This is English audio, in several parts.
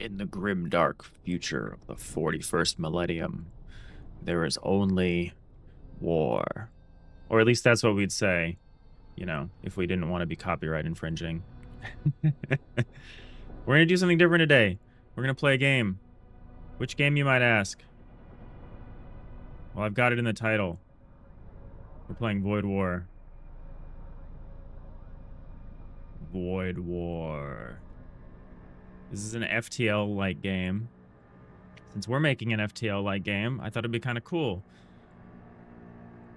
In the grim dark future of the 41st millennium, there is only war. Or at least that's what we'd say, you know, if we didn't want to be copyright infringing. We're going to do something different today. We're going to play a game. Which game, you might ask? Well, I've got it in the title. We're playing Void War. Void War. This is an FTL-like game. Since we're making an FTL-like game, I thought it'd be kind of cool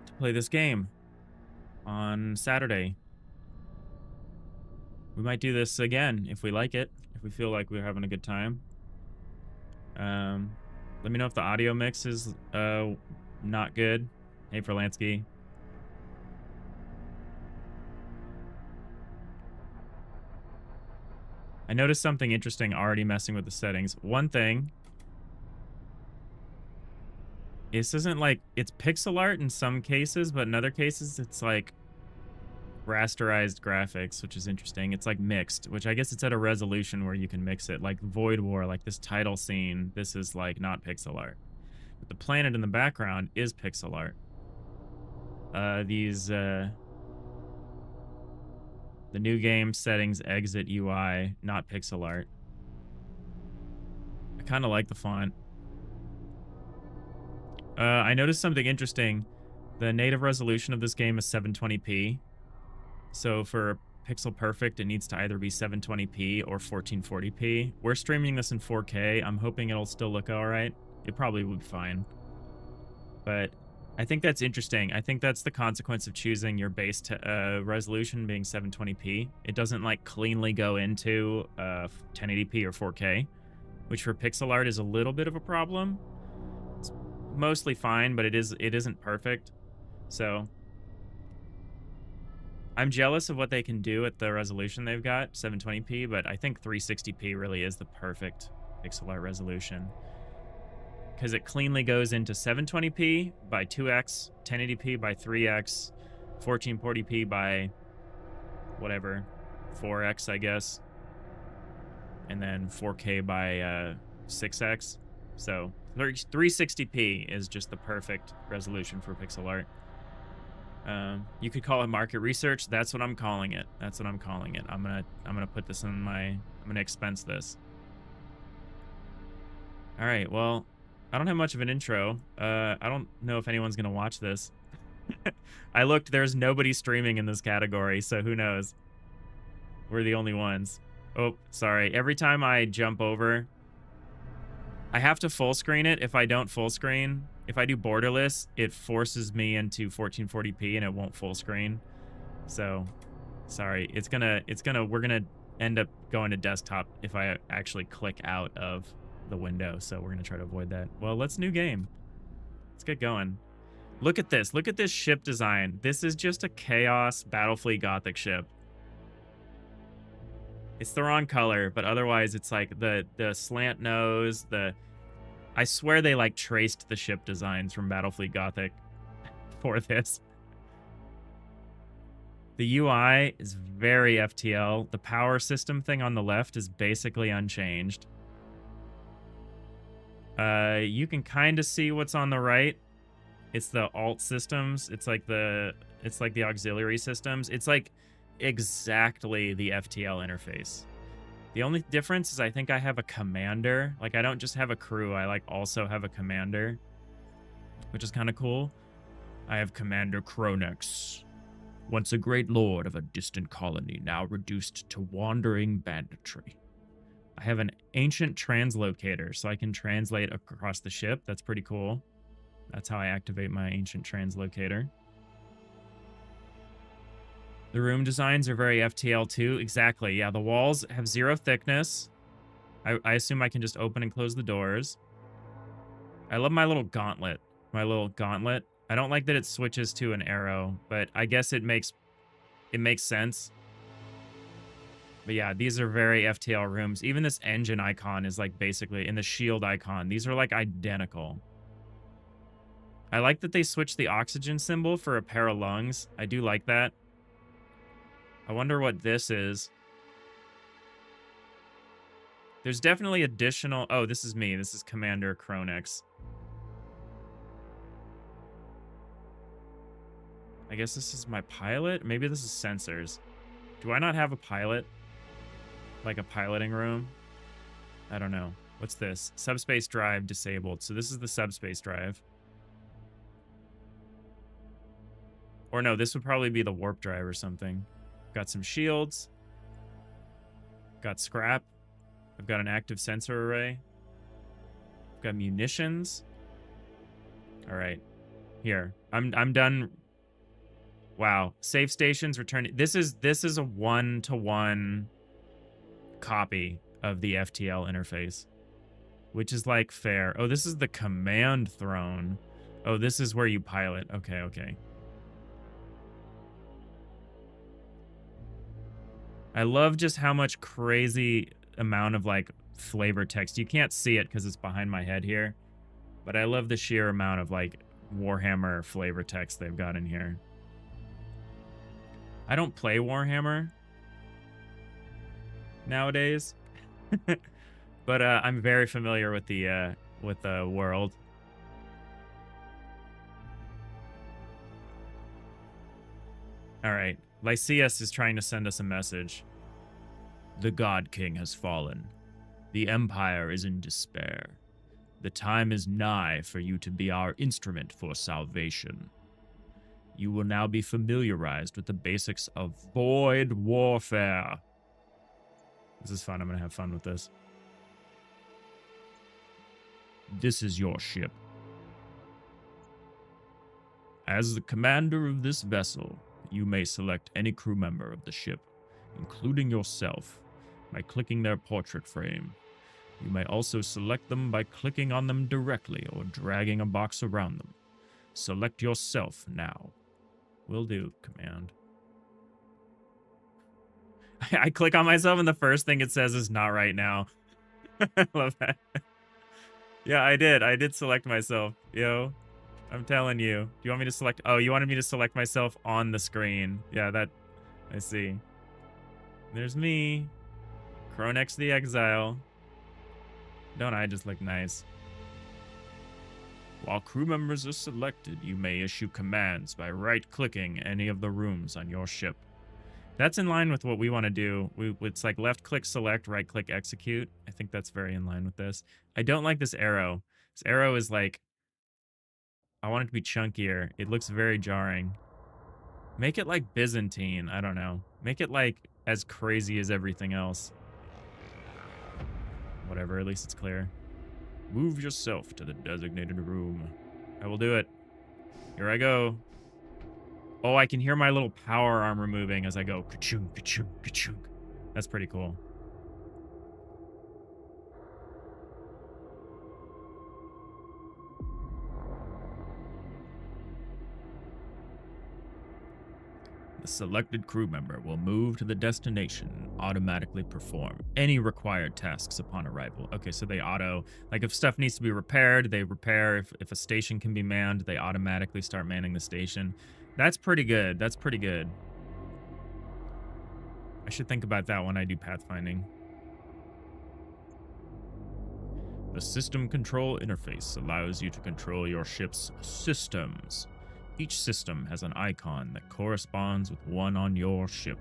to play this game on Saturday. We might do this again if we like it, if we feel like we're having a good time. Let me know if the audio mix is not good. Hey, Verlansky. I noticed something interesting already messing with the settings. One thing, this isn't like, it's pixel art in some cases, but in other cases it's like rasterized graphics, which is interesting. It's like mixed, which I guess it's at a resolution where you can mix it. Like Void War, like this title scene, this is like not pixel art. But the planet in the background is pixel art. The new game settings exit UI, not pixel art. I kind of like the font. I noticed something interesting. The native resolution of this game is 720p. So for pixel perfect, it needs to either be 720p or 1440p. We're streaming this in 4K. I'm hoping it'll still look all right. It probably would be fine. But I think that's interesting. I think that's the consequence of choosing your base resolution being 720p. It doesn't like cleanly go into 1080p or 4K, which for pixel art is a little bit of a problem. It's mostly fine, but it isn't perfect. So I'm jealous of what they can do at the resolution they've got, 720p, but I think 360p really is the perfect pixel art resolution. Because it cleanly goes into 720p by 2x, 1080p by 3x, 1440p by whatever, 4x, I guess, and then 4K by 6x. So 360p is just the perfect resolution for pixel art. You could call it market research. That's what I'm calling it. That's what I'm calling it. I'm gonna put this in my. I'm gonna expense this. All right. Well, I don't have much of an intro. I don't know if anyone's gonna watch this. I looked. There's nobody streaming in this category, so who knows? We're the only ones. Oh, sorry. Every time I jump over, I have to full screen it. If I don't full screen, if I do borderless, it forces me into 1440p and it won't full screen. So, sorry. We're gonna end up going to desktop if I actually click out of the window. So we're gonna try to avoid that. Well, let's new game. Let's get going. Look at this. Look at this ship design. This is just a Chaos Battlefleet Gothic ship. It's the wrong color, but otherwise it's like the slant nose, I swear they like traced the ship designs from Battlefleet Gothic for this. The UI is very FTL. The power system thing on the left is basically unchanged. You can kind of see what's on the right. It's the alt systems. It's like the auxiliary systems. It's like exactly the FTL interface. The only difference is I think I have a commander. Like, I don't just have a crew. I, like, also have a commander, which is kind of cool. I have Commander Kronex, once a great lord of a distant colony, now reduced to wandering banditry. I have an ancient translocator, so I can translate across the ship. That's pretty cool. That's how I activate my ancient translocator. The room designs are very FTL too. Exactly. Yeah, the walls have 0 thickness. I assume I can just open and close the doors. I love my little gauntlet. I don't like that it switches to an arrow, but I guess it makes sense. But yeah, these are very FTL rooms. Even this engine icon is like basically, in the shield icon, these are like identical. I like that they switched the oxygen symbol for a pair of lungs. I do like that. I wonder what this is. There's definitely additional... Oh, this is me. This is Commander Kronex. I guess this is my pilot? Maybe this is sensors. Do I not have a pilot? Like a piloting room? I don't know. What's this? Subspace drive disabled. So this is the subspace drive. Or no, this would probably be the warp drive or something. Got some shields. Got scrap. I've got an active sensor array. I've got munitions. All right. Here. I'm done. Wow. Save stations returning. This is a 1-to-1 copy of the FTL interface, which is like fair. Oh, this is the command throne. Oh, this is where you pilot. Okay, okay. I love just how much crazy amount of like flavor text. You can't see it because it's behind my head here, but I love the sheer amount of like Warhammer flavor text they've got in here. I don't play Warhammer nowadays, but I'm very familiar with the world. All right, Lysias is trying to send us a message. The God King has fallen. The Empire is in despair. The time is nigh for you to be our instrument for salvation. You will now be familiarized with the basics of void warfare. This is fun. I'm going to have fun with this. This is your ship. As the commander of this vessel, you may select any crew member of the ship, including yourself, by clicking their portrait frame. You may also select them by clicking on them directly or dragging a box around them. Select yourself now. Will do, command. I click on myself and the first thing it says is not right now. I love that. Yeah, I did select myself. Yo, I'm telling you. Do you want me to select? Oh, you wanted me to select myself on the screen. Yeah, that, I see. There's me. Kronex the Exile. Don't I just look nice? While crew members are selected, you may issue commands by right-clicking any of the rooms on your ship. That's in line with what we want to do. It's like left-click select, right-click execute. I think that's very in line with this. I don't like this arrow. This arrow is like... I want it to be chunkier. It looks very jarring. Make it like Byzantine. I don't know. Make it like as crazy as everything else. Whatever, at least it's clear. Move yourself to the designated room. I will do it. Here I go. Oh, I can hear my little power armor moving as I go. Ka-chung, ka-chung, ka-chung. That's pretty cool. The selected crew member will move to the destination and automatically perform any required tasks upon arrival. Okay, so they auto, like if stuff needs to be repaired, they repair. If a station can be manned, they automatically start manning the station. That's pretty good. That's pretty good. I should think about that when I do pathfinding. The system control interface allows you to control your ship's systems. Each system has an icon that corresponds with one on your ship.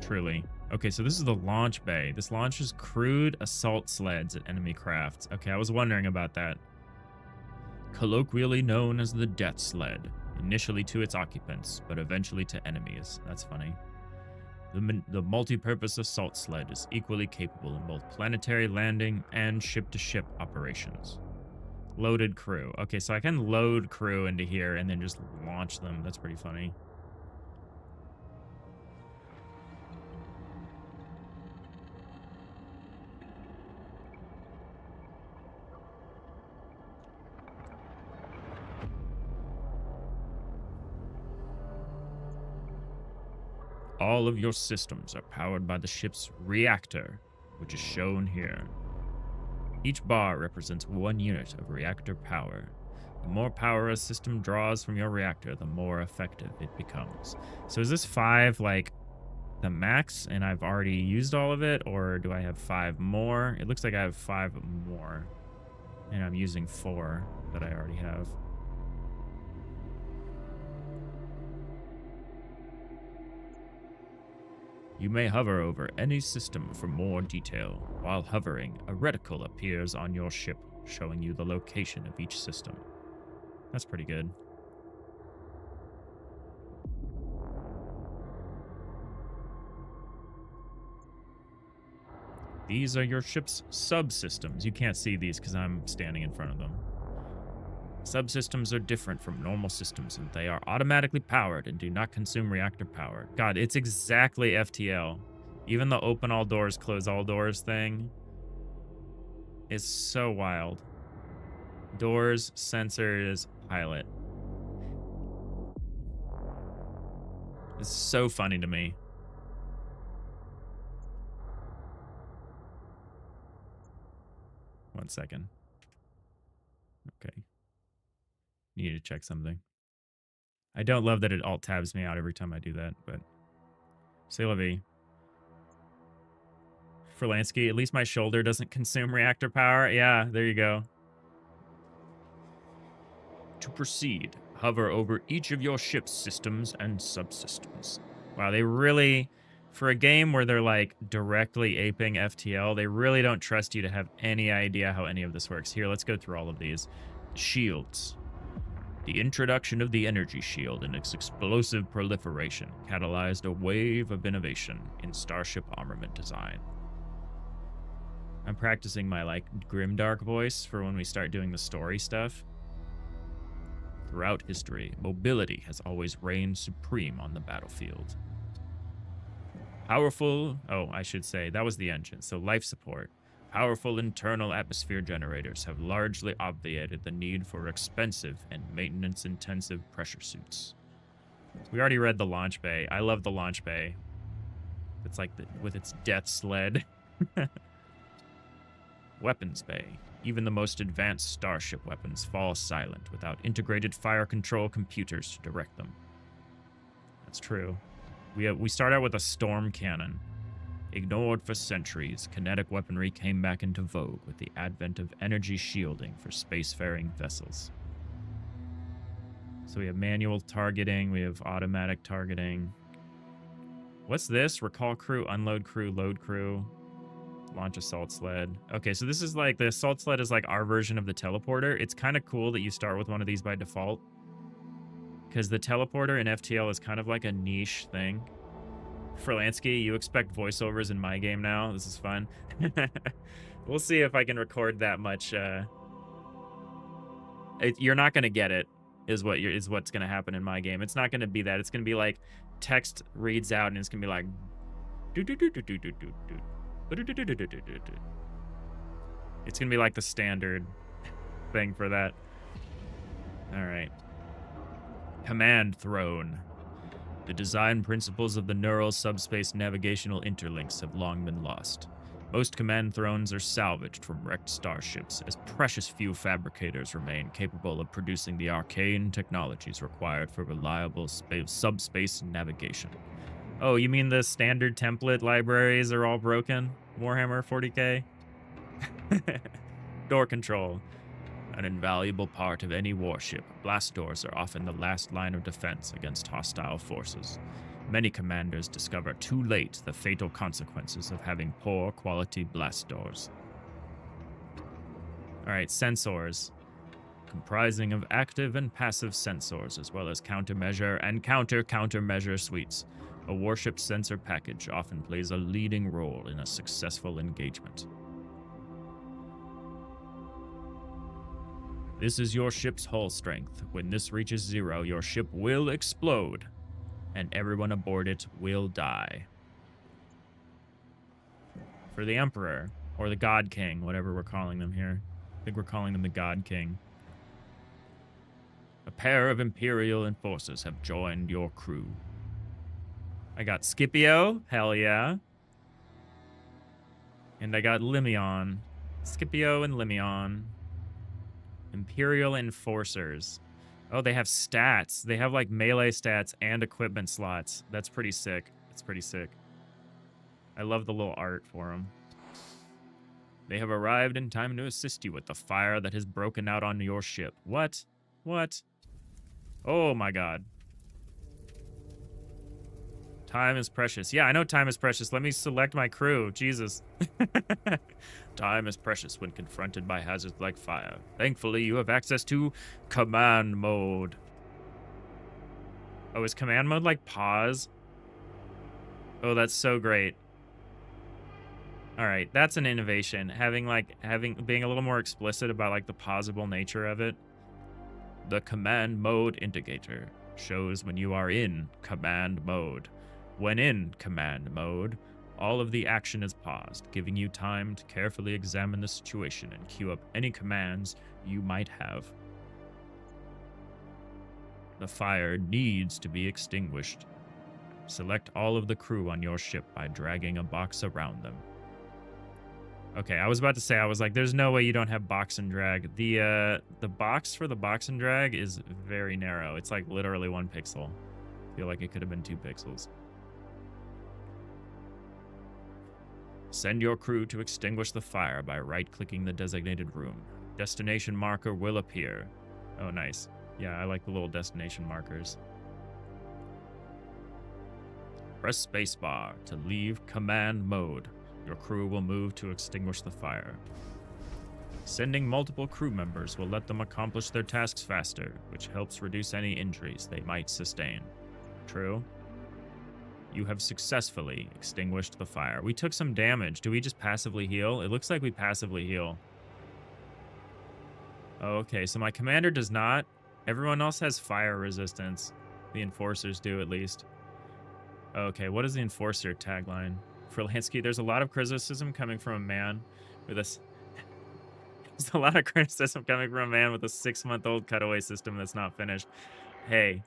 Truly. Okay, so this is the launch bay. This launches crewed assault sleds at enemy crafts. Okay, I was wondering about that. Colloquially known as the Death Sled, initially to its occupants, but eventually to enemies. That's funny. The multi-purpose assault sled is equally capable in both planetary landing and ship-to-ship operations. Loaded crew. Okay, so I can load crew into here and then just launch them. That's pretty funny. All of your systems are powered by the ship's reactor, which is shown here. Each bar represents 1 unit of reactor power. The more power a system draws from your reactor, the more effective it becomes. So is this 5, like, the max and I've already used all of it, or do I have 5 more? It looks like I have 5 more, and I'm using 4 that I already have. You may hover over any system for more detail. While hovering, a reticle appears on your ship, showing you the location of each system. That's pretty good. These are your ship's subsystems. You can't see these because I'm standing in front of them. Subsystems are different from normal systems, and they are automatically powered and do not consume reactor power. God, it's exactly FTL. Even the open all doors, close all doors thing is so wild. Doors, sensors, pilot. It's so funny to me. One second. Okay. Need to check something. I don't love that it alt tabs me out every time I do that, but c'est la vie. Frlansky, at least my shoulder doesn't consume reactor power. Yeah, there you go. To proceed, hover over each of your ship's systems and subsystems. Wow, they really, for a game where they're like directly aping FTL, they really don't trust you to have any idea how any of this works. Here, let's go through all of these. Shields. The introduction of the energy shield and its explosive proliferation catalyzed a wave of innovation in starship armament design. I'm practicing my like grimdark voice for when we start doing the story stuff. Throughout history, mobility has always reigned supreme on the battlefield. Powerful, oh, I should say, that was the engine, so life support. Powerful internal atmosphere generators have largely obviated the need for expensive and maintenance-intensive pressure suits. We already read the launch bay. I love the launch bay. It's like with its death sled. Weapons bay. Even the most advanced starship weapons fall silent without integrated fire control computers to direct them. That's true. We start out with a storm cannon. Ignored for centuries, kinetic weaponry came back into vogue with the advent of energy shielding for spacefaring vessels. So we have manual targeting, we have automatic targeting. What's this? Recall crew, unload crew, load crew, launch assault sled. Okay, so this is like, the assault sled is like our version of the teleporter. It's kind of cool that you start with one of these by default, because the teleporter in FTL is kind of like a niche thing. Frlansky, you expect voiceovers in my game now. This is fun. We'll see if I can record that much. You're not going to get it, is what's going to happen in my game. It's not going to be that. It's going to be like text reads out, and it's going to be like... It's going to be like the standard thing for that. All right. Command throne. The design principles of the neural subspace navigational interlinks have long been lost. Most command thrones are salvaged from wrecked starships, as precious few fabricators remain capable of producing the arcane technologies required for reliable subspace navigation. Oh, you mean the standard template libraries are all broken? Warhammer 40k? Door control. An invaluable part of any warship, blast doors are often the last line of defense against hostile forces. Many commanders discover too late the fatal consequences of having poor quality blast doors. Alright, sensors. Comprising of active and passive sensors, as well as countermeasure and countermeasure suites. A warship sensor package often plays a leading role in a successful engagement. This is your ship's hull strength. When this reaches 0, your ship will explode, and everyone aboard it will die. For the Emperor, or the God King, whatever we're calling them here. I think we're calling them the God King. A pair of Imperial enforcers have joined your crew. I got Scipio, hell yeah. And I got Limeon. Scipio and Limeon. Imperial Enforcers. Oh, they have stats. They have like melee stats and equipment slots. That's pretty sick. That's pretty sick. I love the little art for them. They have arrived in time to assist you with the fire that has broken out on your ship. What? What? Oh my god. Time is precious. Yeah, I know time is precious. Let me select my crew. Jesus. Time is precious when confronted by hazards like fire. Thankfully, you have access to command mode. Oh, is command mode like pause? Oh, that's so great. All right, that's an innovation. Being a little more explicit about like the pausable nature of it. The command mode indicator shows when you are in command mode. When in command mode, all of the action is paused, giving you time to carefully examine the situation and queue up any commands you might have. The fire needs to be extinguished. Select all of the crew on your ship by dragging a box around them. Okay, I was about to say, I was like, there's no way you don't have box and drag. The box for the box and drag is very narrow. It's like literally 1 pixel. I feel like it could have been 2 pixels. Send your crew to extinguish the fire by right-clicking the designated room. Destination marker will appear. Oh, nice. Yeah, I like the little destination markers. Press spacebar to leave command mode. Your crew will move to extinguish the fire. Sending multiple crew members will let them accomplish their tasks faster, which helps reduce any injuries they might sustain. True? You have successfully extinguished the fire. We took some damage. Do we just passively heal? It looks like we passively heal. Oh, okay, so my commander does not. Everyone else has fire resistance. The enforcers do, at least. Okay, what is the enforcer tagline? For Lansky, there's a lot of criticism coming from a man with a... There's a lot of criticism coming from a man with a 6-month-old cutaway system that's not finished. Hey.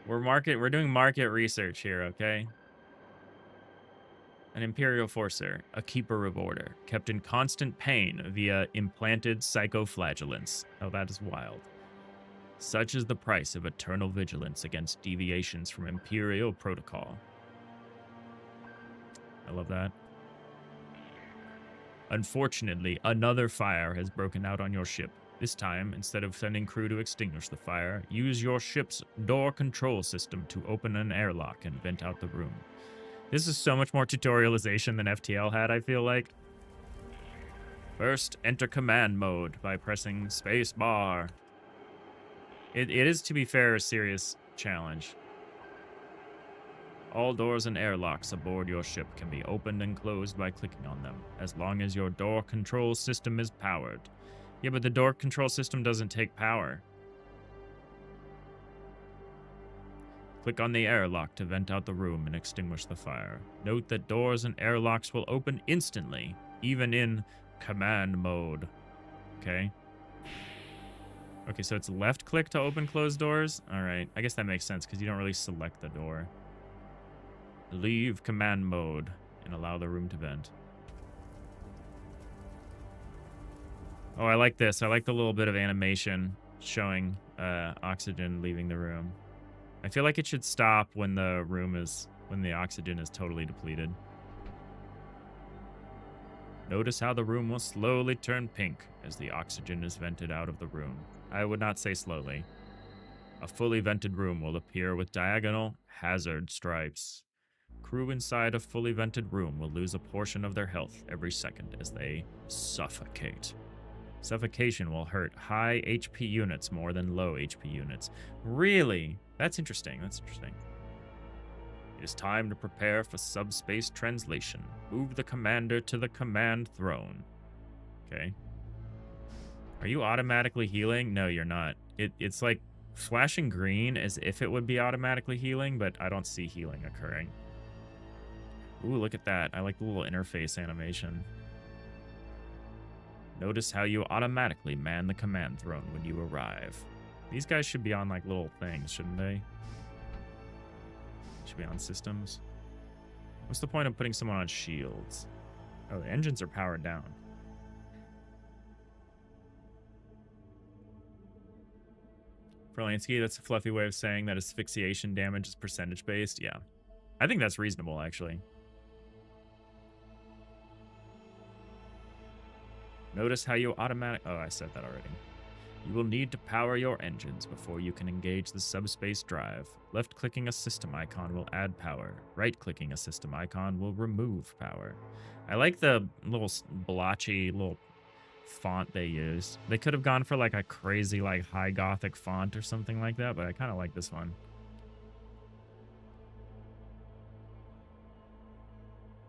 We're doing market research here, okay? An Imperial Forcer, a Keeper of Order, kept in constant pain via implanted psychoflagellants. Oh, that is wild. Such is the price of eternal vigilance against deviations from Imperial protocol. I love that. Unfortunately, another fire has broken out on your ship. This time, instead of sending crew to extinguish the fire, use your ship's door control system to open an airlock and vent out the room. This is so much more tutorialization than FTL had, I feel like. First, enter command mode by pressing space bar. It is, to be fair, a serious challenge. All doors and airlocks aboard your ship can be opened and closed by clicking on them, as long as your door control system is powered. Yeah, but the door control system doesn't take power. Click on the airlock to vent out the room and extinguish the fire. Note that doors and airlocks will open instantly, even in command mode. Okay. Okay, so it's left click to open closed doors? Alright, I guess that makes sense because you don't really select the door. Leave command mode and allow the room to vent. Oh, I like this. I like the little bit of animation showing oxygen leaving the room. I feel like it should stop when the oxygen is totally depleted. Notice how the room will slowly turn pink as the oxygen is vented out of the room. I would not say slowly. A fully vented room will appear with diagonal hazard stripes. Crew inside a fully vented room will lose a portion of their health every second as they suffocate. Suffocation will hurt high HP units more than low HP units. Really? That's interesting. That's interesting. It is time to prepare for subspace translation. Move the commander to the command throne. Okay. Are you automatically healing? No, you're not. It's like flashing green as if it would be automatically healing, but I don't see healing occurring. Ooh, look at that. I like the little interface animation. Notice how you automatically man the command throne when you arrive. These guys should be on like little things, shouldn't they? Should be on systems. What's the point of putting someone on shields? Oh, the engines are powered down. Berlansky, that's a fluffy way of saying that asphyxiation damage is percentage based. Yeah. I think that's reasonable, actually. Notice how you automatic... Oh, I said that already. You will need to power your engines before you can engage the subspace drive. Left-clicking a system icon will add power. Right-clicking a system icon will remove power. I like the little blotchy little font they used. They could have gone for like a crazy like high gothic font or something like that, but I kind of like this one.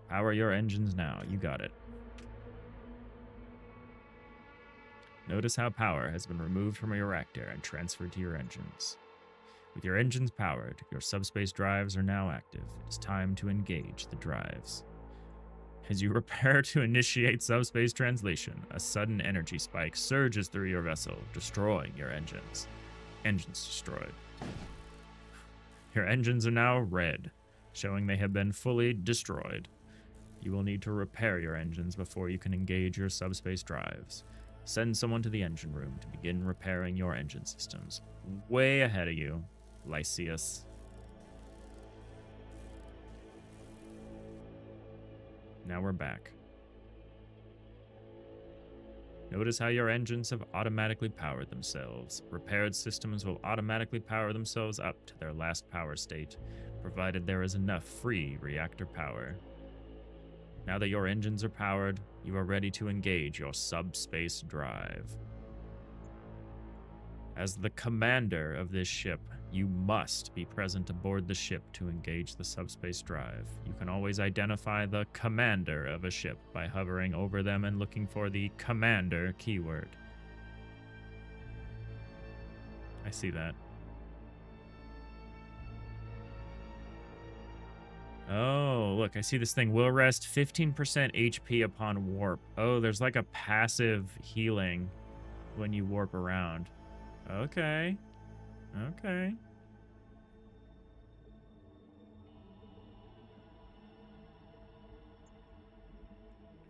Power your engines now. You got it. Notice how power has been removed from your reactor and transferred to your engines. With your engines powered, your subspace drives are now active. It's time to engage the drives. As you prepare to initiate subspace translation, a sudden energy spike surges through your vessel, destroying your engines. Engines destroyed. Your engines are now red, showing they have been fully destroyed. You will need to repair your engines before you can engage your subspace drives. Send someone to the engine room to begin repairing your engine systems. Way ahead of you, Lysias. Now we're back. Notice how your engines have automatically powered themselves. Repaired systems will automatically power themselves up to their last power state, provided there is enough free reactor power. Now that your engines are powered, you are ready to engage your subspace drive. As the commander of this ship, you must be present aboard the ship to engage the subspace drive. You can always identify the commander of a ship by hovering over them and looking for the commander keyword. I see that. Oh, look, I see this thing. Will rest 15% HP upon warp. Oh, there's like a passive healing when you warp around. Okay. Okay.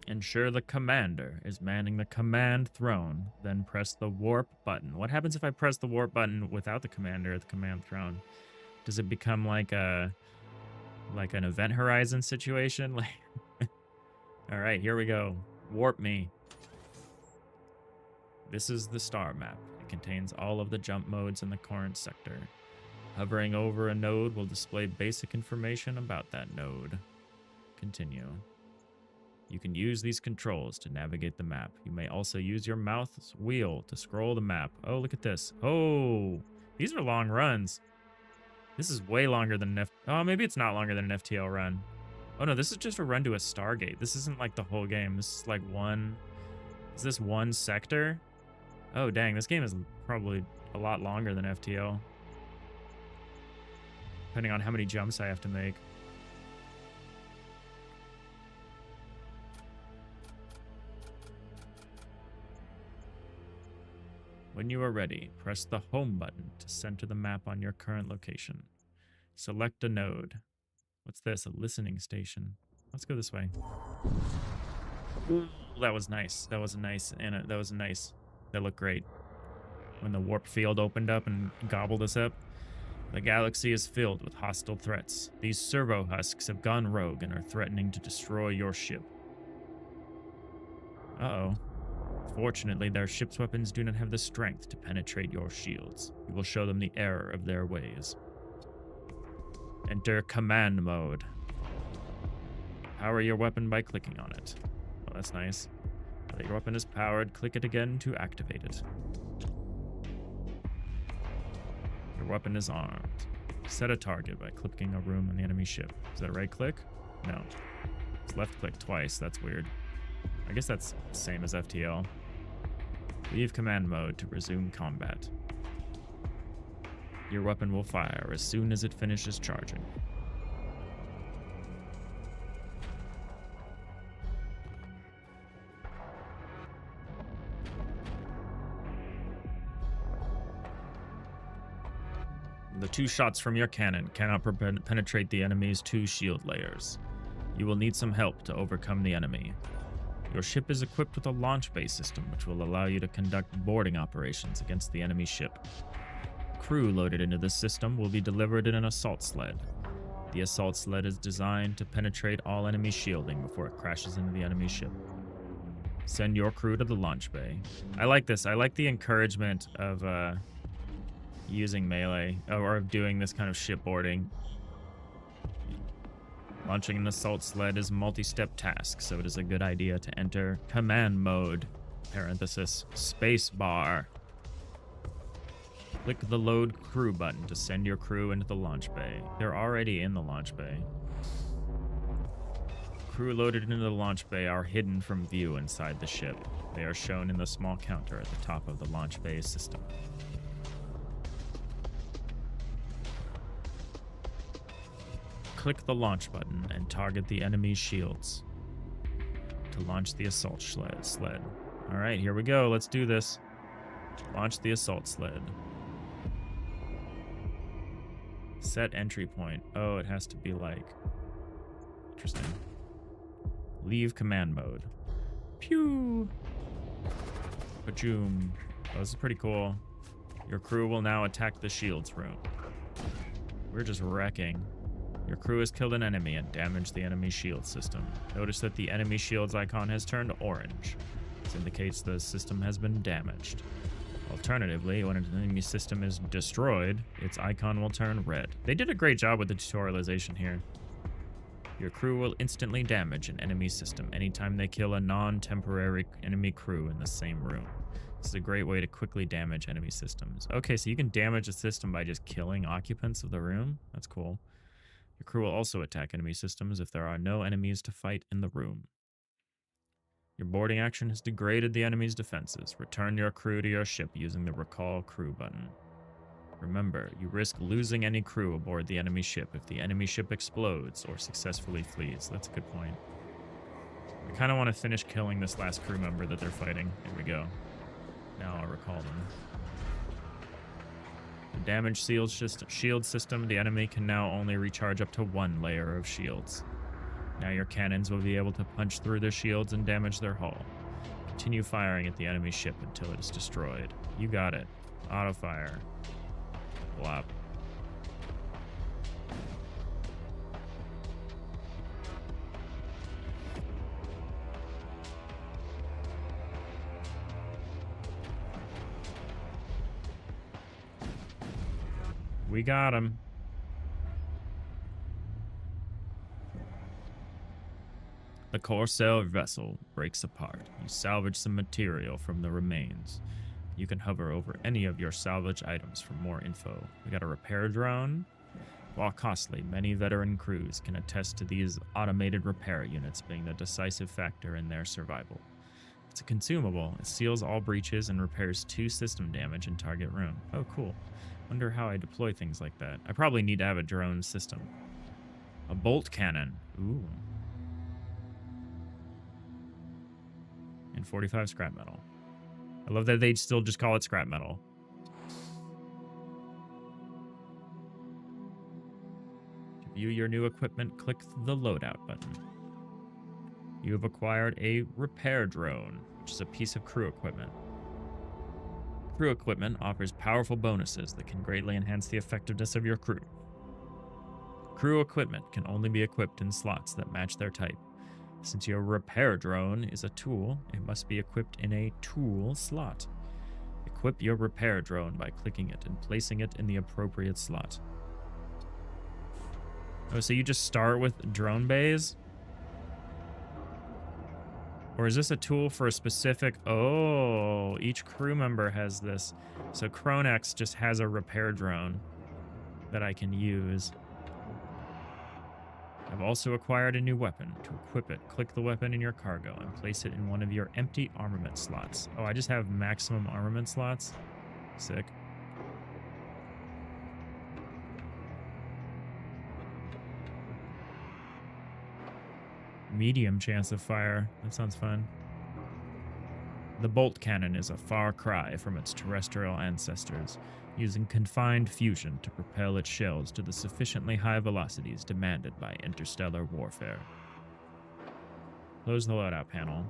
Ensure the commander is manning the command throne, then press the warp button. What happens if I press the warp button without the commander at the command throne? Does it become like an event horizon situation? Like, all right, here we go. Warp me. This is the star map. It contains all of the jump modes in the current sector. Hovering over a node will display basic information about that node. Continue. You can use these controls to navigate the map. You may also use your mouse wheel to scroll the map. Oh, look at this. Oh, these are long runs. This is way longer than an Oh, maybe it's not longer than an FTL run. Oh no, this is just a run to a Stargate. This isn't like the whole game. This is like one... Is this one sector? Oh, dang. This game is probably a lot longer than FTL. Depending on how many jumps I have to make. When you are ready, press the home button to center the map on your current location. Select a node. What's this? A listening station. Let's go this way. Ooh, that was nice. That was nice. Anna, that was nice. That looked great. When the warp field opened up and gobbled us up. The galaxy is filled with hostile threats. These servo husks have gone rogue and are threatening to destroy your ship. Uh-oh. Fortunately, their ship's weapons do not have the strength to penetrate your shields. You will show them the error of their ways. Enter command mode. Power your weapon by clicking on it. Oh, that's nice. Now that your weapon is powered, click it again to activate it. Your weapon is armed. Set a target by clicking a room on the enemy ship. Is that a right click? No. It's left click twice. That's weird. I guess that's the same as FTL. Leave command mode to resume combat. Your weapon will fire as soon as it finishes charging. The 2 shots from your cannon cannot penetrate the enemy's 2 shield layers. You will need some help to overcome the enemy. Your ship is equipped with a launch bay system which will allow you to conduct boarding operations against the enemy ship. crew loaded into this system will be delivered in an assault sled. The assault sled is designed to penetrate all enemy shielding before it crashes into the enemy ship. Send your crew to the launch bay. I like this. I like the encouragement of using melee, or of doing this kind of shipboarding. Launching an assault sled is a multi-step task, so it is a good idea to enter command mode, parenthesis, space bar. Click the load crew button to send your crew into the launch bay. They're already in the launch bay. Crew loaded into the launch bay are hidden from view inside the ship. They are shown in the small counter at the top of the launch bay system. Click the launch button and target the enemy's shields to launch the assault sled. All right, here we go. Let's do this. Launch the assault sled. Set entry point. Oh, it has to be like... Interesting. Leave command mode. Pew! Pajoom. Oh, this is pretty cool. Your crew will now attack the shields room. We're just wrecking. Your crew has killed an enemy and damaged the enemy shield system. Notice that the enemy shields icon has turned orange. This indicates the system has been damaged. Alternatively, when an enemy system is destroyed, its icon will turn red. They did a great job with the tutorialization here. Your crew will instantly damage an enemy system anytime they kill a non-temporary enemy crew in the same room. This is a great way to quickly damage enemy systems. Okay, so you can damage a system by just killing occupants of the room? That's cool. Your crew will also attack enemy systems if there are no enemies to fight in the room. Your boarding action has degraded the enemy's defenses. Return your crew to your ship using the recall crew button. Remember, you risk losing any crew aboard the enemy ship if the enemy ship explodes or successfully flees. That's a good point. I kind of want to finish killing this last crew member that they're fighting. Here we go. Now I'll recall them. The damaged shield system, the enemy can now only recharge up to 1 layer of shields. Now your cannons will be able to punch through their shields and damage their hull. Continue firing at the enemy ship until it is destroyed. You got it. Auto fire. Blop. We got him. The Corsair vessel breaks apart. You salvage some material from the remains. You can hover over any of your salvage items for more info. We got a repair drone. While costly, many veteran crews can attest to these automated repair units being the decisive factor in their survival. It's a consumable. It seals all breaches and repairs 2 system damage in target room. Oh, cool. Wonder how I deploy things like that. I probably need to have a drone system. A bolt cannon. Ooh. And 45 scrap metal. I love that they still just call it scrap metal. To view your new equipment, click the loadout button. You have acquired a repair drone, which is a piece of crew equipment. Crew equipment offers powerful bonuses that can greatly enhance the effectiveness of your crew. Crew equipment can only be equipped in slots that match their type. Since your repair drone is a tool, it must be equipped in a tool slot. Equip your repair drone by clicking it and placing it in the appropriate slot. Oh, so you just start with drone bays? Or is this a tool for a specific... Oh, each crew member has this. So Kronex just has a repair drone that I can use. I've also acquired a new weapon. To equip it, click the weapon in your cargo and place it in one of your empty armament slots. Oh, I just have maximum armament slots? Sick. Medium chance of fire. That sounds fun. The bolt cannon is a far cry from its terrestrial ancestors, using confined fusion to propel its shells to the sufficiently high velocities demanded by interstellar warfare. Close the loadout panel.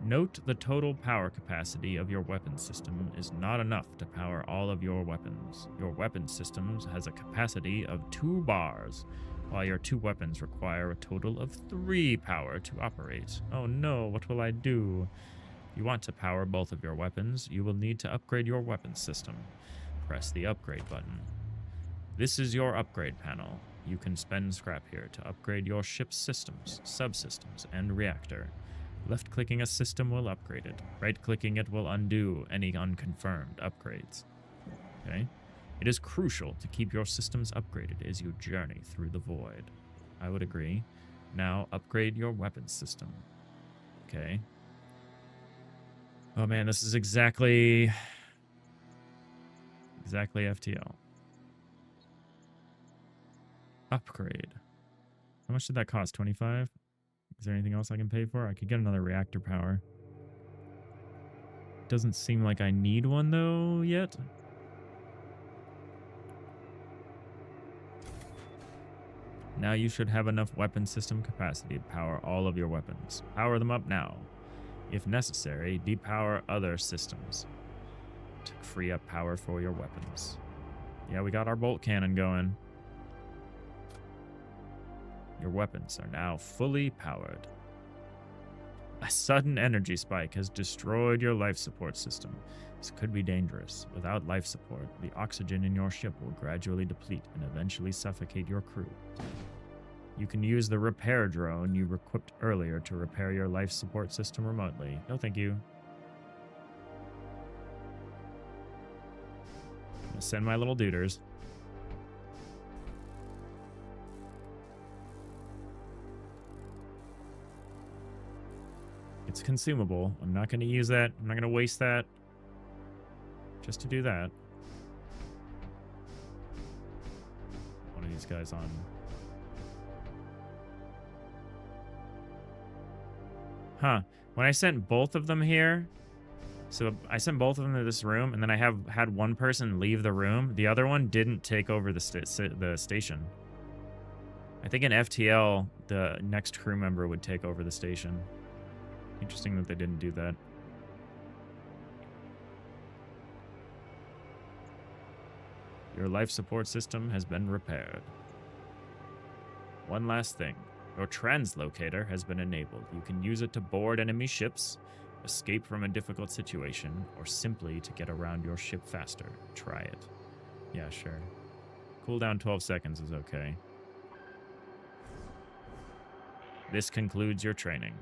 Note the total power capacity of your weapon system is not enough to power all of your weapons. Your weapon system has a capacity of 2 bars, while your 2 weapons require a total of 3 power to operate. Oh no, what will I do? If you want to power both of your weapons, you will need to upgrade your weapon system. Press the upgrade button. This is your upgrade panel. You can spend scrap here to upgrade your ship's systems, subsystems, and reactor. Left-clicking a system will upgrade it. Right-clicking it will undo any unconfirmed upgrades. Okay? It is crucial to keep your systems upgraded as you journey through the void. I would agree. Now, upgrade your weapons system. Okay. Oh man, this is exactly FTL. Upgrade. How much did that cost? 25? Is there anything else I can pay for? I could get another reactor power. Doesn't seem like I need one though yet. Now you should have enough weapon system capacity to power all of your weapons. Power them up now. If necessary, depower other systems to free up power for your weapons. Yeah, we got our bolt cannon going. Your weapons are now fully powered. A sudden energy spike has destroyed your life support system. This could be dangerous. Without life support, the oxygen in your ship will gradually deplete and eventually suffocate your crew. You can use the repair drone you equipped earlier to repair your life support system remotely. No, thank you. I'm gonna send my little duders. It's consumable. I'm not going to use that. I'm not going to waste that just to do that. One of these guys on. Huh. When I sent both of them here, so I sent both of them to this room, and then I had one person leave the room. The other one didn't take over the station. I think in FTL, the next crew member would take over the station. Interesting that they didn't do that. Your life support system has been repaired. One last thing. Your translocator has been enabled. You can use it to board enemy ships, escape from a difficult situation, or simply to get around your ship faster. Try it. Yeah, sure. Cooldown 12 seconds is okay. This concludes your training.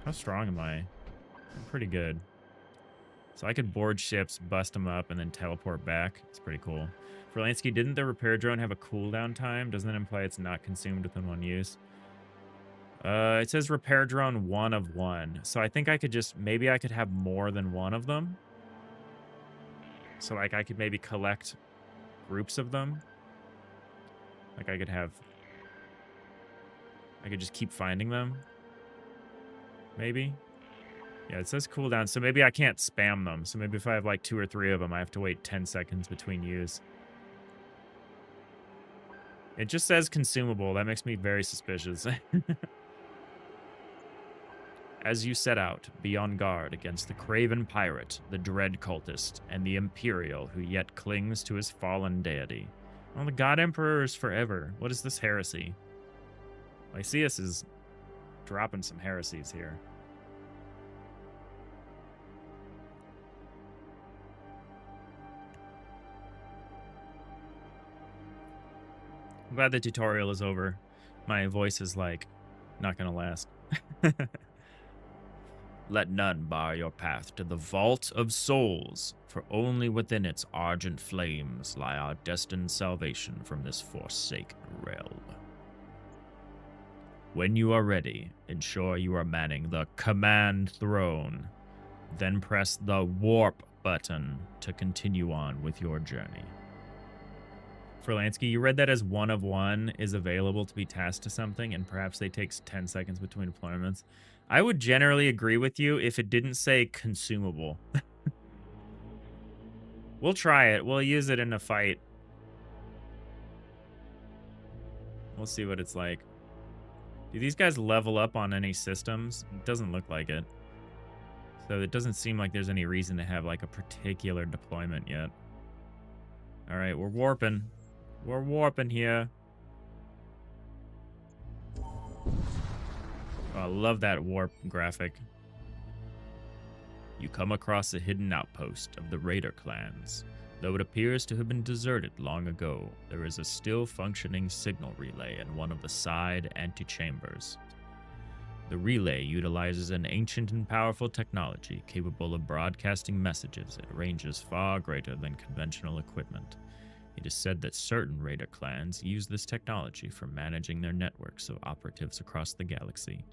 How strong am I? I'm pretty good. So I could board ships, bust them up, and then teleport back. It's pretty cool. Verlansky, didn't the repair drone have a cooldown time? Doesn't that imply it's not consumed within one use? It says repair drone 1 of 1. So I think I could just, maybe I could have more than one of them. So like I could maybe collect groups of them. Like I could just keep finding them. Maybe. Yeah, it says cooldown, so maybe I can't spam them. So maybe if I have like 2 or 3 of them, I have to wait 10 seconds between use. It just says consumable. That makes me very suspicious. As you set out, be on guard against the craven pirate, the dread cultist, and the Imperial who yet clings to his fallen deity. Well, the God Emperor is forever. What is this heresy? Lysias is dropping some heresies here. I'm glad the tutorial is over. My voice is like not gonna last. Let none bar your path to the vault of souls, for only within its argent flames lie our destined salvation from this forsaken realm. When you are ready, ensure you are manning the command throne. Then press the warp button to continue on with your journey. Verlansky, you read that as 1 of 1 is available to be tasked to something, and perhaps they take 10 seconds between deployments. I would generally agree with you if it didn't say consumable. We'll try it. We'll use it in a fight. We'll see what it's like. Do these guys level up on any systems? It doesn't look like it. So it doesn't seem like there's any reason to have like a particular deployment yet. All right, we're warping. We're warping here. Oh, I love that warp graphic. You come across a hidden outpost of the Raider clans. Though it appears to have been deserted long ago, there is a still functioning signal relay in one of the side antechambers. The relay utilizes an ancient and powerful technology capable of broadcasting messages at ranges far greater than conventional equipment. It is said that certain Raider clans use this technology for managing their networks of operatives across the galaxy.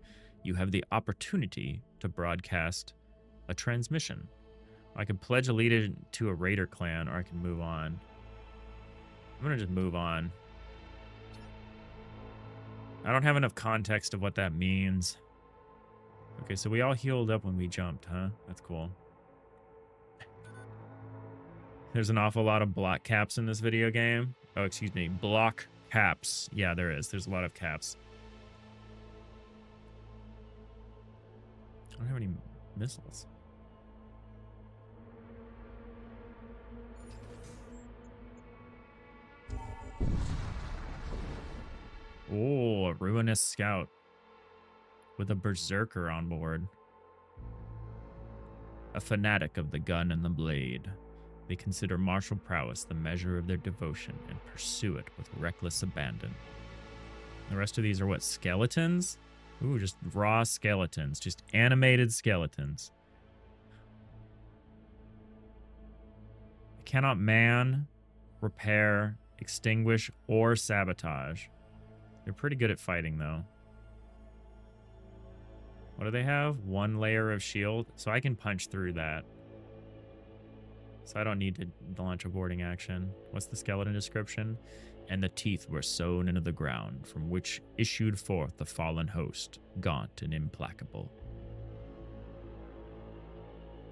You have the opportunity to broadcast a transmission. I can pledge allegiance to a Raider clan, or I can move on. I'm going to just move on. I don't have enough context of what that means. Okay, so we all healed up when we jumped, huh? That's cool. There's an awful lot of block caps in this video game. Oh, excuse me. Block caps. Yeah, there is. There's a lot of caps. I don't have any missiles. Oh, a ruinous scout with a berserker on board. A fanatic of the gun and the blade. They consider martial prowess the measure of their devotion and pursue it with reckless abandon. The rest of these are what, skeletons? Ooh, just raw skeletons, just animated skeletons. They cannot man, repair, extinguish, or sabotage. They're pretty good at fighting, though. What do they have? One layer of shield, so I can punch through that. So I don't need to launch a boarding action. What's the skeleton description? And the teeth were sewn into the ground, from which issued forth the fallen host, gaunt and implacable.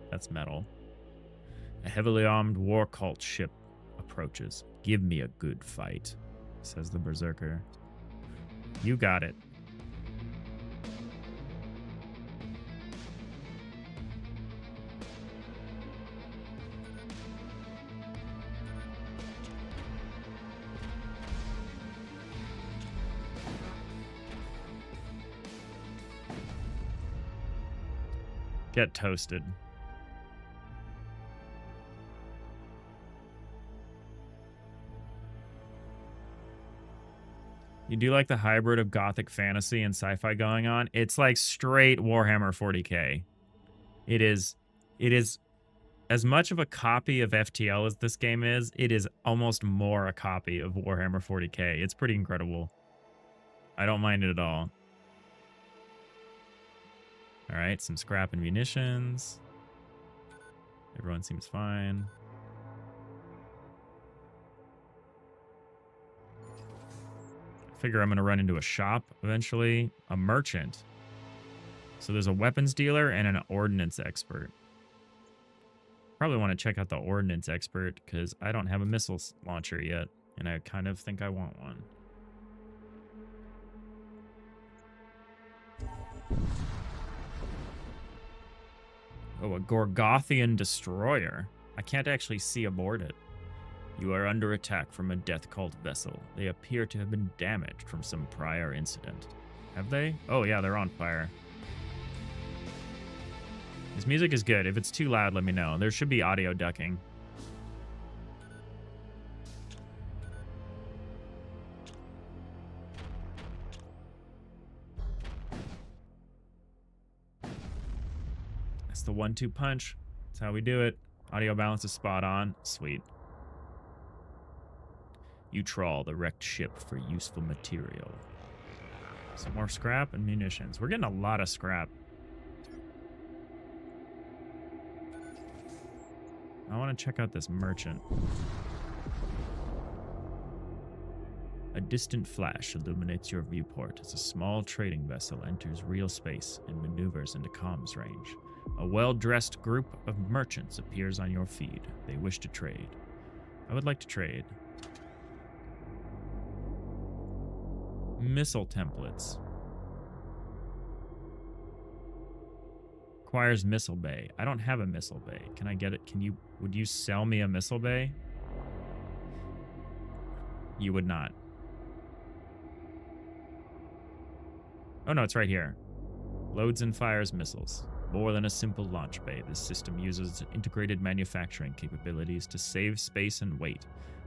That's metal. A heavily armed war cult ship approaches. Give me a good fight, says the berserker. You got it. Get toasted. You do like the hybrid of gothic fantasy and sci-fi going on? It's like straight Warhammer 40k. It is as much of a copy of FTL as this game is. It is almost more a copy of Warhammer 40k. It's pretty incredible. I don't mind it at all. All right, some scrap and munitions. Everyone seems fine. I figure I'm going to run into a shop eventually. A merchant. So there's a weapons dealer and an ordnance expert. Probably want to check out the ordnance expert because I don't have a missile launcher yet, and I kind of think I want one. Oh, a Gorgothian destroyer. I can't actually see aboard it. You are under attack from a death cult vessel. They appear to have been damaged from some prior incident. Have they? Oh yeah, they're on fire. This music is good. If it's too loud, let me know. There should be audio ducking. That's the 1-2 punch. That's how we do it. Audio balance is spot on. Sweet. You trawl the wrecked ship for useful material. Some more scrap and munitions. We're getting a lot of scrap. I want to check out this merchant. A distant flash illuminates your viewport as a small trading vessel enters real space and maneuvers into comms range. A well-dressed group of merchants appears on your feed. They wish to trade. I would like to trade. Missile templates. Requires missile bay. I don't have a missile bay. Can I get it? Would you sell me a missile bay? You would not. Oh no, it's right here. Loads and fires missiles. More than a simple launch bay, this system uses integrated manufacturing capabilities to save space and weight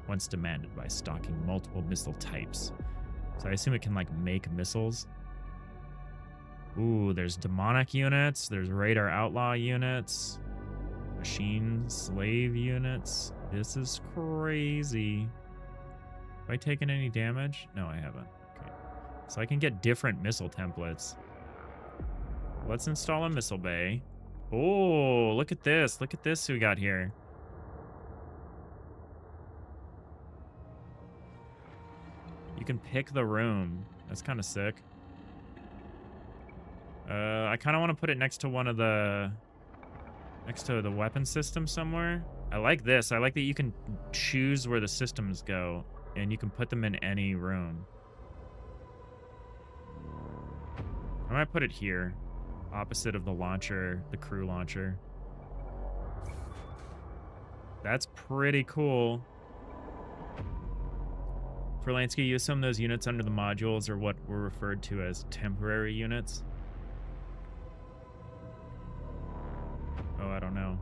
once demanded by stocking multiple missile types. So I assume it can, like, make missiles. Ooh, there's demonic units. There's radar outlaw units. Machine slave units. This is crazy. Have I taken any damage? No, I haven't. Okay. So I can get different missile templates. Let's install a missile bay. Oh, look at this. Look at this we got here. You can pick the room. That's kind of sick. I kind of want to put it next to one of the... next to the weapon system somewhere. I like this. I like that you can choose where the systems go, and you can put them in any room. I might put it here, opposite of the launcher, the crew launcher. That's pretty cool. For Lansky, you assume those units under the modules are what were referred to as temporary units. Oh, I don't know.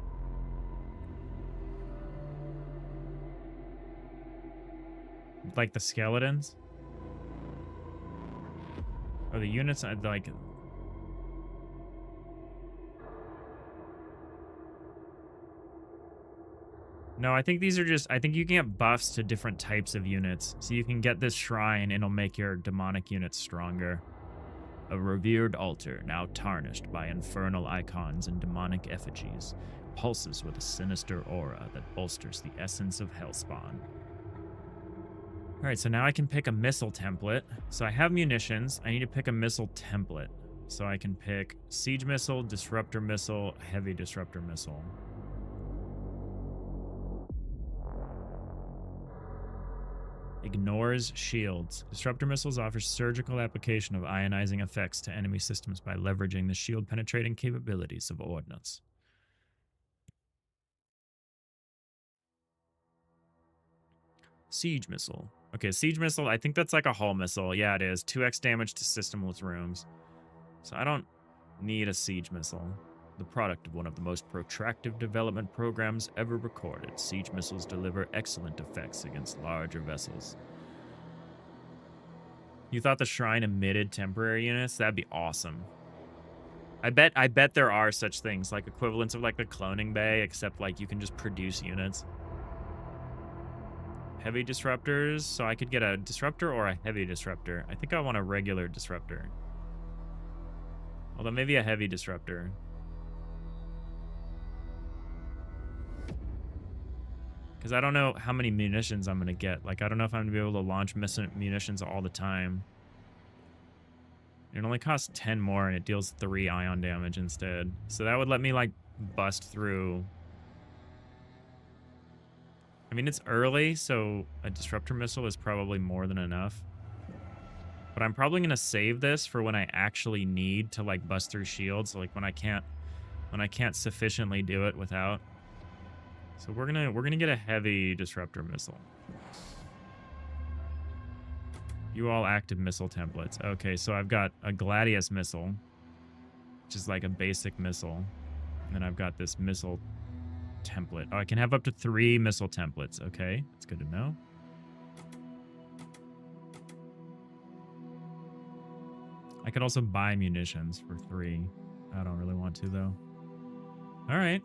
Like the skeletons? Oh, the units, like... No, I think these are just... I think you can get buffs to different types of units. So you can get this shrine and it'll make your demonic units stronger. A revered altar, now tarnished by infernal icons and demonic effigies, pulses with a sinister aura that bolsters the essence of Hellspawn. Alright, so now I can pick a missile template. So I have munitions. I need to pick a missile template. So I can pick siege missile, disruptor missile, heavy disruptor missile. Ignores shields. Disruptor missiles offers surgical application of ionizing effects to enemy systems by leveraging the shield penetrating capabilities of ordnance. Siege missile. Okay, siege missile, I think that's like a hull missile. Yeah, it is. 2x damage to systemless rooms. So I don't need a siege missile. The product of one of the most protracted development programs ever recorded, siege missiles deliver excellent effects against larger vessels. You thought the shrine emitted temporary units? That'd be awesome. I bet there are such things, like equivalents of like the cloning bay, except like you can just produce units. Heavy disruptors, so I could get a disruptor or a heavy disruptor. I think I want a regular disruptor. Although maybe a heavy disruptor. Because I don't know how many munitions I'm going to get. Like, I don't know if I'm going to be able to launch munitions all the time. It only costs 10 more, and it deals 3 ion damage instead. So that would let me, like, bust through. I mean, it's early, so a disruptor missile is probably more than enough. But I'm probably going to save this for when I actually need to, like, bust through shields. Like, when I can't sufficiently do it without. So we're gonna get a heavy disruptor missile. You all active missile templates. Okay, so I've got a Gladius missile, which is like a basic missile. And then I've got this missile template. Oh, I can have up to 3 missile templates. Okay, that's good to know. I could also buy munitions for 3. I don't really want to, though. All right.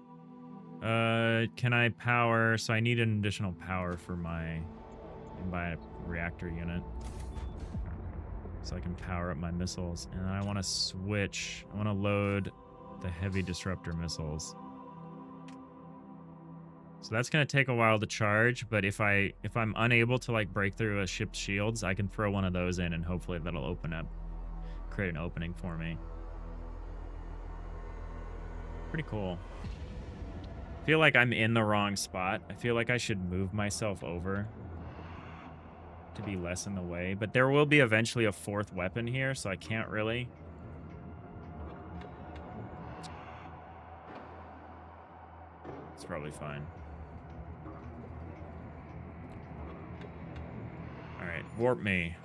Can I power? So I need an additional power for my reactor unit. So I can power up my missiles. And I want to switch. I want to load the heavy disruptor missiles. So that's going to take a while to charge, but if I'm unable to like break through a ship's shields, I can throw one of those in and hopefully that'll create an opening for me. Pretty cool. I feel like I'm in the wrong spot. I feel like I should move myself over to be less in the way, but there will be eventually a 4th weapon here, so I can't really. probably fine. Alright, warp me.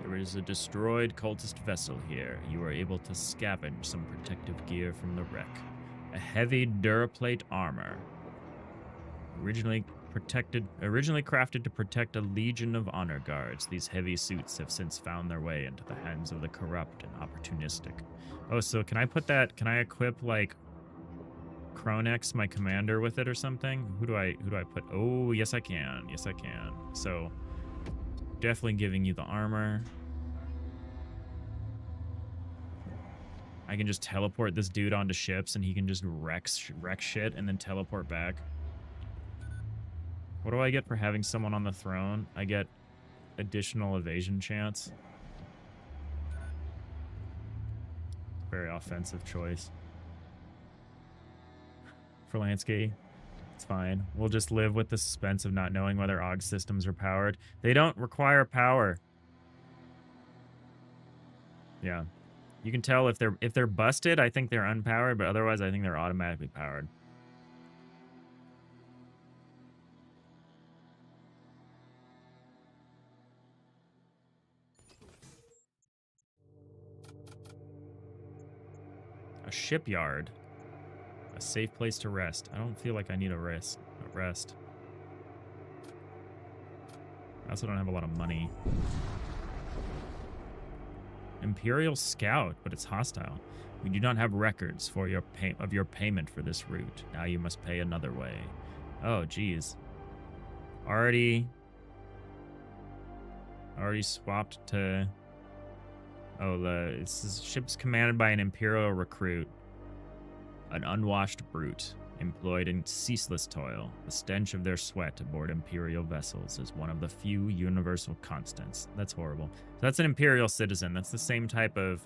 There is a destroyed cultist vessel here. You are able to scavenge some protective gear from the wreck. A heavy duraplate armor. Originally crafted to protect a legion of honor guards, these heavy suits have since found their way into the hands of the corrupt and opportunistic. Oh, so can I put that, can I equip, like, Kronex, my commander, with it or something? Who do I put? Oh, yes I can. Yes I can. So, definitely giving you the armor. I can just teleport this dude onto ships and he can just wreck shit and then teleport back. What do I get for having someone on the throne? I get additional evasion chance. Very offensive choice. For Lansky, it's fine. We'll just live with the suspense of not knowing whether AUG systems are powered. They don't require power. Yeah. You can tell if they're busted, I think they're unpowered, but otherwise I think they're automatically powered. A shipyard. A safe place to rest. I don't feel like I need a rest. I also don't have a lot of money. Imperial Scout, but it's hostile. We do not have records for your payment for this route. Now you must pay another way. Oh, geez. Already swapped to... Oh, this ship's commanded by an Imperial recruit. An unwashed brute, employed in ceaseless toil. The stench of their sweat aboard Imperial vessels is one of the few universal constants. That's horrible. So that's an Imperial citizen. That's the same type of...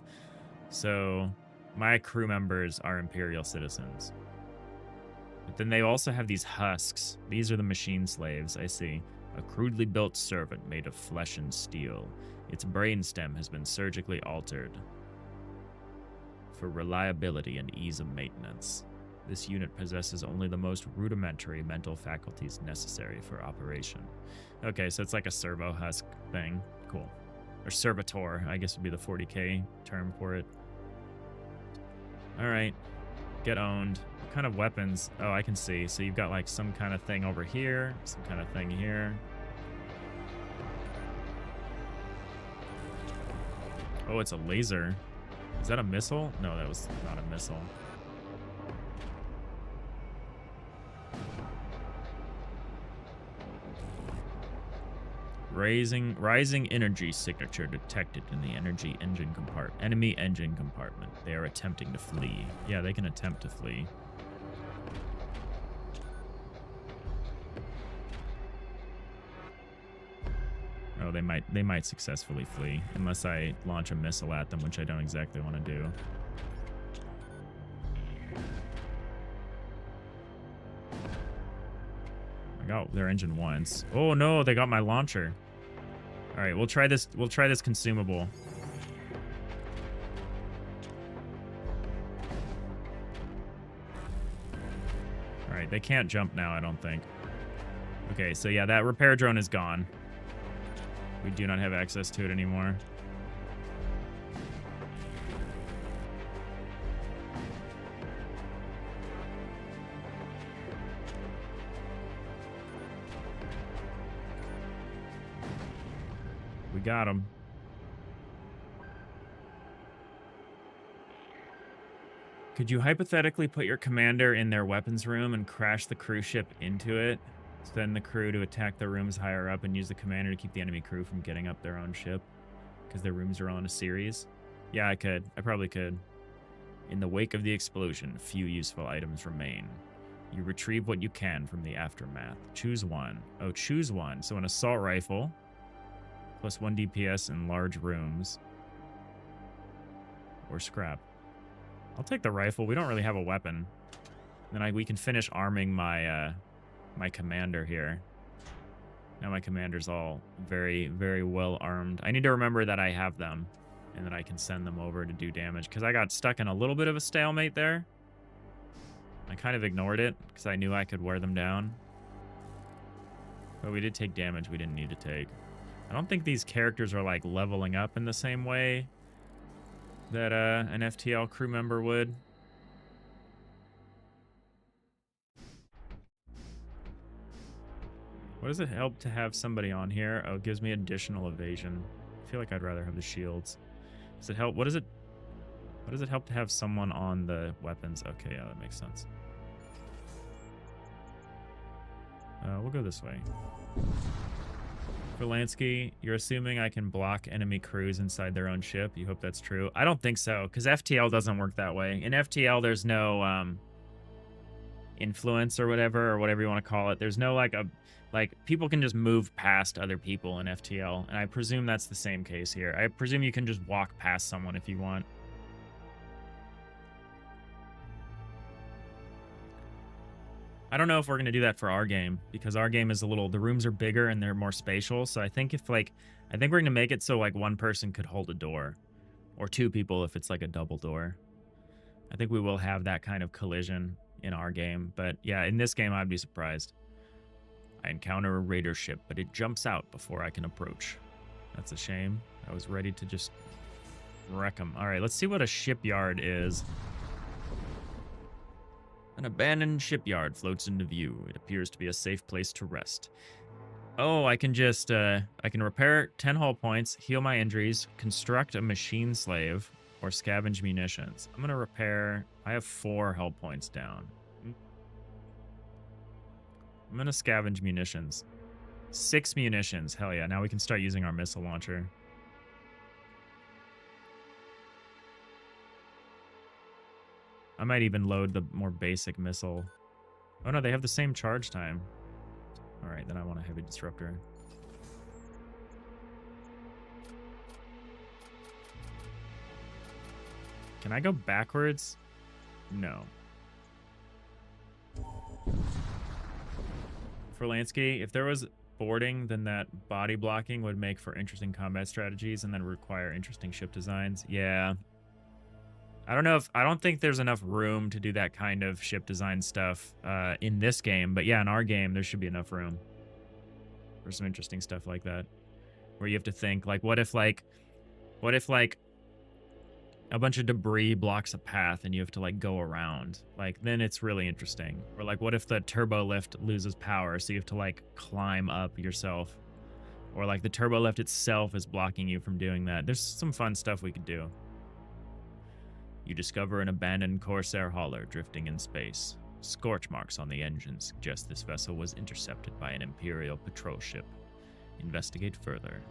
So, my crew members are Imperial citizens. But then they also have these husks. These are the machine slaves, I see. A crudely built servant made of flesh and steel. Its brainstem has been surgically altered for reliability and ease of maintenance. This unit possesses only the most rudimentary mental faculties necessary for operation. Okay, so it's like a servo husk thing. Cool. Or servitor, I guess would be the 40k term for it. Alright. Get owned. What kind of weapons? Oh, I can see. So you've got like some kind of thing over here, some kind of thing here. Oh, it's a laser. Is that a missile? No, that was not a missile. Rising energy signature detected in the enemy engine compartment. They are attempting to flee. Yeah, they can attempt to flee. Oh, they might successfully flee unless I launch a missile at them, which I don't exactly want to do. I got their engine once. Oh no, they got my launcher. All right, we'll try this. We'll try this consumable. All right, they can't jump now, I don't think. Okay, so yeah, that repair drone is gone. We do not have access to it anymore. We got him. Could you hypothetically put your commander in their weapons room and crash the cruise ship into it? Send the crew to attack the rooms higher up and use the commander to keep the enemy crew from getting up their own ship? Because their rooms are all in a series? Yeah, I could. I probably could. In the wake of the explosion, few useful items remain. You retrieve what you can from the aftermath. Choose one. Oh, choose one. So an assault rifle. Plus 1 DPS in large rooms. Or scrap. I'll take the rifle. We don't really have a weapon. Then we can finish arming my my commander here. Now my commander's all very, very well armed. I need to remember that I have them and that I can send them over to do damage because I got stuck in a little bit of a stalemate there. I kind of ignored it because I knew I could wear them down. But we did take damage we didn't need to take. I don't think these characters are like leveling up in the same way that an FTL crew member would. What does it help to have somebody on here? Oh, it gives me additional evasion. I feel like I'd rather have the shields. Does it help? What does it help to have someone on the weapons? Okay, yeah, that makes sense. We'll go this way. Verlansky, you're assuming I can block enemy crews inside their own ship. You hope that's true. I don't think so, because FTL doesn't work that way. In FTL, there's no influence or whatever you want to call it. There's no people can just move past other people in FTL, and I presume that's the same case here. I presume you can just walk past someone if you want. I don't know if we're going to do that for our game, because our game is the rooms are bigger and they're more spatial. So I think we're going to make it so like one person could hold a door, or two people if it's like a double door. I think we will have that kind of collision in our game. But yeah, in this game, I'd be surprised. I encounter a raider ship, but it jumps out before I can approach. That's a shame. I was ready to just wreck them. All right, let's see what a shipyard is. An abandoned shipyard floats into view. It appears to be a safe place to rest. Oh, I can just, I can repair 10 hull points, heal my injuries, construct a machine slave, or scavenge munitions. I'm going to repair, I have 4 hull points down. I'm going to scavenge munitions. 6 munitions, hell yeah. Now we can start using our missile launcher. I might even load the more basic missile. Oh no, they have the same charge time. All right, then I want a heavy disruptor. Can I go backwards? No. For Lansky, if there was boarding, then that body blocking would make for interesting combat strategies and then require interesting ship designs. Yeah. I don't think there's enough room to do that kind of ship design stuff in this game, but yeah, in our game, there should be enough room for some interesting stuff like that, where you have to think, like, what if a bunch of debris blocks a path and you have to, like, go around? Like, then it's really interesting. Or, like, what if the turbo lift loses power, so you have to, like, climb up yourself? Or, like, the turbo lift itself is blocking you from doing that. There's some fun stuff we could do. You discover an abandoned Corsair hauler drifting in space. Scorch marks on the engine suggest this vessel was intercepted by an Imperial patrol ship. Investigate further.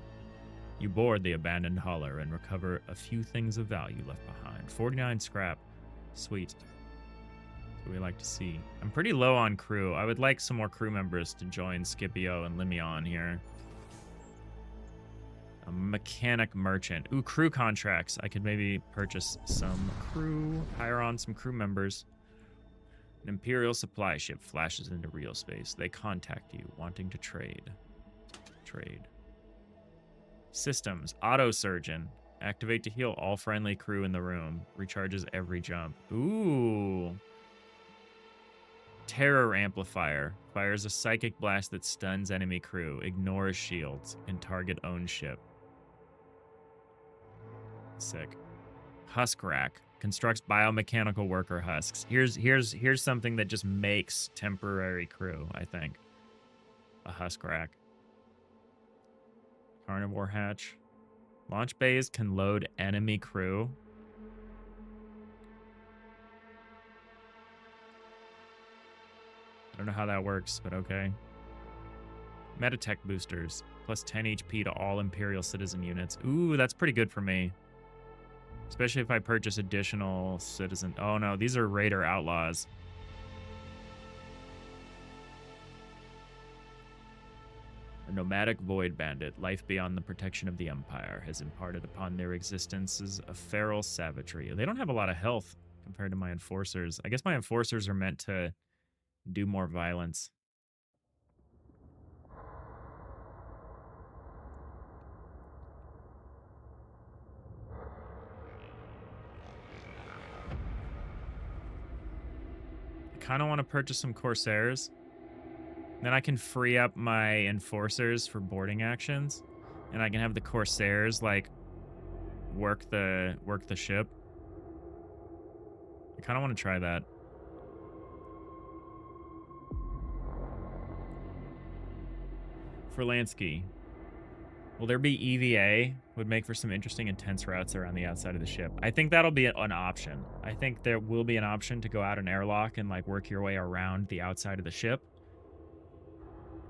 You board the abandoned hauler and recover a few things of value left behind. 49 scrap. Sweet. That's what we like to see. I'm pretty low on crew. I would like some more crew members to join Scipio and Limion here. A mechanic merchant. Ooh, crew contracts. I could maybe purchase some crew, hire on some crew members. An Imperial supply ship flashes into real space. They contact you, wanting to trade. Trade. Systems. Auto surgeon. Activate to heal all friendly crew in the room. Recharges every jump. Ooh. Terror amplifier. Fires a psychic blast that stuns enemy crew. Ignores shields. Can target own ship. Sick. Husk rack. Constructs biomechanical worker husks. Here's something that just makes temporary crew, I think. A husk rack. Carnivore hatch. Launch bays can load enemy crew. I don't know how that works, but okay. Metatech boosters. Plus 10 HP to all Imperial citizen units. Ooh, that's pretty good for me. Especially if I purchase additional citizen. Oh no, these are Raider outlaws. A nomadic void bandit, life beyond the protection of the Empire, has imparted upon their existences a feral savagery. They don't have a lot of health compared to my enforcers. I guess my enforcers are meant to do more violence. kind of want to purchase some Corsairs. Then I can free up my enforcers for boarding actions, and I can have the Corsairs like work the ship. I kind of want to try that. For Lansky, will there be EVA? Would make for some interesting intense routes around the outside of the ship. I think that'll be an option. I think there will be an option to go out an airlock and like work your way around the outside of the ship.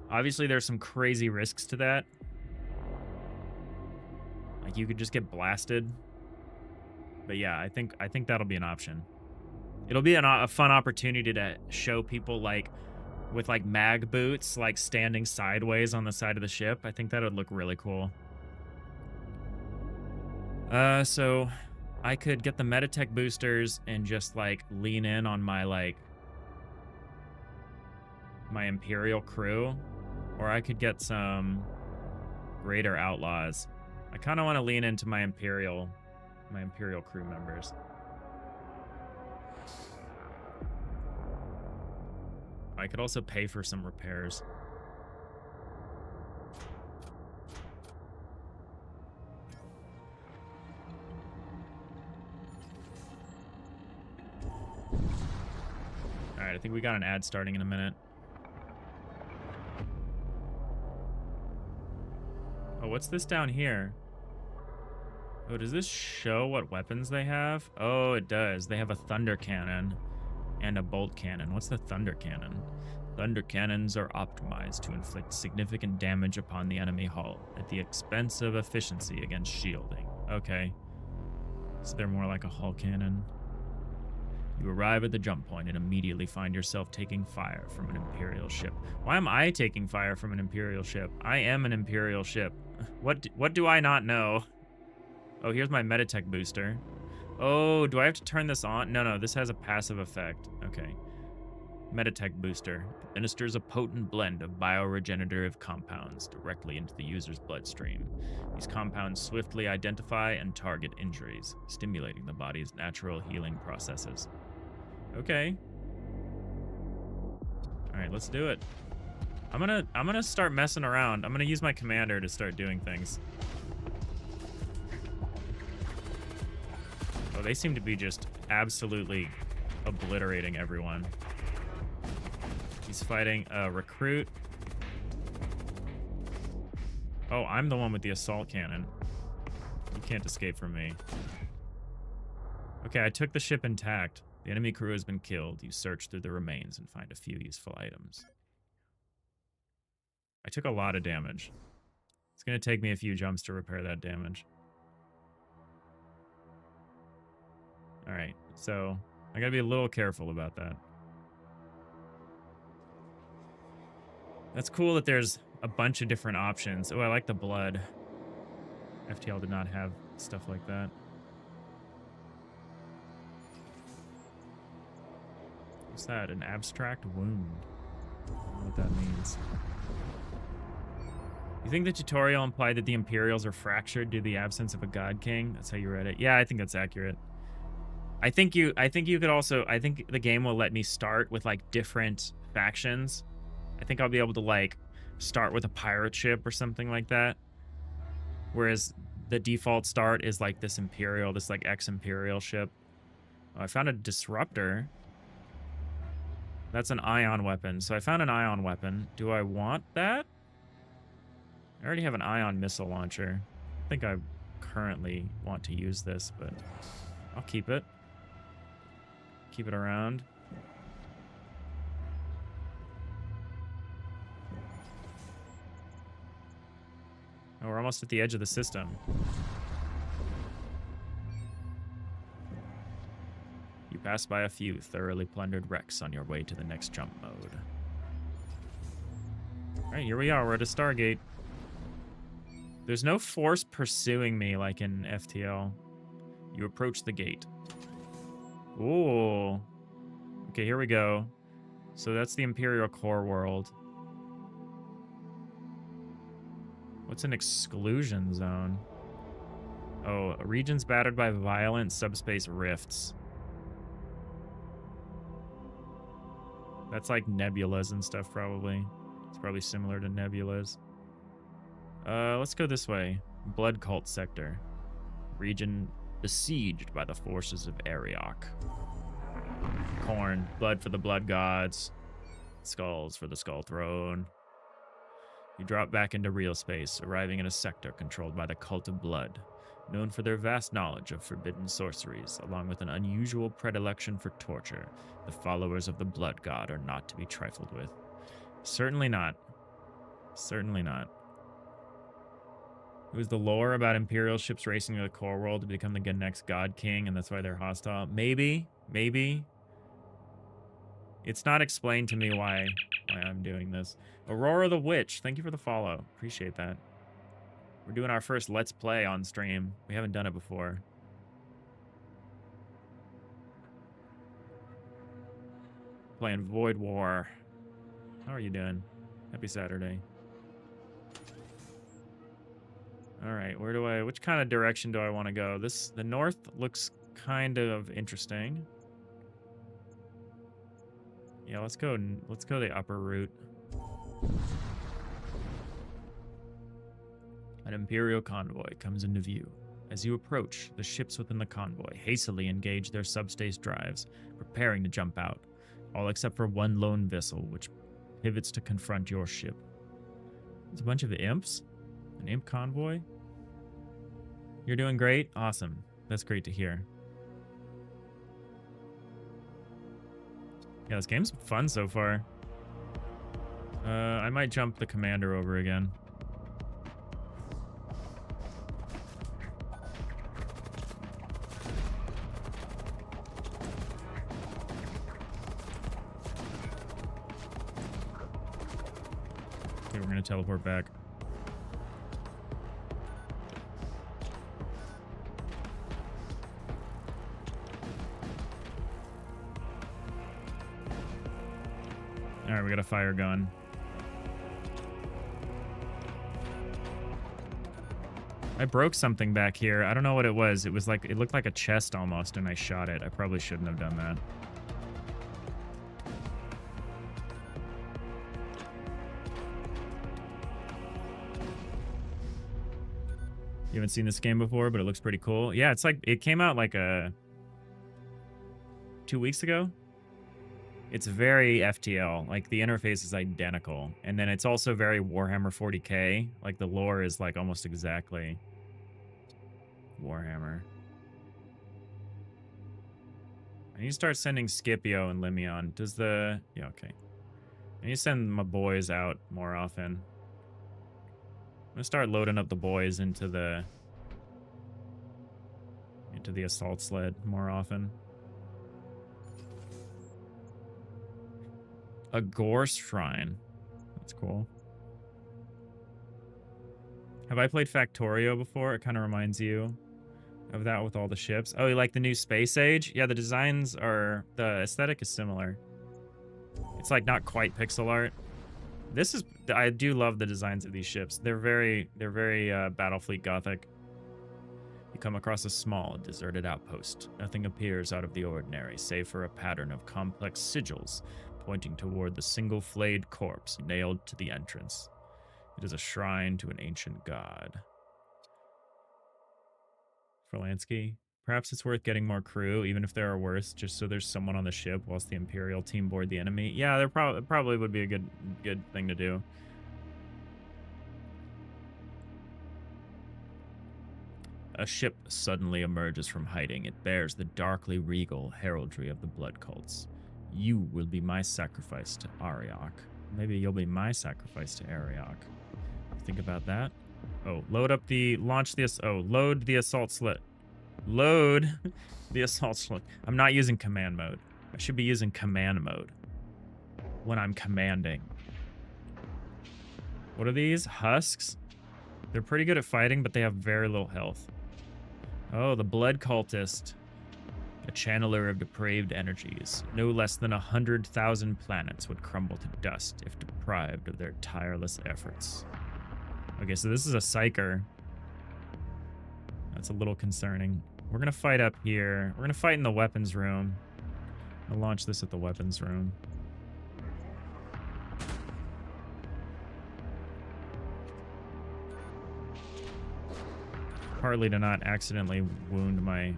Obviously, there's some crazy risks to that. Like you could just get blasted. But yeah, I think that'll be an option. It'll be a fun opportunity to show people like with like mag boots, like standing sideways on the side of the ship. I think that would look really cool. So I could get the Metatech boosters and just like lean in on my like my Imperial crew, or I could get some Greater Outlaws. I kind of want to lean into my Imperial crew members. I could also pay for some repairs. All right, I think we got an ad starting in a minute. Oh, what's this down here? Oh, does this show what weapons they have? Oh, it does. They have a thunder cannon and a bolt cannon. What's the thunder cannon? Thunder cannons are optimized to inflict significant damage upon the enemy hull at the expense of efficiency against shielding. Okay. So they're more like a hull cannon. You arrive at the jump point and immediately find yourself taking fire from an Imperial ship. Why am I taking fire from an Imperial ship? I am an Imperial ship. What do I not know? Oh, here's my Metatech booster. Oh, do I have to turn this on? No, this has a passive effect. Okay. Metatech booster administers a potent blend of bioregenerative compounds directly into the user's bloodstream. These compounds swiftly identify and target injuries, stimulating the body's natural healing processes. Okay. All right, let's do it. I'm gonna start messing around. I'm gonna use my commander to start doing things. Oh, they seem to be just absolutely obliterating everyone. He's fighting a recruit. Oh, I'm the one with the assault cannon. You can't escape from me. Okay, I took the ship intact. The enemy crew has been killed. You search through the remains and find a few useful items. I took a lot of damage. It's going to take me a few jumps to repair that damage. All right, so I got to be a little careful about that. That's cool that there's a bunch of different options. Oh, I like the blood. FTL did not have stuff like that. What's that? An abstract wound. I don't know what that means. You think the tutorial implied that the Imperials are fractured due to the absence of a God King? That's how you read it. Yeah, I think that's accurate. I think you could also, I think the game will let me start with like different factions. I think I'll be able to like start with a pirate ship or something like that. Whereas the default start is like this Imperial, this like ex-Imperial ship. Oh, I found a disruptor. That's an ion weapon. So I found an ion weapon. Do I want that? I already have an ion missile launcher. I think I currently want to use this, but I'll keep it. Keep it around. Oh, we're almost at the edge of the system. You pass by a few thoroughly plundered wrecks on your way to the next jump mode. Alright, here we are. We're at a Stargate. There's no force pursuing me like in FTL. You approach the gate. Ooh. Okay, here we go. So that's the Imperial core world. What's an exclusion zone? Oh, regions battered by violent subspace rifts. That's like nebulas and stuff, probably. It's probably similar to nebulas. Let's go this way. Blood Cult Sector. Region besieged by the forces of Ariok. Corn. Blood for the Blood Gods. Skulls for the Skull Throne. You drop back into real space, arriving in a sector controlled by the Cult of Blood, known for their vast knowledge of forbidden sorceries, along with an unusual predilection for torture. The followers of the Blood God are not to be trifled with. Certainly not. Certainly not. It was the lore about Imperial ships racing to the core world to become the next God King, and that's why they're hostile. Maybe. Maybe. It's not explained to me why I'm doing this. Aurora the Witch, thank you for the follow. Appreciate that. We're doing our first Let's Play on stream. We haven't done it before. Playing Void War. How are you doing? Happy Saturday. All right, which kind of direction do I want to go? The north looks kind of interesting. Yeah, let's go the upper route. An Imperial convoy comes into view. As you approach, the ships within the convoy hastily engage their subspace drives, preparing to jump out, all except for one lone vessel, which pivots to confront your ship. It's a bunch of imps? An imp convoy? You're doing great? Awesome. That's great to hear. Yeah, this game's fun so far. I might jump the commander over again. Okay, we're gonna teleport back. Alright, we got a fire gun. I broke something back here. I don't know what it was. It was like, it looked like a chest almost, and I shot it. I probably shouldn't have done that. You haven't seen this game before, but it looks pretty cool. Yeah, it's like, it came out like 2 weeks ago. It's very FTL, like the interface is identical. And then it's also very Warhammer 40k. Like the lore is like almost exactly Warhammer. I need to start sending Scipio and Limeon. Does the, yeah, okay. I need to send my boys out more often. I'm gonna start loading up the boys into the assault sled more often. A gore shrine. That's cool. Have I played Factorio before? It kind of reminds you of that with all the ships. Oh, you like the new Space Age? Yeah, the designs are... the aesthetic is similar. It's like not quite pixel art. This is... I do love the designs of these ships. They're very Battlefleet Gothic. You come across a small, deserted outpost. Nothing appears out of the ordinary, save for a pattern of complex sigils pointing toward the single flayed corpse nailed to the entrance. It is a shrine to an ancient god. Frolansky, perhaps it's worth getting more crew, even if there are worse, just so there's someone on the ship whilst the Imperial team board the enemy. Yeah, there probably would be a good thing to do. A ship suddenly emerges from hiding. It bears the darkly regal heraldry of the blood cults. You will be my sacrifice to Ariok. Maybe you'll be my sacrifice to Ariok. Think about that. Oh, load the assault slit. Load the assault slit. I'm not using command mode. I should be using command mode when I'm commanding. What are these? Husks? They're pretty good at fighting, but they have very little health. Oh, the blood cultist. A channeler of depraved energies. No less than 100,000 planets would crumble to dust if deprived of their tireless efforts. Okay, so this is a psyker. That's a little concerning. We're gonna fight up here. We're gonna fight in the weapons room. I'll launch this at the weapons room. Partly to not accidentally wound my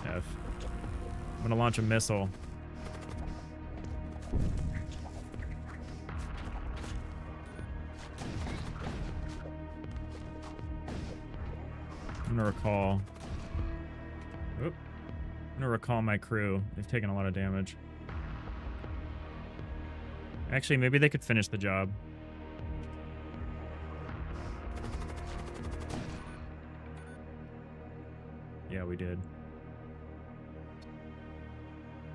F. I'm gonna launch a missile. I'm gonna recall. Oop. I'm gonna recall my crew. They've taken a lot of damage. Actually, maybe they could finish the job. Yeah, we did.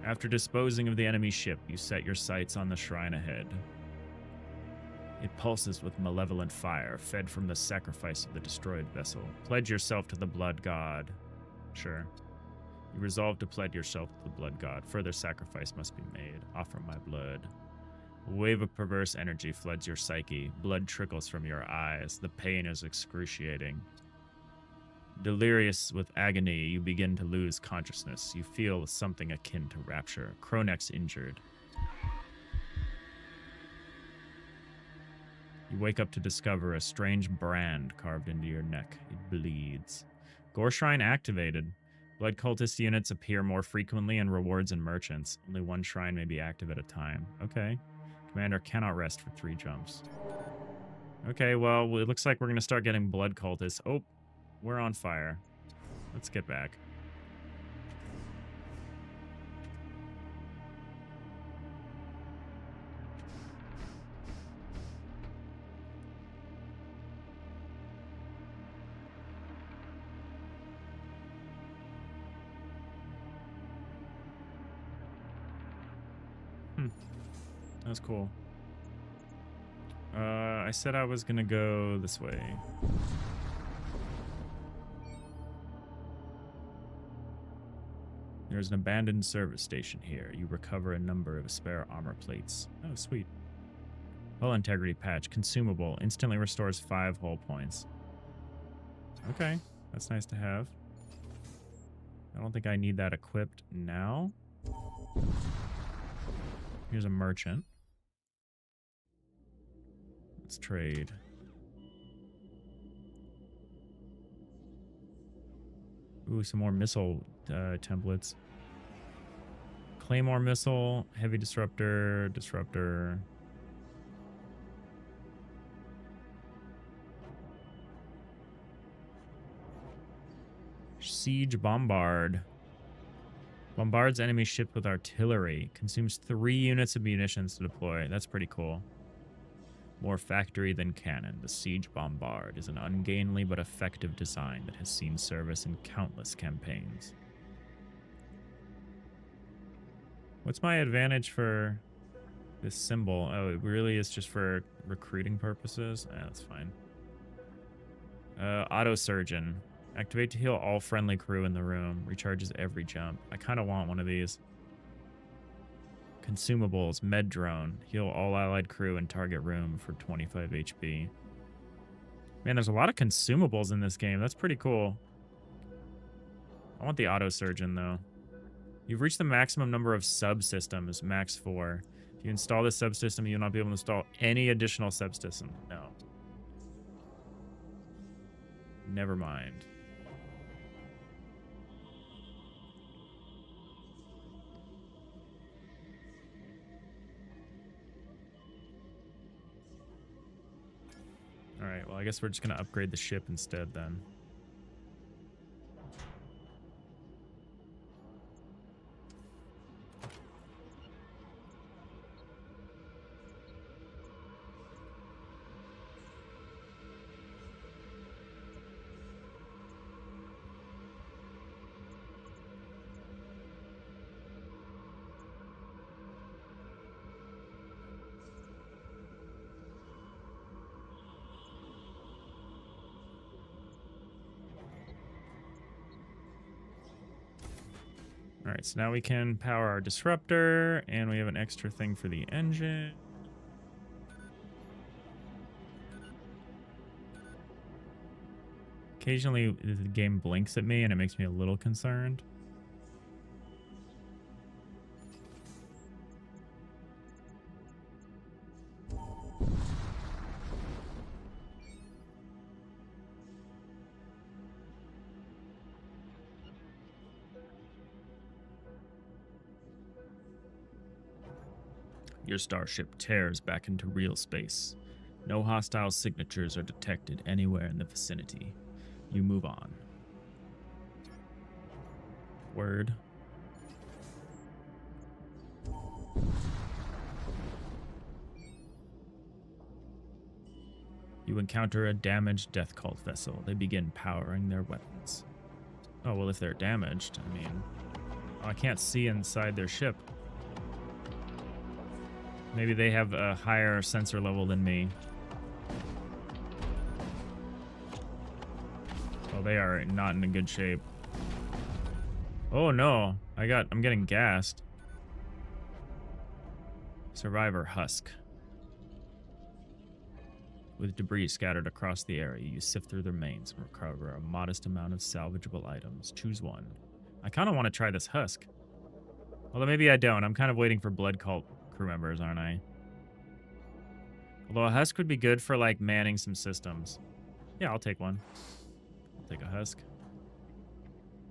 After disposing of the enemy ship, you set your sights on the shrine ahead. It pulses with malevolent fire, fed from the sacrifice of the destroyed vessel. Pledge yourself to the blood god. Sure. You resolve to pledge yourself to the blood god. Further sacrifice must be made. Offer my blood. A wave of perverse energy floods your psyche. Blood trickles from your eyes. The pain is excruciating. Delirious with agony, you begin to lose consciousness. You feel something akin to rapture. Kronek's injured. You wake up to discover a strange brand carved into your neck. It bleeds. Gore Shrine activated. Blood cultist units appear more frequently in rewards and merchants. Only one shrine may be active at a time. Okay. Commander cannot rest for 3 jumps. Okay, well, it looks like we're going to start getting blood cultists. Oh, we're on fire. Let's get back. That was cool. I said I was gonna go this way. There's an abandoned service station here. You recover a number of spare armor plates. Oh, sweet. Hull integrity patch. Consumable. Instantly restores 5 hull points. Okay, that's nice to have. I don't think I need that equipped now. Here's a merchant. Let's trade. Ooh, some more missile templates. Claymore missile, heavy disruptor, disruptor. Siege bombard. Bombards enemy ship with artillery. Consumes 3 units of munitions to deploy. That's pretty cool. More factory than cannon. The Siege Bombard is an ungainly but effective design that has seen service in countless campaigns. What's my advantage for this symbol? Oh, it really is just for recruiting purposes? That's fine. Auto Surgeon. Activate to heal all friendly crew in the room. Recharges every jump. I kind of want one of these. Consumables. Med Drone. Heal all allied crew in target room for 25 HP. Man, there's a lot of consumables in this game. That's pretty cool. I want the Auto Surgeon, though. You've reached the maximum number of subsystems, max 4. If you install this subsystem, you'll not be able to install any additional subsystem. No. Never mind. Alright, well, I guess we're just going to upgrade the ship instead, then. Alright, so now we can power our disruptor, and we have an extra thing for the engine. Occasionally, the game blinks at me, and it makes me a little concerned. Your starship tears back into real space. No hostile signatures are detected anywhere in the vicinity. You move on. Word. You encounter a damaged Death Cult vessel. They begin powering their weapons. Oh, well, if they're damaged, I mean... Oh, I can't see inside their ship. Maybe they have a higher sensor level than me. Oh, they are not in a good shape. Oh no, I'm getting gassed. Survivor Husk. With debris scattered across the area, you sift through the remains and recover a modest amount of salvageable items. Choose one. I kind of want to try this Husk. Although maybe I don't. I'm kind of waiting for Blood Cult crew members, aren't I? Although a Husk would be good for, like, manning some systems. Yeah, I'll take one. I'll take a Husk.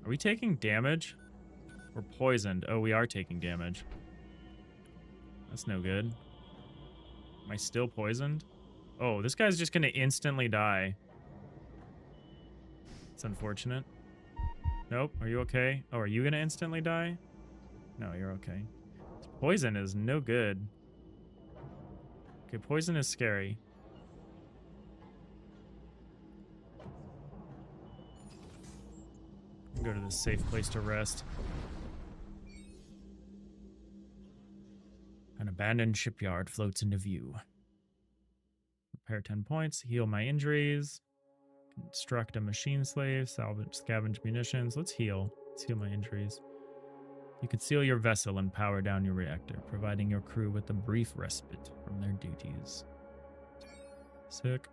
Are we taking damage? We're poisoned. Oh, we are taking damage. That's no good. Am I still poisoned? Oh, this guy's just gonna instantly die. It's unfortunate. Nope. Are you okay? Oh, are you gonna instantly die? No, you're okay. Poison is no good. Okay, poison is scary. Go to this safe place to rest. An abandoned shipyard floats into view. Repair 10 points, heal my injuries, construct a machine slave, scavenge munitions. Let's heal. Let's heal my injuries. You could seal your vessel and power down your reactor, providing your crew with a brief respite from their duties. Sick.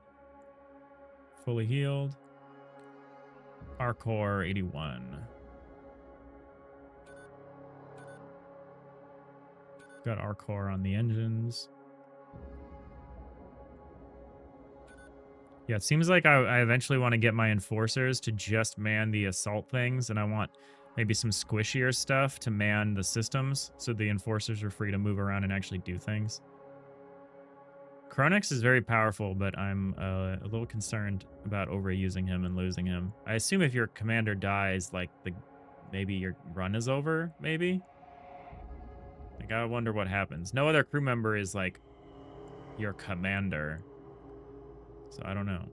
Fully healed. Arcor 81. Got Arcor on the engines. Yeah, it seems like I eventually want to get my enforcers to just man the assault things, and I want maybe some squishier stuff to man the systems, so the enforcers are free to move around and actually do things. Chronix is very powerful, but I'm a little concerned about overusing him and losing him. I assume if your commander dies, like, maybe your run is over, maybe? Like, I wonder what happens. No other crew member is, like, your commander. So I don't know.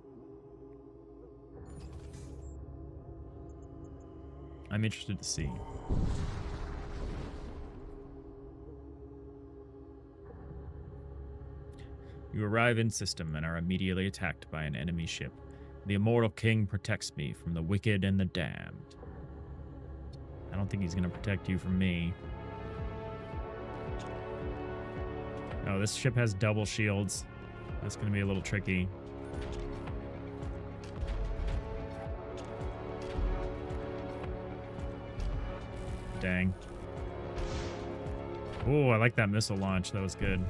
I'm interested to see. You arrive in system and are immediately attacked by an enemy ship. The Immortal King protects me from the wicked and the damned. I don't think he's going to protect you from me. Oh, this ship has double shields. That's going to be a little tricky. Dang. Oh, I like that missile launch. That was good.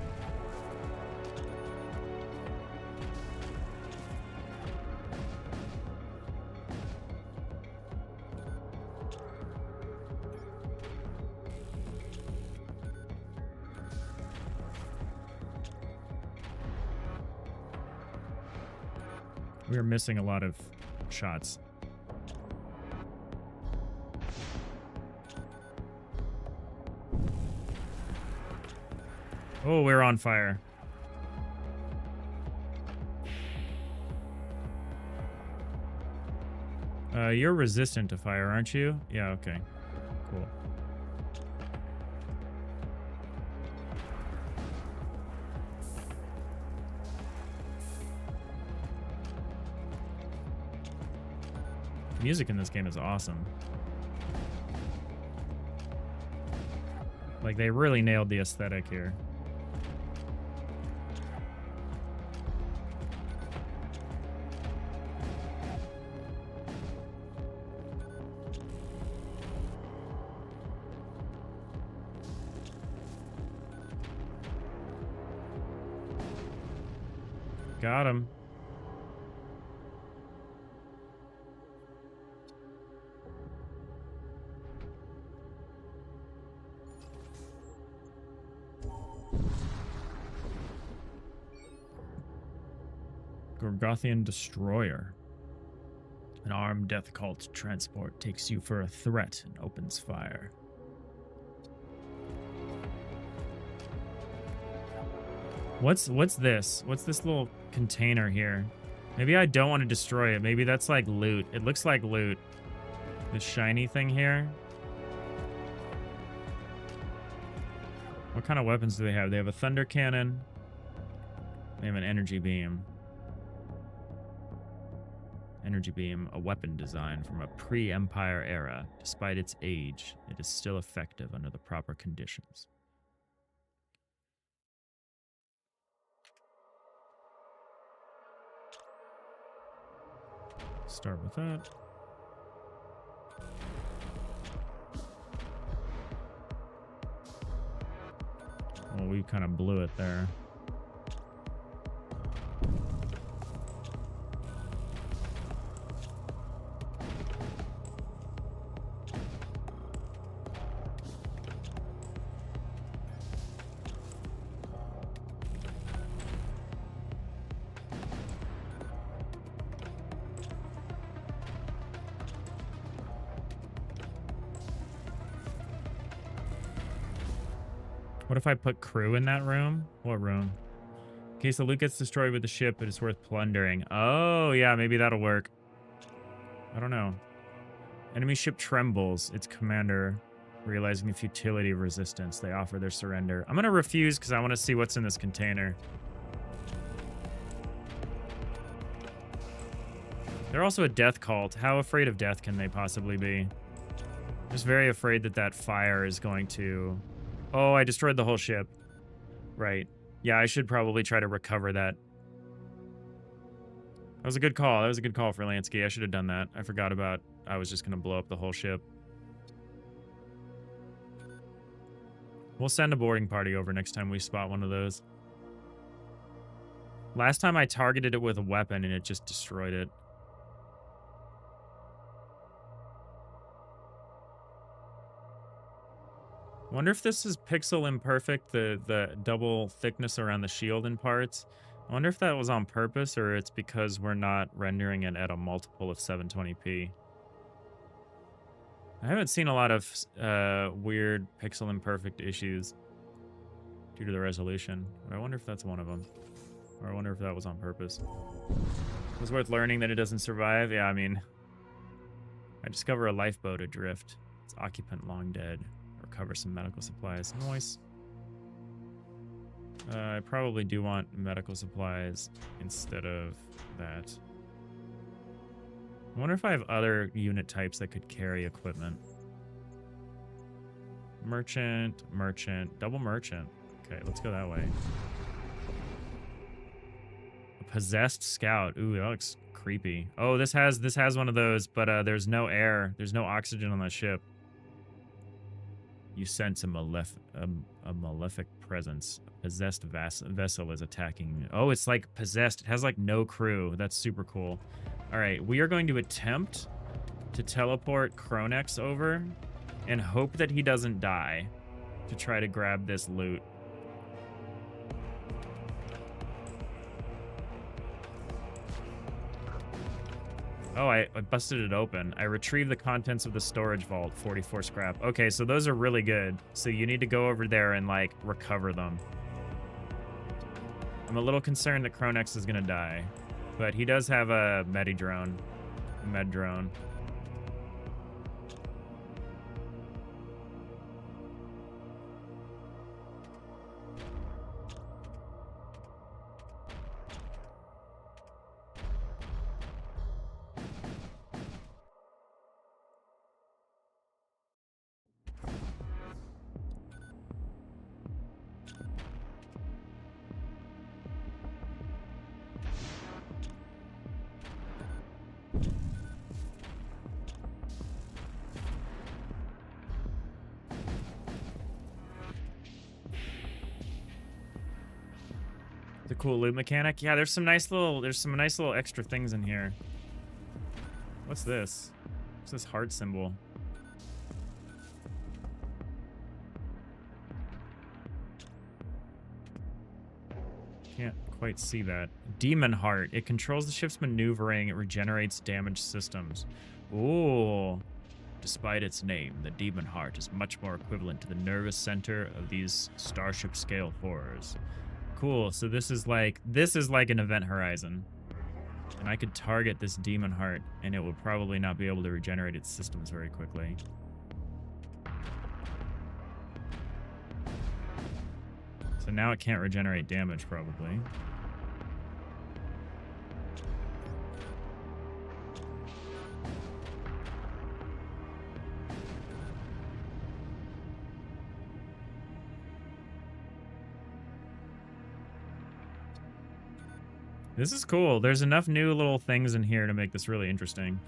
We are missing a lot of shots. Oh, we're on fire. You're resistant to fire, aren't you? Yeah, okay. Cool. The music in this game is awesome. Like, they really nailed the aesthetic here. Got him. Gorgothian destroyer. An armed death cult transport takes you for a threat and opens fire. What's this? What's this little container here? Maybe I don't want to destroy it. Maybe that's like loot. It looks like loot. This shiny thing here. What kind of weapons do they have? They have a thunder cannon. They have an energy beam. Energy beam, a weapon design from a pre-Empire era. Despite its age, it is still effective under the proper conditions. Start with that. Well, we kind of blew it there. What if I put crew in that room? What room? In case the loot gets destroyed with the ship, it is worth plundering. Oh, yeah, maybe that'll work. I don't know. Enemy ship trembles. Its commander, realizing the futility of resistance, they offer their surrender. I'm going to refuse because I want to see what's in this container. They're also a death cult. How afraid of death can they possibly be? Just very afraid that that fire is going to... Oh, I destroyed the whole ship. Right. Yeah, I should probably try to recover that. That was a good call. That was a good call for Lansky. I should have done that. I forgot about... I was just going to blow up the whole ship. We'll send a boarding party over next time we spot one of those. Last time I targeted it with a weapon and it just destroyed it. Wonder if this is pixel imperfect, the double thickness around the shield in parts. I wonder if that was on purpose or it's because we're not rendering it at a multiple of 720p. I haven't seen a lot of weird pixel imperfect issues due to the resolution. But I wonder if that's one of them. Or I wonder if that was on purpose. It was worth learning that it doesn't survive. Yeah, I mean, I discover a lifeboat adrift. Its occupant long dead. Recover some medical supplies. Nice. I probably do want medical supplies instead of that. I wonder if I have other unit types that could carry equipment. Merchant, merchant, double merchant. Okay, let's go that way. A possessed scout. Ooh, that looks creepy. Oh, this has one of those, but there's no air. There's no oxygen on that ship. You sense a malefic presence. A possessed vessel is attacking. Oh, it's like possessed. It has like no crew. That's super cool. All right, we are going to attempt to teleport Kronex over and hope that he doesn't die to try to grab this loot. Oh, I busted it open. I retrieved the contents of the storage vault, 44 scrap. Okay, so those are really good. So you need to go over there and, like, recover them. I'm a little concerned that Kronex is gonna die. But he does have a med drone. The cool loot mechanic. Yeah, there's some nice little extra things in here. What's this? What's this heart symbol? Can't quite see that. Demon Heart. It controls the ship's maneuvering. It regenerates damaged systems. Ooh. Despite its name, the Demon Heart is much more equivalent to the nervous center of these starship-scale horrors. Cool. So this is like an event horizon. And I could target this Demon Heart, and it will probably not be able to regenerate its systems very quickly. So now it can't regenerate damage, probably. This is cool. There's enough new little things in here to make this really interesting.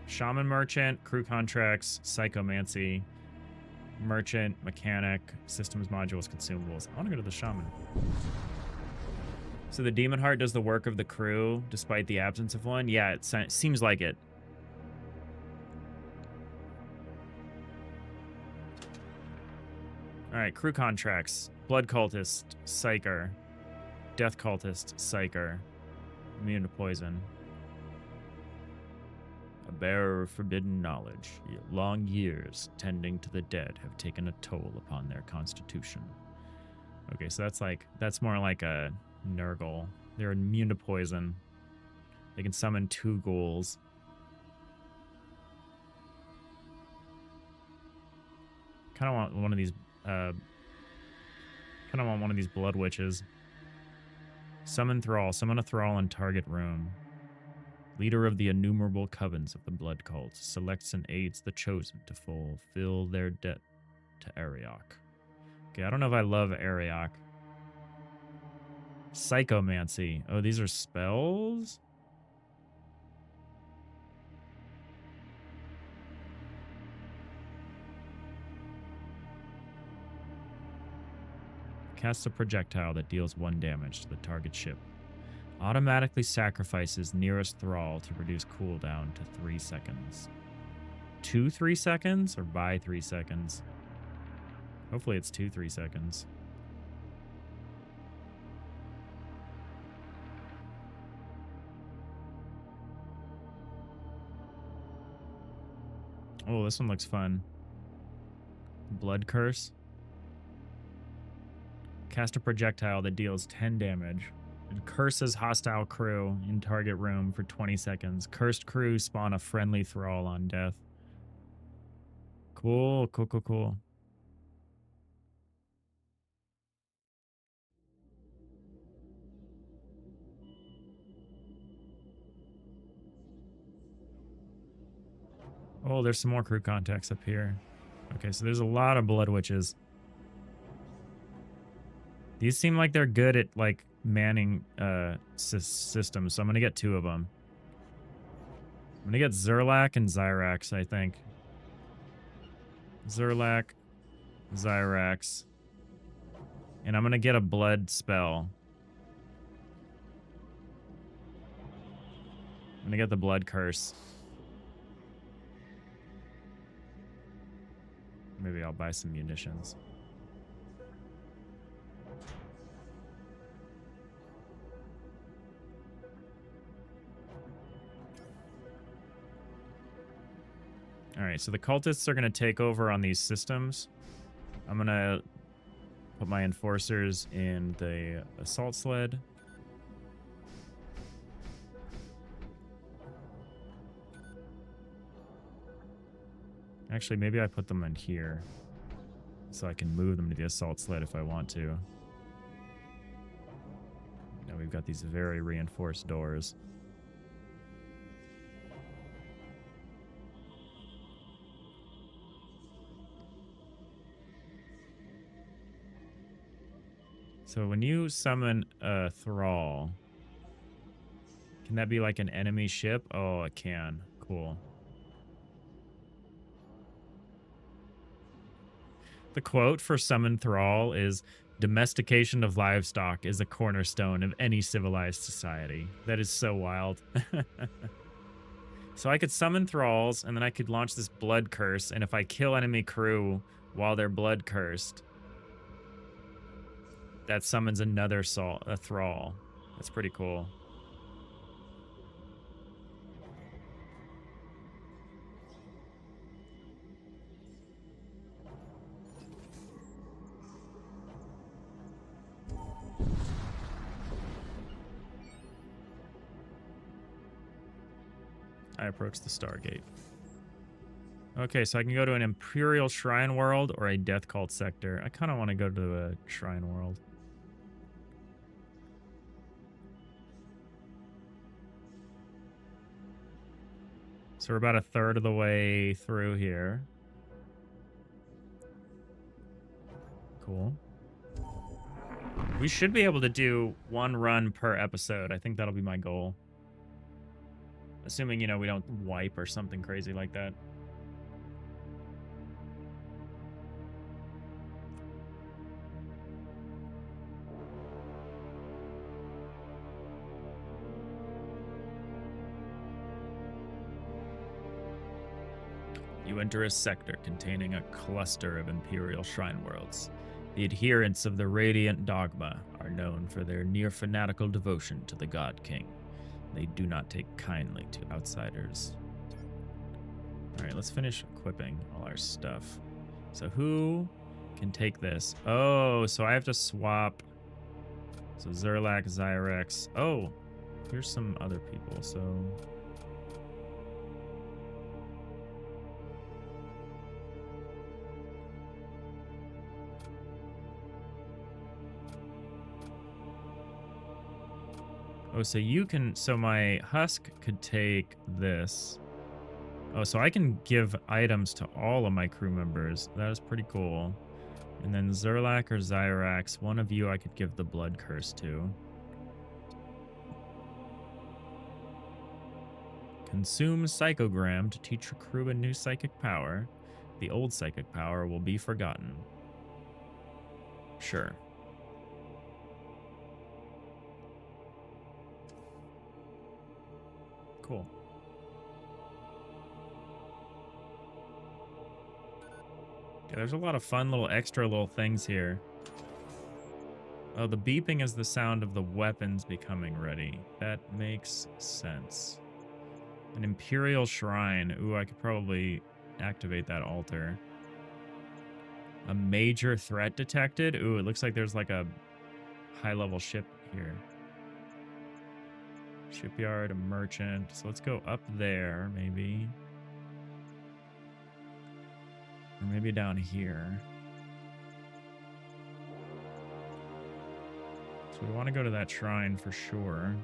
Shaman Merchant, crew contracts, psychomancy, merchant, mechanic, systems modules, consumables. I want to go to the shaman. So the Demon Heart does the work of the crew despite the absence of one? Yeah, it seems like it. All right, crew contracts. Blood Cultist, Psyker. Death Cultist, Psyker. Immune to poison. A bearer of forbidden knowledge. Long years tending to the dead have taken a toll upon their constitution. Okay, so that's more like a Nurgle. They're immune to poison. They can summon 2 ghouls. Kind of want one of these blood witches. Summon Thrall. Summon a Thrall in target room. Leader of the innumerable covens of the blood cult. Selects and aids the chosen to fulfill their debt to Ariok. Okay, I don't know if I love Ariok. Psychomancy. Oh, these are spells? Casts a projectile that deals 1 damage to the target ship. Automatically sacrifices nearest thrall to reduce cooldown to 3 seconds. To 3 seconds or by 3 seconds? Hopefully it's 2 3 seconds. Oh, this one looks fun. Blood Curse. Cast a projectile that deals 10 damage. It curses hostile crew in target room for 20 seconds. Cursed crew spawn a friendly thrall on death. Cool, cool, cool, cool. Oh, there's some more crew contacts up here. Okay, so there's a lot of blood witches. These seem like they're good at, like, manning systems, so I'm going to get 2 of them. I'm going to get Zerlak and Zyrax, I think. Zerlak, Zyrax. And I'm going to get a blood spell. I'm going to get the blood curse. Maybe I'll buy some munitions. Alright, so the cultists are going to take over on these systems. I'm going to put my enforcers in the assault sled. Actually, maybe I put them in here so I can move them to the assault sled if I want to. Now we've got these very reinforced doors. So when you summon a thrall, can that be like an enemy ship? Oh, it can. Cool. The quote for summon thrall is, "Domestication of livestock is a cornerstone of any civilized society." That is so wild. So I could summon thralls, and then I could launch this blood curse, and if I kill enemy crew while they're blood cursed, that summons another a thrall. That's pretty cool. I approach the Stargate. Okay, so I can go to an Imperial Shrine World or a Death Cult sector. I kind of want to go to a Shrine World. So we're about a third of the way through here. Cool. We should be able to do one run per episode. I think that'll be my goal. Assuming, you know, we don't wipe or something crazy like that. You enter a sector containing a cluster of Imperial Shrine Worlds. The adherents of the Radiant Dogma are known for their near-fanatical devotion to the God King. They do not take kindly to outsiders. Alright, let's finish equipping all our stuff. So who can take this? Oh, so I have to swap. So Zerlak, Zyrex. Oh, here's some other people, so... Oh, so you can... So my Husk could take this. Oh, so I can give items to all of my crew members. That is pretty cool. And then Zerlak or Zyrax, one of you I could give the Blood Curse to. Consume Psychogram to teach your crew a new psychic power. The old psychic power will be forgotten. Sure. Cool. Yeah, there's a lot of fun little extra little things here. Oh, the beeping is the sound of the weapons becoming ready. That makes sense. An Imperial Shrine. Ooh, I could probably activate that altar. A major threat detected. Ooh, it looks like there's like a high-level ship here. Shipyard, a merchant. So let's go up there, maybe. Or maybe down here. So we want to go to that shrine for sure.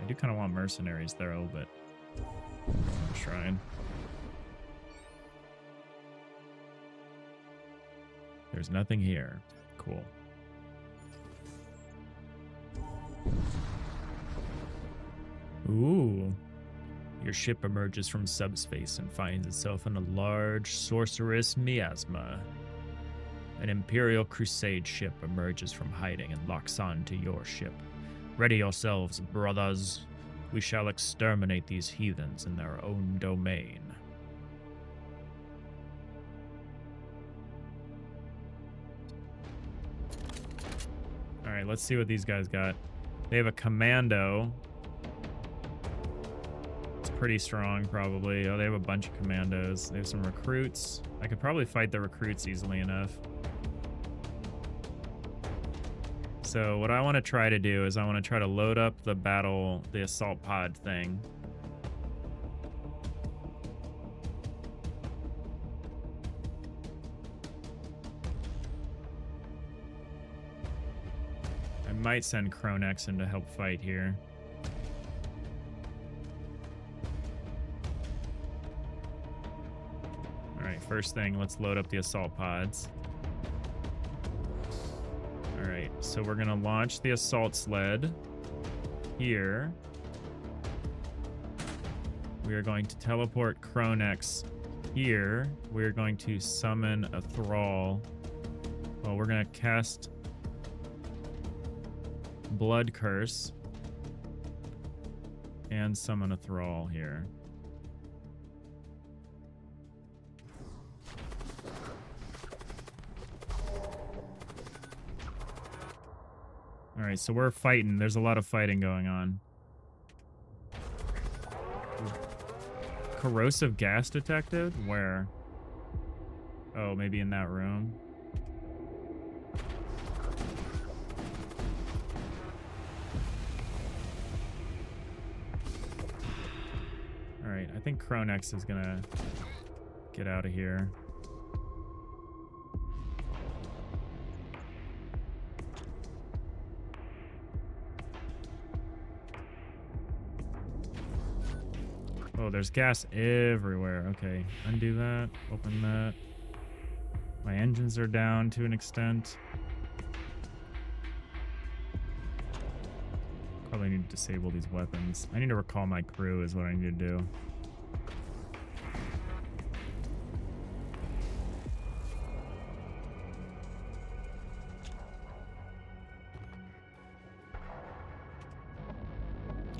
I do kind of want mercenaries there a little bit. Shrine. There's nothing here. Cool. Ooh. Your ship emerges from subspace and finds itself in a large sorceress miasma. An Imperial Crusade ship emerges from hiding and locks on to your ship. Ready yourselves, brothers. We shall exterminate these heathens in their own domain. Alright, let's see what these guys got. They have a commando. It's pretty strong, probably. Oh, they have a bunch of commandos. They have some recruits. I could probably fight the recruits easily enough. So what I want to try to do is I want to try to load up the assault pod thing. I might send Kronex in to help fight here. Alright, first thing, let's load up the assault pods. Alright, so we're going to launch the assault sled here. We are going to teleport Kronex here. We're going to summon a thrall. Well, we're going to cast Blood Curse and summon a thrall here. All right, so we're fighting. There's a lot of fighting going on. Corrosive gas detected? Where? Oh, maybe in that room. All right, I think Kronex is gonna get out of here. Oh, there's gas everywhere. Okay, undo that, open that. My engines are down to an extent. Probably need to disable these weapons. I need to recall my crew is what I need to do.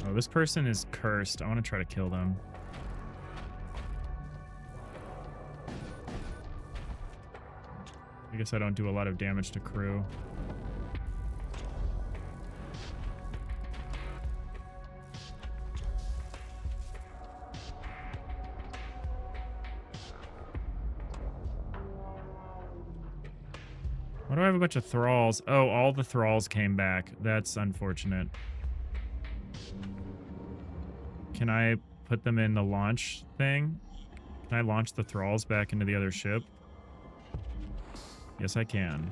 Oh, this person is cursed. I want to try to kill them. I guess I don't do a lot of damage to crew. Why do I have a bunch of thralls? Oh, all the thralls came back. That's unfortunate. Can I put them in the launch thing? Can I launch the thralls back into the other ship? Yes, I can.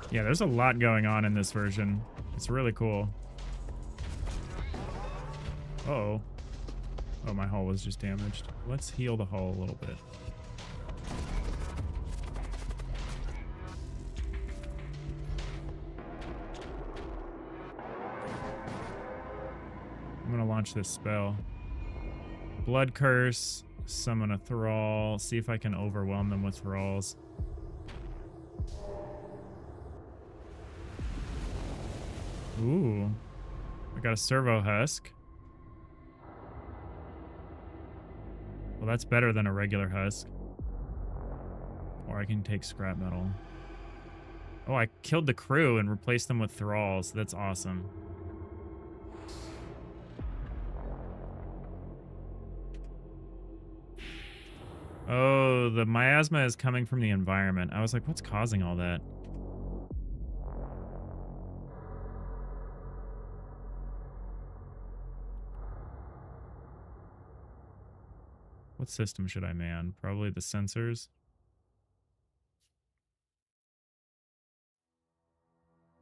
Yeah, there's a lot going on in this version. It's really cool. Uh-oh. Oh, my hull was just damaged. Let's heal the hull a little bit. I'm gonna launch this spell. Blood Curse, summon a thrall, see if I can overwhelm them with thralls. Ooh. I got a servo husk. Well, that's better than a regular husk. Or I can take scrap metal. Oh, I killed the crew and replaced them with thralls. That's awesome. Oh, the miasma is coming from the environment. I was like, what's causing all that? What system should I man? Probably the sensors.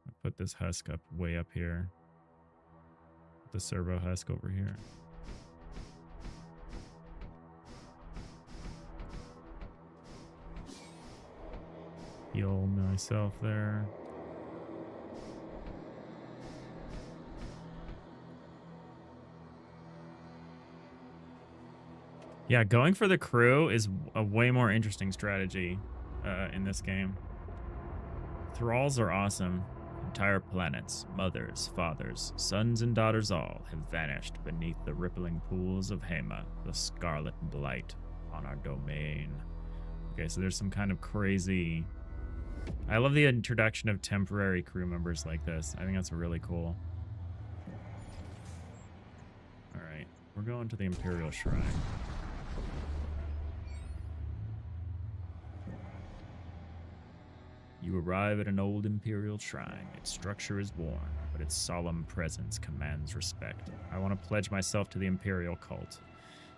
I'll put this husk up way up here. The servo husk over here. Heal myself there. Yeah, going for the crew is a way more interesting strategy in this game. Thralls are awesome. Entire planets, mothers, fathers, sons and daughters all have vanished beneath the rippling pools of Hema, the scarlet blight on our domain. Okay, so there's some kind of crazy... I love the introduction of temporary crew members like this. I think that's really cool. All right, we're going to the Imperial Shrine. You arrive at an old Imperial shrine. Its structure is worn, but its solemn presence commands respect. I want to pledge myself to the Imperial cult.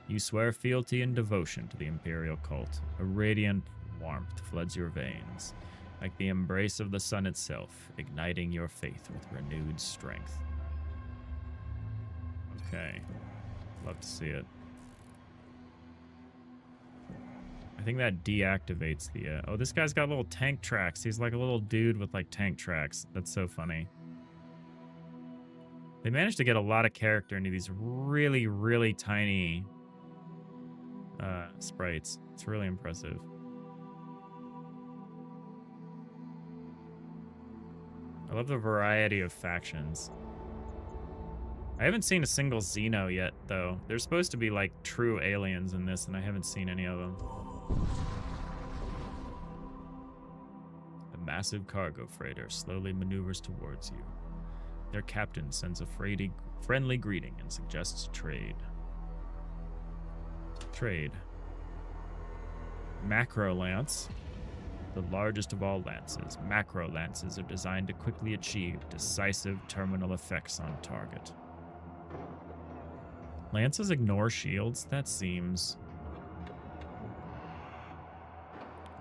You swear fealty and devotion to the Imperial cult. A radiant warmth floods your veins, like the embrace of the sun itself, igniting your faith with renewed strength. Okay. Love to see it. I think that deactivates the... oh, this guy's got little tank tracks. He's like a little dude with like tank tracks. That's so funny. They managed to get a lot of character into these really, really tiny sprites. It's really impressive. I love the variety of factions. I haven't seen a single Xeno yet, though. There's supposed to be, like, true aliens in this, and I haven't seen any of them. A massive cargo freighter slowly maneuvers towards you. Their captain sends a friendly greeting and suggests trade. Trade. Macro Lance. The largest of all lances. Macro lances are designed to quickly achieve decisive terminal effects on target. Lances ignore shields? That seems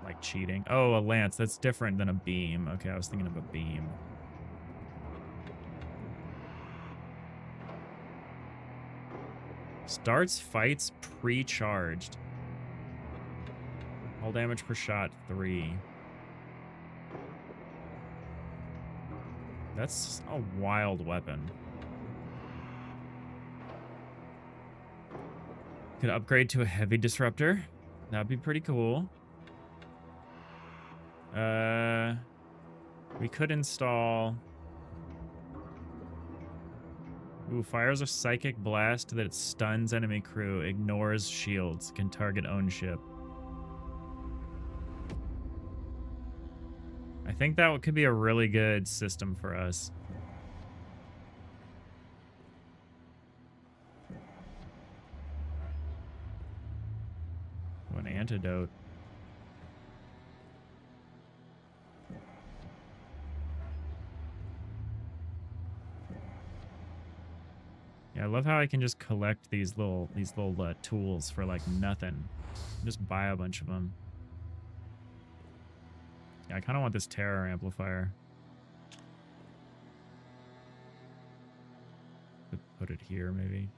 like cheating. Oh, a lance. That's different than a beam. Okay, I was thinking of a beam. Starts fights pre-charged. All damage per shot, 3. That's a wild weapon. Could upgrade to a heavy disruptor. That'd be pretty cool. We could install... Ooh, fires a psychic blast that stuns enemy crew, ignores shields, can target own ship. I think that could be a really good system for us. Oh, an antidote. Yeah, I love how I can just collect these little tools for like nothing. Just buy a bunch of them. Yeah, I kind of want this terror amplifier. Put it here, maybe.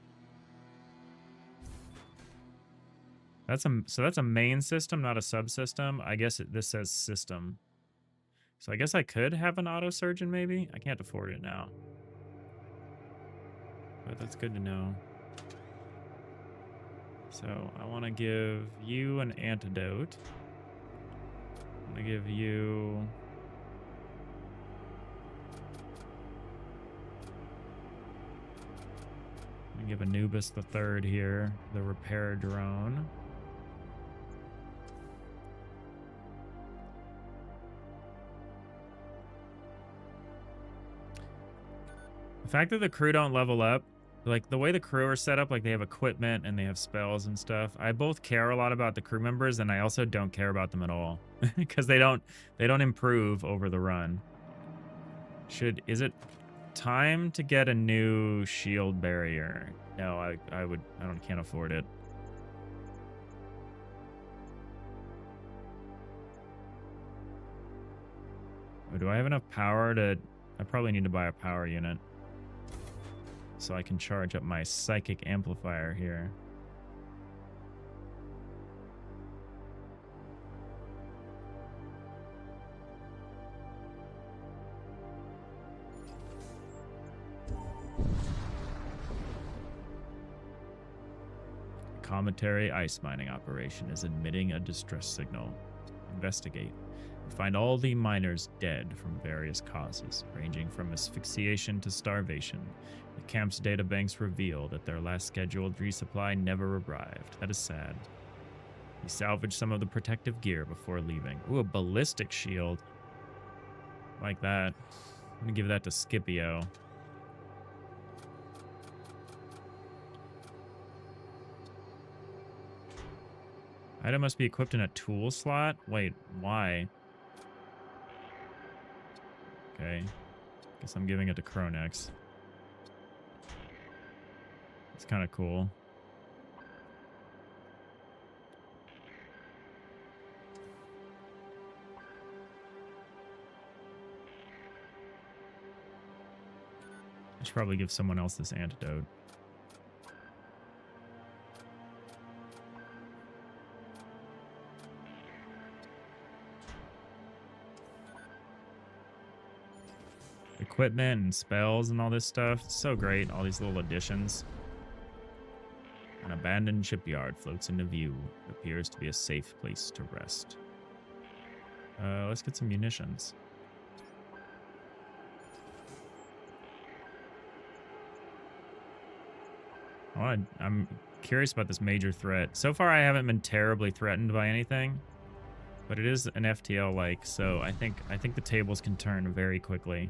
So that's a main system, not a subsystem. I guess this says system. So I guess I could have an auto surgeon, maybe. I can't afford it now. But that's good to know. So I want to give you an antidote. I'm going to give you... I'm going to give Anubis the third here, the repair drone. The fact that the crew don't level up, like the way the crew are set up, like they have equipment and they have spells and stuff. I both care a lot about the crew members and I also don't care about them at all because they don't improve over the run. Is it time to get a new shield barrier? No, I can't afford it. Oh, do I have enough power to... I probably need to buy a power unit. So I can charge up my psychic amplifier here. A cometary ice mining operation is emitting a distress signal. Investigate. Find all the miners dead from various causes, ranging from asphyxiation to starvation. The camp's databanks reveal that their last scheduled resupply never arrived. That is sad. He salvaged some of the protective gear before leaving. Ooh, a ballistic shield. Like that. I'm gonna give that to Scipio. Item must be equipped in a tool slot? Wait, why? Okay. Guess I'm giving it to Kronex. It's kind of cool. I should probably give someone else this antidote. Equipment and spells and all this stuff. It's so great, all these little additions. An abandoned shipyard floats into view. It appears to be a safe place to rest. Let's get some munitions. I'm curious about this major threat. So far, I haven't been terribly threatened by anything, but it is an FTL-like, so I think the tables can turn very quickly.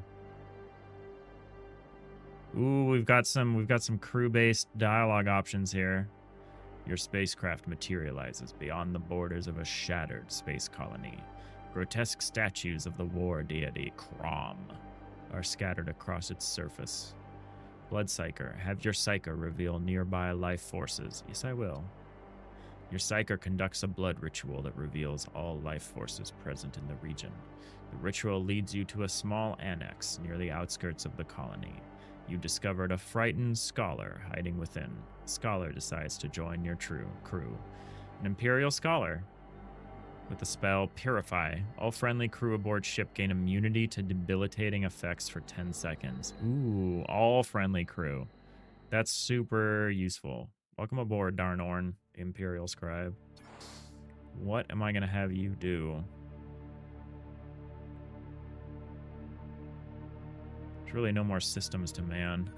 Ooh, we've got some crew-based dialogue options here. Your spacecraft materializes beyond the borders of a shattered space colony. Grotesque statues of the war deity Crom are scattered across its surface. Blood Psyker, have your Psyker reveal nearby life forces. Yes, I will. Your Psyker conducts a blood ritual that reveals all life forces present in the region. The ritual leads you to a small annex near the outskirts of the colony. You discovered a frightened scholar hiding within. The scholar decides to join your crew. An Imperial scholar. With the spell Purify, all friendly crew aboard ship gain immunity to debilitating effects for 10 seconds. Ooh, all friendly crew. That's super useful. Welcome aboard, Darnorn, Imperial Scribe. What am I going to have you do? There's really no more systems to man.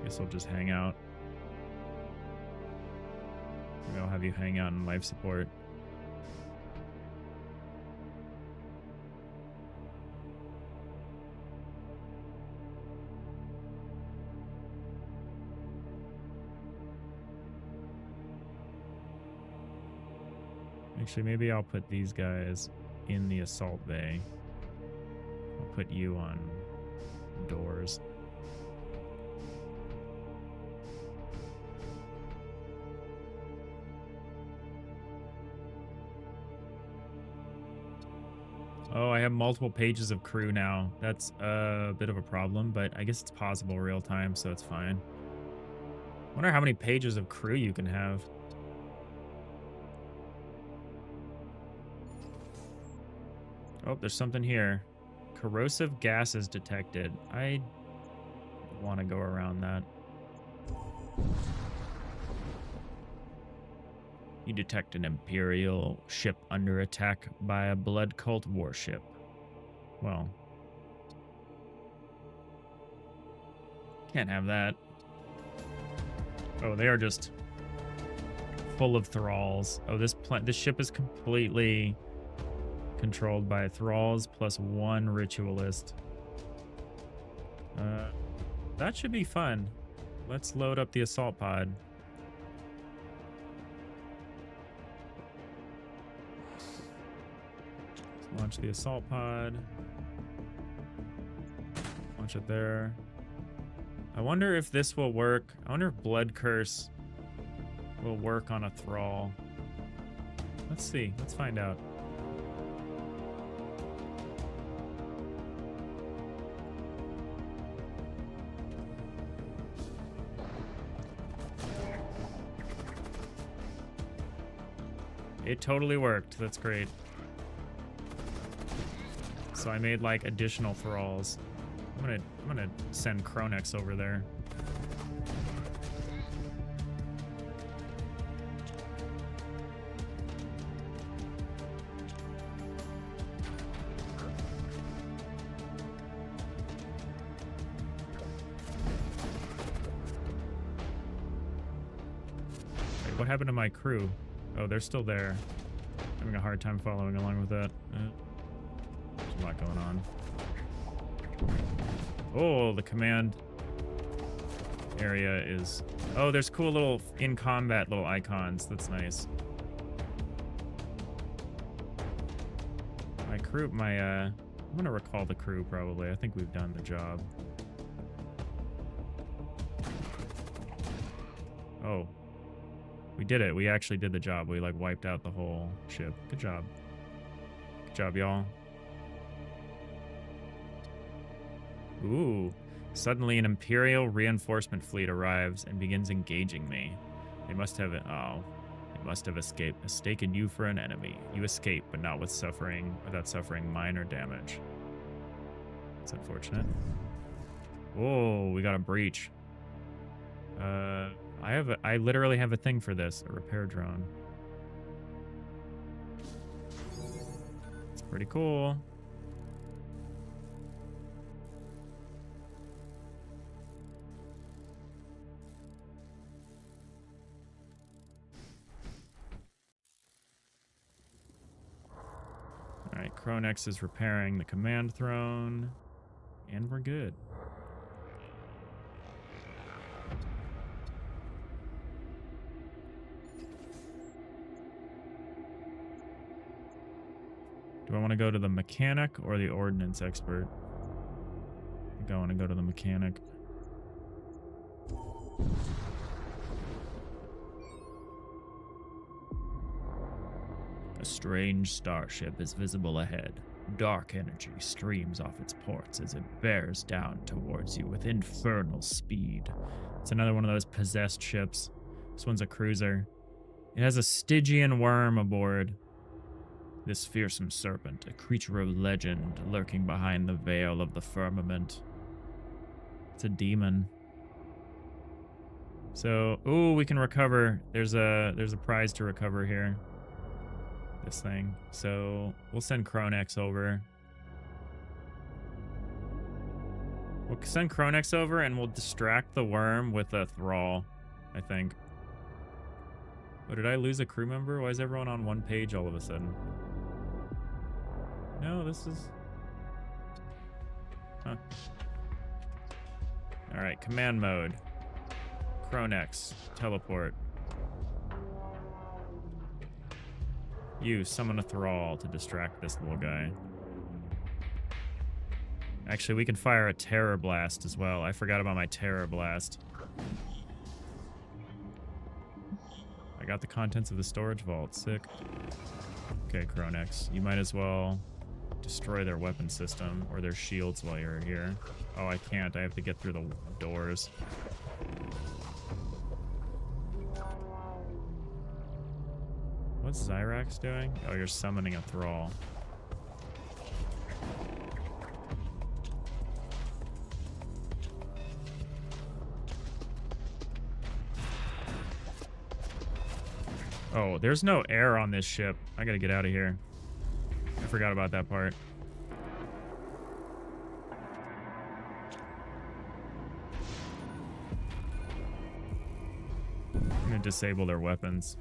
Guess I'll just hang out. Maybe I'll have you hang out in life support. Actually, maybe I'll put these guys in the assault bay. I'll put you on doors. Oh, I have multiple pages of crew now. That's a bit of a problem, but I guess it's possible real time, so it's fine. Wonder how many pages of crew you can have. Oh, there's something here. Corrosive gases detected. I want to go around that. You detect an Imperial ship under attack by a blood cult warship. Well, can't have that. Oh, they are just full of thralls. Oh, this ship is completely controlled by thralls plus one ritualist. That should be fun. Let's load up the assault pod. Let's launch the assault pod. Launch it there. I wonder if this will work. I wonder if Blood Curse will work on a thrall. Let's see. Let's find out. It totally worked. That's great. So I made like additional thralls. I'm gonna send Kronex over there. Wait, what happened to my crew? Oh, they're still there. Having a hard time following along with that. There's a lot going on. Oh, the command area is... Oh, there's cool little in-combat little icons. That's nice. My crew, I'm gonna recall the crew probably. I think we've done the job. Oh. We did it. We actually did the job. We, like, wiped out the whole ship. Good job. Good job, y'all. Ooh. Suddenly, an Imperial reinforcement fleet arrives and begins engaging me. They must have... Oh. They must have mistaken you for an enemy. You escape, but not without suffering minor damage. That's unfortunate. Oh, we got a breach. I literally have a thing for this, a repair drone. Let's Pretty cool. All right, Kronex is repairing the command throne, and we're good. Do I want to go to the mechanic or the ordnance expert? I think I want to go to the mechanic. A strange starship is visible ahead. Dark energy streams off its ports as it bears down towards you with infernal speed. It's another one of those possessed ships. This one's a cruiser. It has a Stygian worm aboard. This fearsome serpent, a creature of legend, lurking behind the veil of the firmament. It's a demon. So, ooh, we can recover. There's a prize to recover here. This thing. So we'll send Kronex over. We'll send Kronex over and we'll distract the worm with a thrall, I think. Oh, did I lose a crew member? Why is everyone on one page all of a sudden? No, this is... Huh. Alright, command mode. Kronex, teleport. You summon a thrall to distract this little guy. Actually, we can fire a terror blast as well. I forgot about my terror blast. I got the contents of the storage vault. Sick. Okay, Kronex, you might as well destroy their weapon system or their shields while you're here. Oh, I can't. I have to get through the doors. What's Zyrax doing? Oh, you're summoning a thrall. Oh, there's no air on this ship. I gotta get out of here. I forgot about that part. I'm gonna disable their weapons.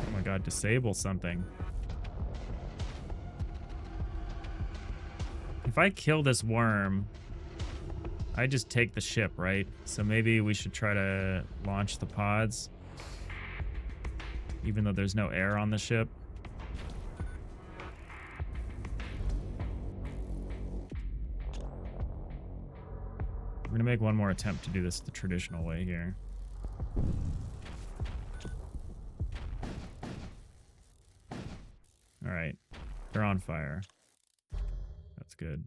Oh my god, disable something. If I kill this worm, I just take the ship, right? So maybe we should try to launch the pods, even though there's no air on the ship. I'm gonna make one more attempt to do this the traditional way here. All right, they're on fire. That's good.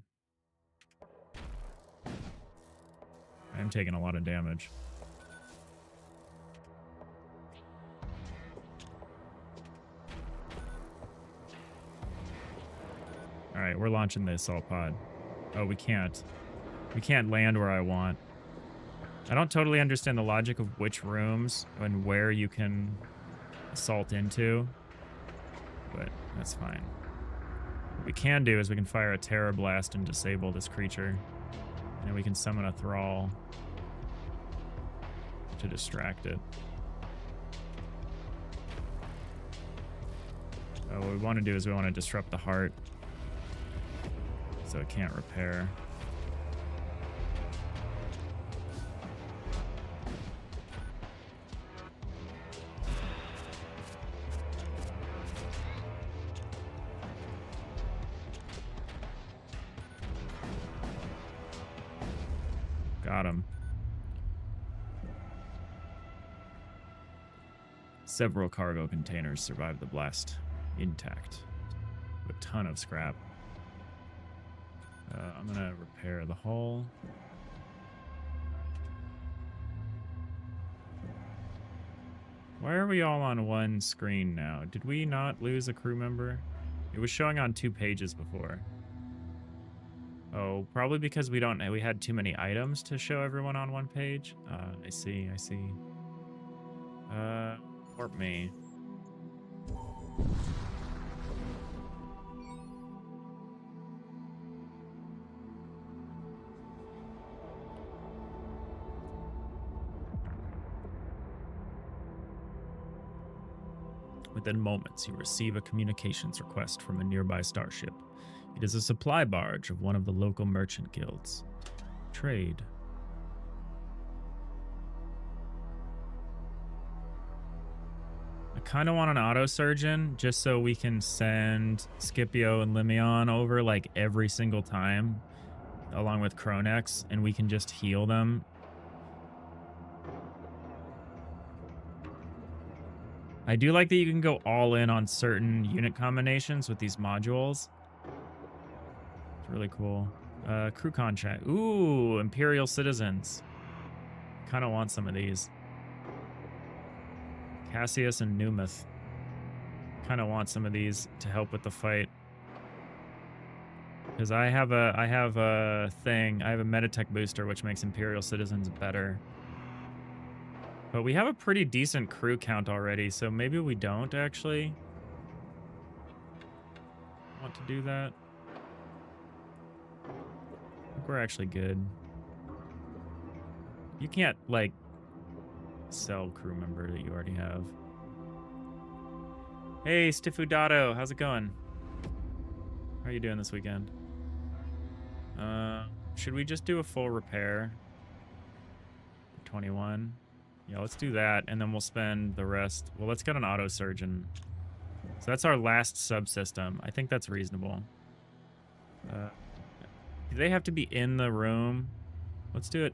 I'm taking a lot of damage. All right, we're launching the assault pod. Oh, we can't. We can't land where I want. I don't totally understand the logic of which rooms and where you can assault into, but that's fine. What we can do is we can fire a terror blast and disable this creature. And then we can summon a thrall to distract it. What we want to do is we want to disrupt the heart so it can't repair. Got him. Several cargo containers survived the blast intact. A ton of scrap. I'm gonna repair the hull. Why are we all on one screen now? Did we not lose a crew member? It was showing on 2 pages before. Oh, probably because we had too many items to show everyone on one page. I see. Warp me. Within moments, you receive a communications request from a nearby starship. It is a supply barge of one of the local merchant guilds. Trade. I kind of want an auto surgeon just so we can send Scipio and Limeon over like every single time, along with Kronex, and we can just heal them. I do like that you can go all in on certain unit combinations with these modules. It's really cool. Crew contract. Ooh, Imperial citizens. Kind of want some of these. Cassius and Numath. Kind of want some of these to help with the fight. Because I have a Meditech booster which makes Imperial citizens better. But we have a pretty decent crew count already, so maybe we don't actually want to do that. I think we're actually good. You can't, like, sell crew member that you already have. Hey, Stifudato, how's it going? How are you doing this weekend? Should we just do a full repair? 21. Yeah, let's do that, and then we'll spend the rest. Well, let's get an auto surgeon. So that's our last subsystem. I think that's reasonable. Do they have to be in the room? Let's do it.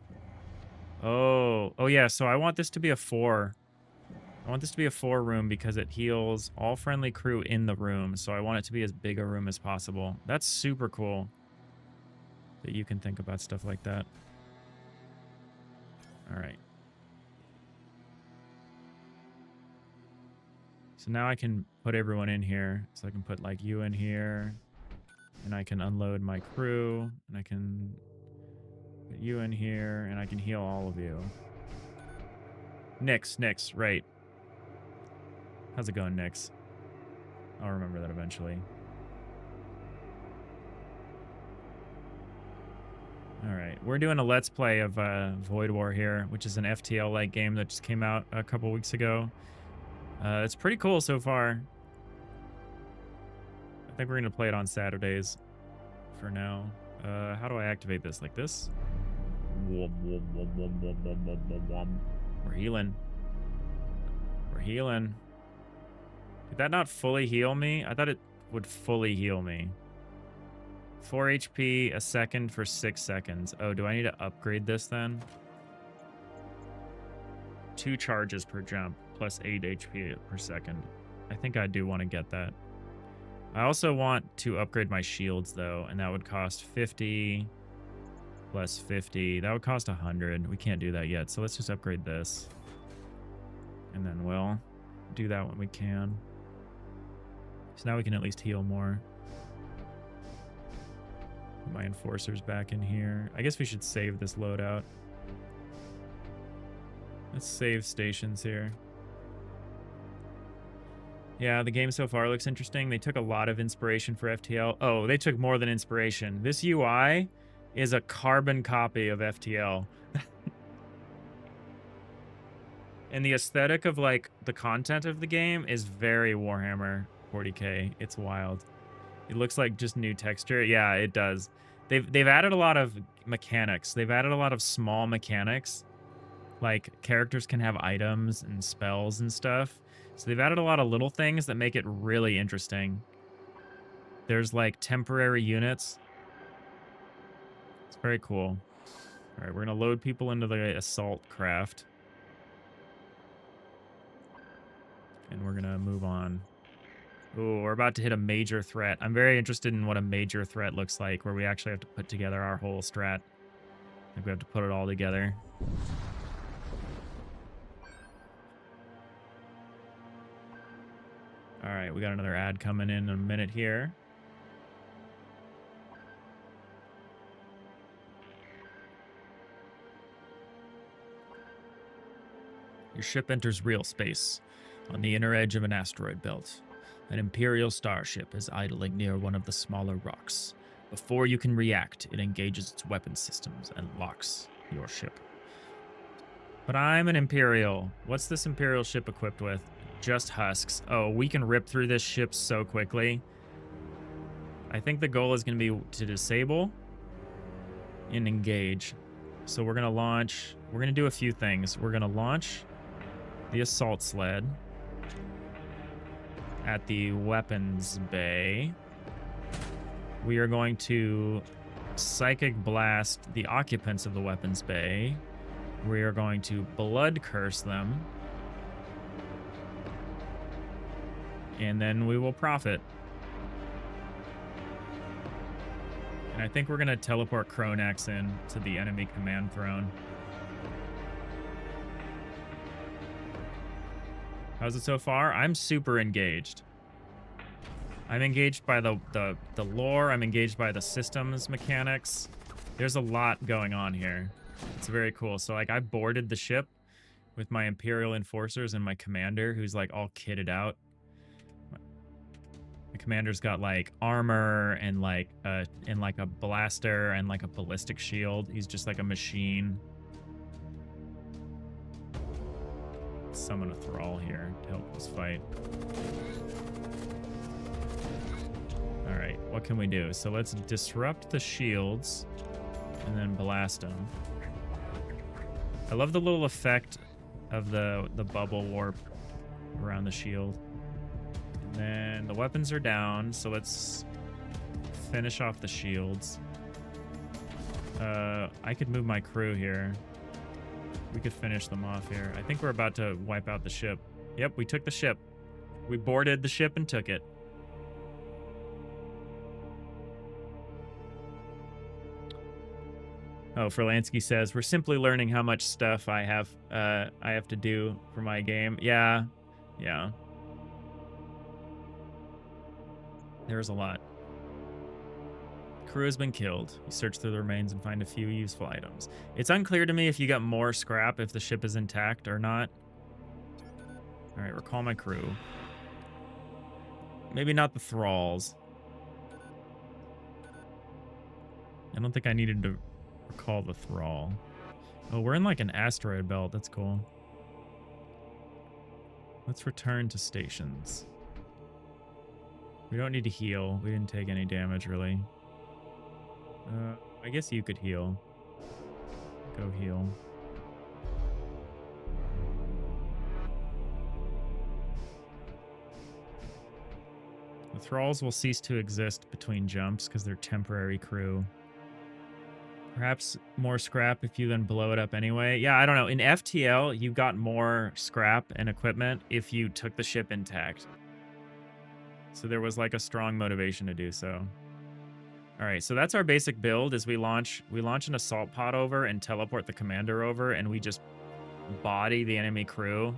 Oh yeah, so I want this to be a 4. I want this to be a 4 room because it heals all friendly crew in the room. So I want it to be as big a room as possible. That's super cool that you can think about stuff like that. All right. So now I can put everyone in here. So I can put like you in here, and I can unload my crew, and I can put you in here, and I can heal all of you. Nyx, right. How's it going, Nyx? I'll remember that eventually. All right, we're doing a Let's Play of Void War here, which is an FTL-like game that just came out a couple weeks ago. It's pretty cool so far. I think we're going to play it on Saturdays for now. How do I activate this? Like this? We're healing. We're healing. Did that not fully heal me? I thought it would fully heal me. 4 HP a second for 6 seconds. Oh, do I need to upgrade this then? 2 charges per jump plus 8 HP per second. I think I do want to get that. I also want to upgrade my shields though, and that would cost 50 plus 50. That would cost 100. We can't do that yet, so let's just upgrade this. And then we'll do that when we can. So now we can at least heal more. Put my enforcers back in here. I guess we should save this loadout. Let's save stations here. Yeah, the game so far looks interesting. They took a lot of inspiration for FTL. Oh, they took more than inspiration. This UI is a carbon copy of FTL. And the aesthetic of, like, the content of the game is very Warhammer 40k. It's wild. It looks like just new texture. Yeah, it does. They've added a lot of mechanics. They've added a lot of small mechanics. Like, characters can have items and spells and stuff. So they've added a lot of little things that make it really interesting. There's, like, temporary units. It's very cool. All right, we're going to load people into the assault craft. And we're going to move on. Ooh, we're about to hit a major threat. I'm very interested in what a major threat looks like, where we actually have to put together our whole strat. I think we have to put it all together. All right, we got another ad coming in a minute here. Your ship enters real space on the inner edge of an asteroid belt. An Imperial starship is idling near one of the smaller rocks. Before you can react, it engages its weapon systems and locks your ship. But I'm an Imperial. What's this Imperial ship equipped with? Just husks. Oh, we can rip through this ship so quickly. I think the goal is going to be to disable and engage. So we're going to launch. We're going to do a few things. We're going to launch the assault sled at the weapons bay. We are going to psychic blast the occupants of the weapons bay. We are going to blood curse them. And then we will profit. And I think we're going to teleport Kronax in to the enemy command throne. How's it so far? I'm super engaged. I'm engaged by the lore. I'm engaged by the systems mechanics. There's a lot going on here. It's very cool. So, like, I boarded the ship with my Imperial Enforcers and my commander, who's, like, all kitted out. The commander's got, like, armor and, like, a blaster and, like, a ballistic shield. He's just, like, a machine. Summon a thrall here to help us fight. All right, what can we do? So let's disrupt the shields and then blast them. I love the little effect of the bubble warp around the shield. And then the weapons are down, so let's finish off the shields. I could move my crew here. We could finish them off here. I think we're about to wipe out the ship. Yep, we took the ship. We boarded the ship and took it. Oh, Ferlansky says, we're simply learning how much stuff I have to do for my game. Yeah. There's a lot. Crew has been killed. You search through the remains and find a few useful items. It's unclear to me if you got more scrap if the ship is intact or not. All right, recall my crew. Maybe not the thralls. I don't think I needed to recall the thrall. Oh, we're in like an asteroid belt. That's cool. Let's return to stations. We don't need to heal. We didn't take any damage, really. I guess you could heal. Go heal. The thralls will cease to exist between jumps because they're temporary crew. Perhaps more scrap if you then blow it up anyway. Yeah, I don't know. In FTL, you got more scrap and equipment if you took the ship intact. So there was like a strong motivation to do so. All right, so that's our basic build. Is we launch an assault pod over and teleport the commander over, and we just body the enemy crew.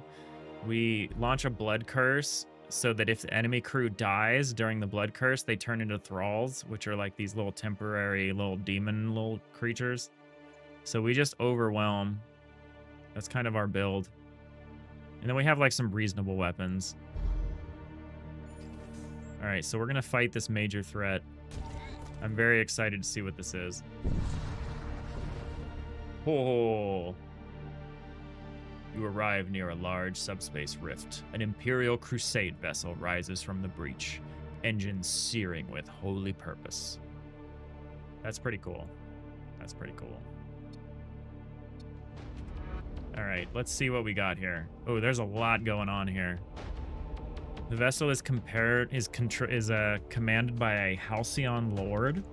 We launch a blood curse so that if the enemy crew dies during the blood curse, they turn into thralls, which are like these little temporary little demon little creatures. So we just overwhelm. That's kind of our build. And then we have like some reasonable weapons. All right, so we're gonna fight this major threat. I'm very excited to see what this is. Oh. You arrive near a large subspace rift. An Imperial Crusade vessel rises from the breach, engines searing with holy purpose. That's pretty cool. That's pretty cool. All right, let's see what we got here. Oh, there's a lot going on here. The vessel is commanded by a Halcyon Lord.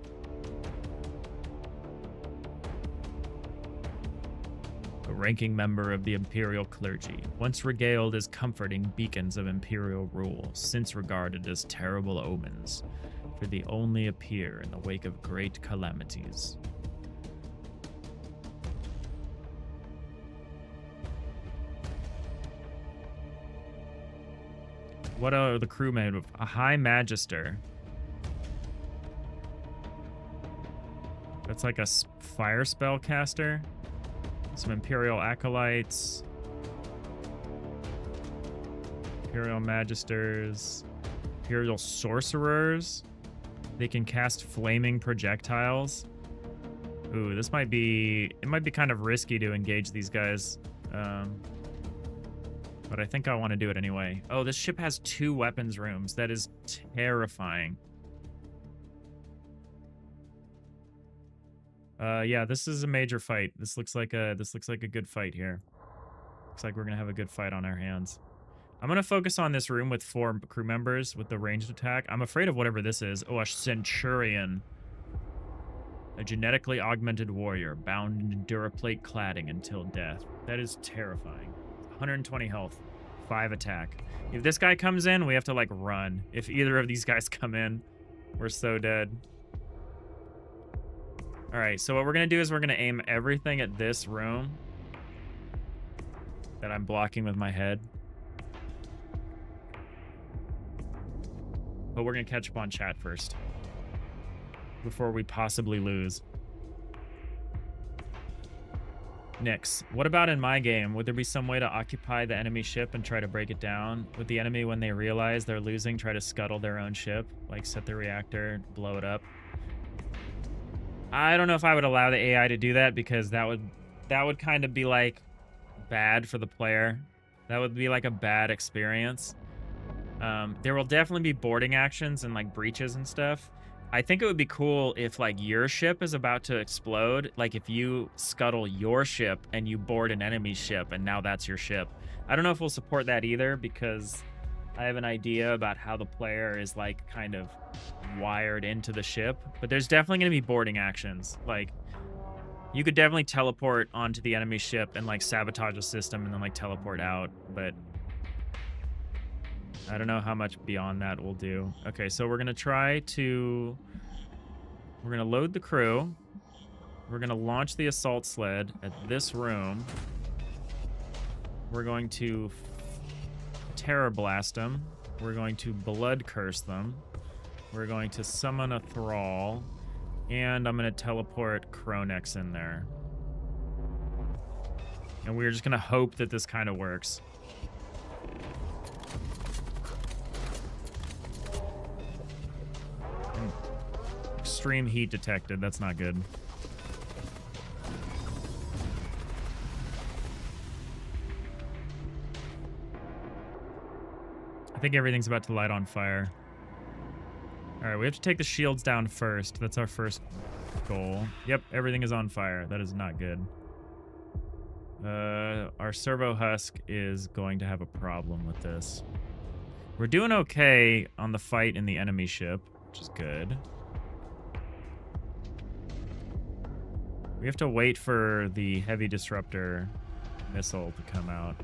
A ranking member of the Imperial clergy, once regaled as comforting beacons of Imperial rule, since regarded as terrible omens, for they only appear in the wake of great calamities. What are the crew made of? A High Magister. That's like a fire spell caster. Some Imperial Acolytes. Imperial Magisters. Imperial Sorcerers. They can cast flaming projectiles. Ooh, this might be... It might be kind of risky to engage these guys. But I think I want to do it anyway. Oh, this ship has 2 weapons rooms. That is terrifying. Yeah, this is a major fight. This looks like a good fight here. Looks like we're gonna have a good fight on our hands. I'm gonna focus on this room with 4 crew members with the ranged attack. I'm afraid of whatever this is. Oh, a centurion. A genetically augmented warrior, bound in duraplate cladding until death. That is terrifying. 120 health, 5 attack. If this guy comes in, we have to, like, run. If either of these guys come in, we're so dead. All right, so what we're going to do is we're going to aim everything at this room that I'm blocking with my head. But we're going to catch up on chat first before we possibly lose. Nyx, what about in my game? Would there be some way to occupy the enemy ship and try to break it down? Would the enemy, when they realize they're losing, try to scuttle their own ship? Like set the reactor, blow it up? I don't know if I would allow the AI to do that, because that would kind of be like bad for the player. That would be like a bad experience. There will definitely be boarding actions and like breaches and stuff. I think it would be cool if like your ship is about to explode. Like if you scuttle your ship and you board an enemy ship and now that's your ship. I don't know if we'll support that either, because I have an idea about how the player is like kind of wired into the ship. But there's definitely going to be boarding actions. Like you could definitely teleport onto the enemy ship and like sabotage a system and then like teleport out. But I don't know how much beyond that we'll do. Okay, so we're going to load the crew. We're going to launch the assault sled at this room. We're going to terror blast them. We're going to blood curse them. We're going to summon a thrall. And I'm going to teleport Kronex in there. And we're just going to hope that this kind of works. Extreme heat detected. That's not good. I think everything's about to light on fire. All right, we have to take the shields down first. That's our first goal. Yep, everything is on fire. That is not good. Our servo husk is going to have a problem with this. We're doing okay on the fight in the enemy ship, which is good. We have to wait for the heavy disruptor missile to come out.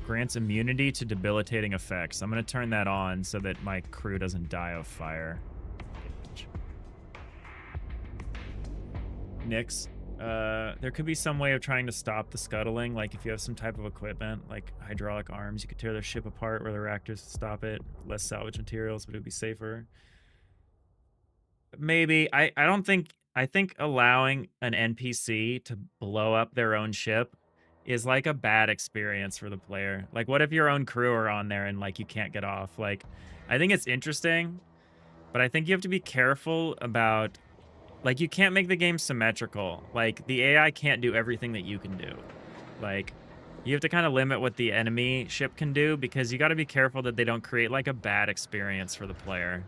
Grants immunity to debilitating effects. I'm going to turn that on so that my crew doesn't die of fire. Nyx, there could be some way of trying to stop the scuttling. Like if you have some type of equipment, like hydraulic arms, you could tear their ship apart where the reactors stop it. Less salvage materials, but it would be safer. Maybe. I think allowing an NPC to blow up their own ship is like a bad experience for the player. Like what if your own crew are on there and like you can't get off? Like I think it's interesting, but I think you have to be careful about, like, you can't make the game symmetrical. Like the AI can't do everything that you can do. Like you have to kind of limit what the enemy ship can do, because you got to be careful that they don't create like a bad experience for the player.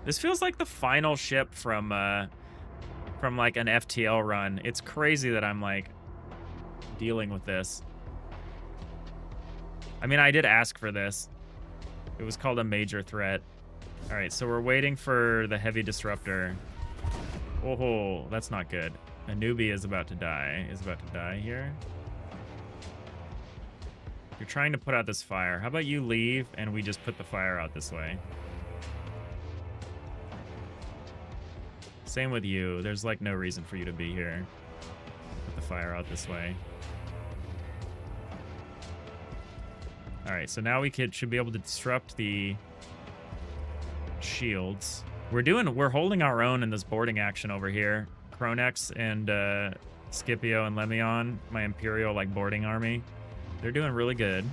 This feels like the final ship from like an FTL run. It's crazy that I'm like dealing with this. I mean, I did ask for this. It was called a major threat. All right, so we're waiting for the heavy disruptor. Oh, that's not good. A newbie is about to die. Here. You're trying to put out this fire. How about you leave and we just put the fire out this way? Same with you. There's like no reason for you to be here. Put the fire out this way. All right, so now we should be able to disrupt the shields. We're holding our own in this boarding action over here. Kronex and Scipio and Lemeon, my Imperial like boarding army. They're doing really good.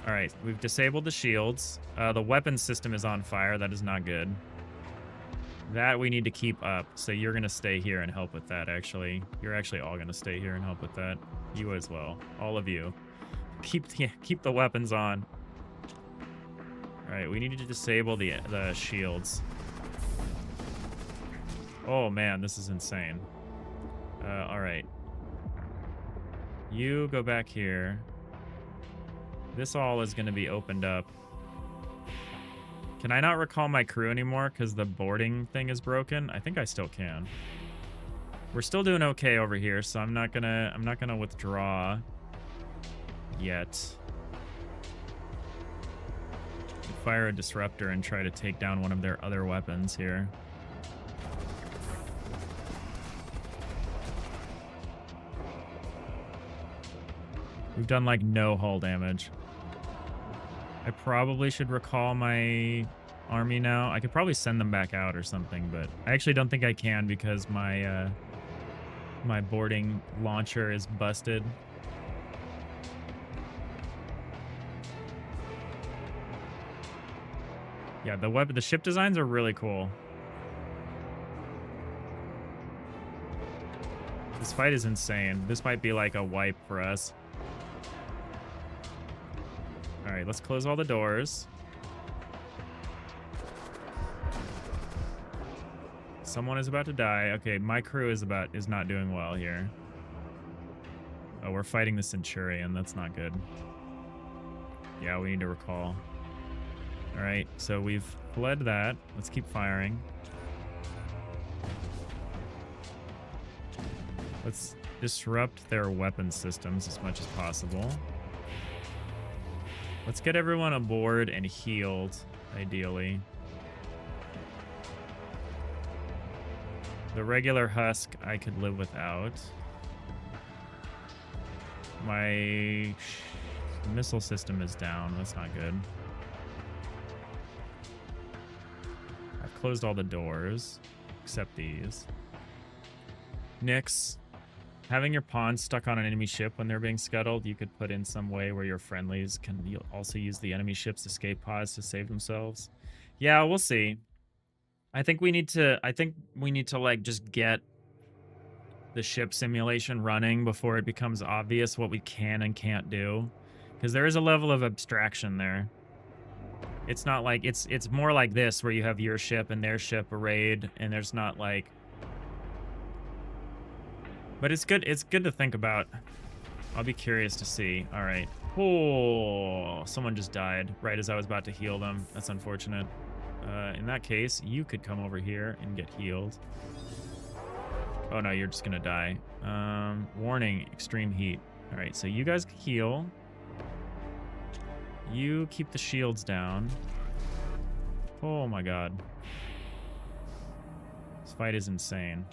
All right, we've disabled the shields. The weapon system is on fire. That is not good. That we need to keep up. So you're going to stay here and help with that, actually. You're actually all going to stay here and help with that. You as well. All of you. Keep the weapons on. All right, we need to disable the shields. Oh, man, this is insane. All right. You go back here. This all is going to be opened up. Can I not recall my crew anymore because the boarding thing is broken? I think I still can. We're still doing okay over here, so I'm not gonna withdraw yet. Fire a disruptor and try to take down one of their other weapons here. We've done like no hull damage. I probably should recall my army now. I could probably send them back out or something, but I actually don't think I can because my my boarding launcher is busted. Yeah, the ship designs are really cool. This fight is insane. This might be like a wipe for us. All right, let's close all the doors. Someone is about to die. Okay, my crew is not doing well here. Oh, we're fighting the Centurion. That's not good. Yeah, we need to recall. All right, so we've fled that. Let's keep firing. Let's disrupt their weapon systems as much as possible. Let's get everyone aboard and healed, ideally. The regular husk I could live without. My missile system is down. That's not good. I've closed all the doors, except these. Nyx. Having your pawns stuck on an enemy ship when they're being scuttled, you could put in some way where your friendlies can also use the enemy ship's escape pods to save themselves. Yeah, we'll see. I think we need to like just get the ship simulation running before it becomes obvious what we can and can't do. Because there is a level of abstraction there. It's not like it's more like this where you have your ship and their ship arrayed and there's not like. But it's good to think about. I'll be curious to see. All right. Oh, someone just died right as I was about to heal them. That's unfortunate. In that case, you could come over here and get healed. Oh no, you're just gonna die. Warning, extreme heat. All right, so you guys heal. You keep the shields down. Oh my god. This fight is insane.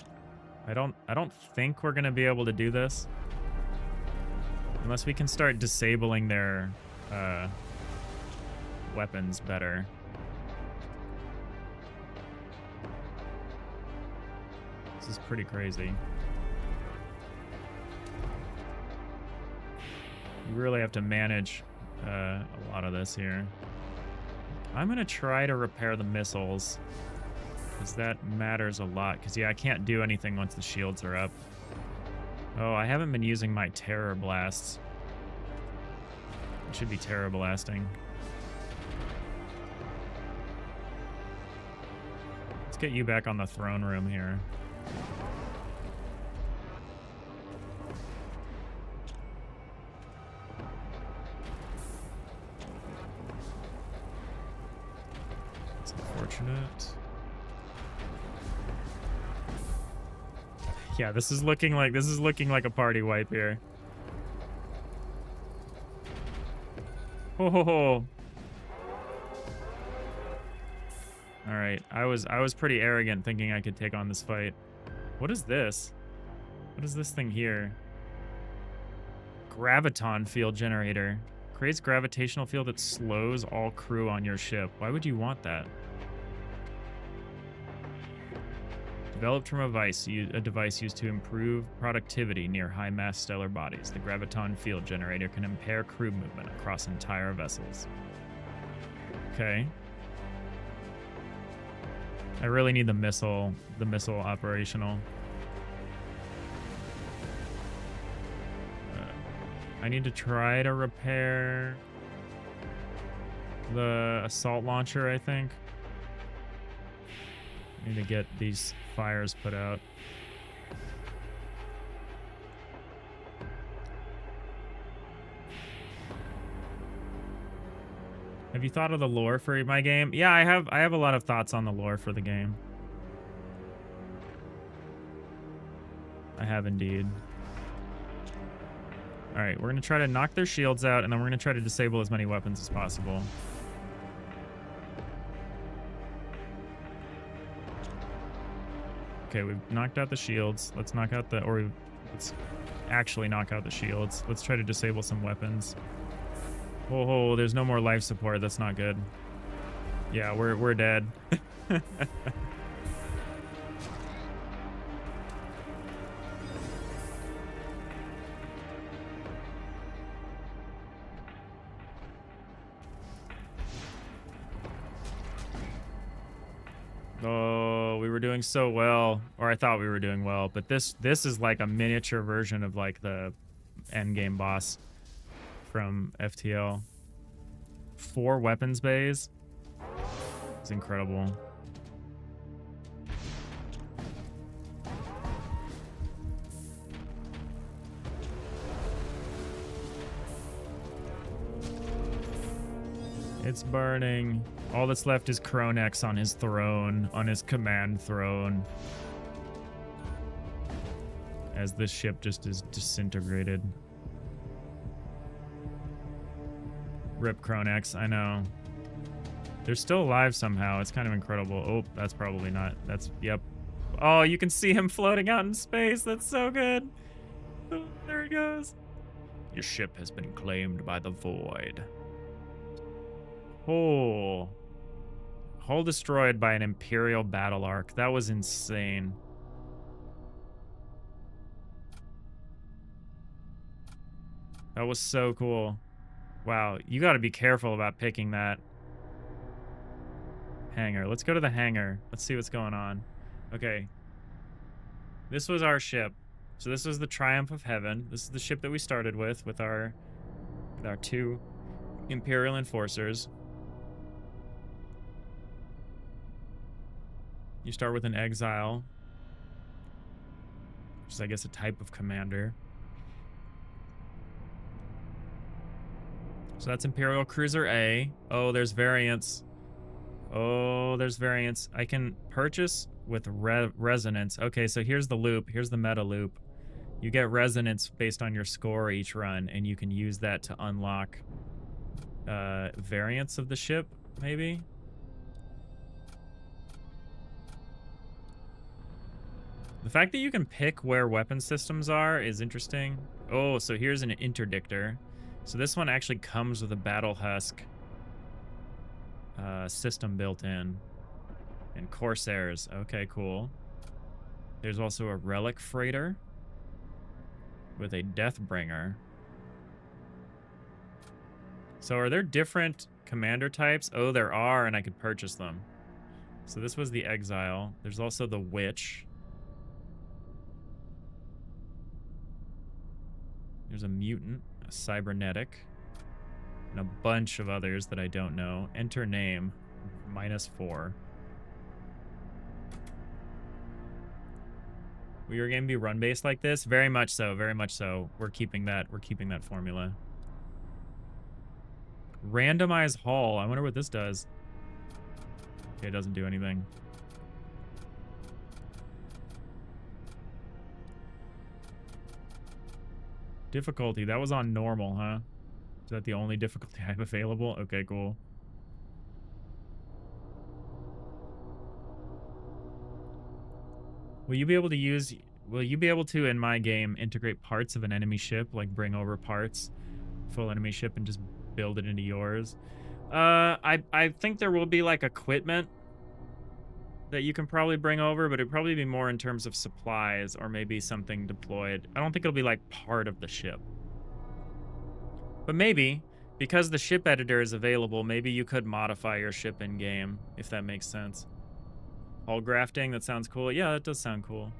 I don't think we're gonna be able to do this unless we can start disabling their weapons better. This is pretty crazy. You really have to manage a lot of this here. I'm gonna try to repair the missiles, because that matters a lot. Because, yeah, I can't do anything once the shields are up. Oh, I haven't been using my terror blasts. I should be terror blasting. Let's get you back on the throne room here. That's unfortunate. Yeah, this is looking like a party wipe here. Ho ho ho. All right, I was pretty arrogant thinking I could take on this fight. What is this? What is this thing here? Graviton field generator. Creates gravitational field that slows all crew on your ship. Why would you want that? Developed from a device used to improve productivity near high-mass stellar bodies. The graviton field generator can impair crew movement across entire vessels. Okay. I really need the missile operational. I need to try to repair the assault launcher, I think. I need to get these fires put out. Have you thought of the lore for my game? Yeah, I have a lot of thoughts on the lore for the game. I have indeed. All right, we're going to try to knock their shields out, and then we're going to try to disable as many weapons as possible. Okay, we've knocked out the shields. Let's knock out the, or let's actually knock out the shields. Let's try to disable some weapons. Oh, there's no more life support. That's not good. Yeah, we're dead. Oh, we were doing so well, or I thought we were doing well, but this is like a miniature version of like the end game boss from FTL. 4 weapons bays. It's incredible. It's burning. All that's left is Kronex on his throne, on his command throne. As this ship just is disintegrated. Rip Kronex, I know. They're still alive somehow. It's kind of incredible. Oh, that's probably not. That's, yep. Oh, you can see him floating out in space. That's so good. Oh, there he goes. Your ship has been claimed by the void. Oh. Hull destroyed by an Imperial battle arc. That was insane. That was so cool. Wow, you got to be careful about picking that hangar. Let's go to the hangar. Let's see what's going on. Okay. This was our ship. So this was the Triumph of Heaven. This is the ship that we started with our 2 Imperial Enforcers. You start with an Exile, which is, I guess, a type of commander. So that's Imperial Cruiser A. Oh, there's variants. Oh, there's variants. I can purchase with resonance. Okay, so here's the loop. Here's the meta loop. You get resonance based on your score each run, and you can use that to unlock variants of the ship, maybe? The fact that you can pick where weapon systems are is interesting. Oh, so here's an interdictor. So this one actually comes with a battle husk system built in. And Corsairs. Okay, cool. There's also a relic freighter with a Deathbringer. So are there different commander types? Oh, there are, and I could purchase them. So this was the Exile. There's also the Witch. There's a Mutant, a Cybernetic, and a bunch of others that I don't know. Enter name, -4. Will your game be run-based like this? Very much so, very much so. We're keeping that formula. Randomize hull. I wonder what this does. Okay, it doesn't do anything. Difficulty. That was on normal, huh? Is that the only difficulty I have available? Okay, cool. Will you be able to, in my game, integrate parts of an enemy ship, like bring over parts, full enemy ship, and just build it into yours? I think there will be, like, equipment that you can probably bring over, but it'd probably be more in terms of supplies or maybe something deployed. I don't think it'll be like part of the ship. But maybe, because the ship editor is available, maybe you could modify your ship in-game, if that makes sense. Hull grafting, that sounds cool. Yeah, that does sound cool.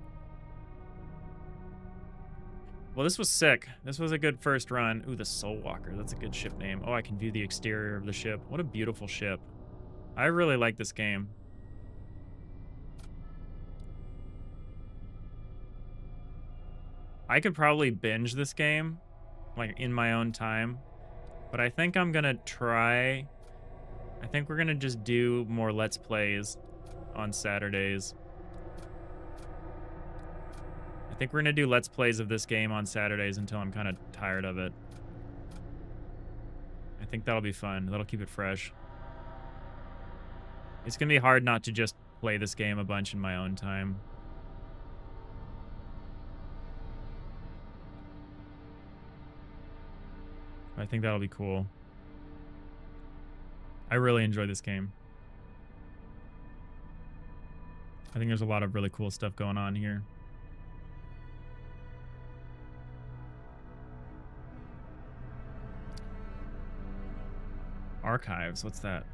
Well, this was sick. This was a good first run. Ooh, the Soul Walker. That's a good ship name. Oh, I can view the exterior of the ship. What a beautiful ship. I really like this game. I could probably binge this game, like, in my own time. But I think I'm gonna try... I think we're gonna just do more Let's Plays on Saturdays. I think we're gonna do Let's Plays of this game on Saturdays until I'm kind of tired of it. I think that'll be fun. That'll keep it fresh. It's gonna be hard not to just play this game a bunch in my own time. I think that'll be cool. I really enjoy this game. I think there's a lot of really cool stuff going on here. Archives, what's that?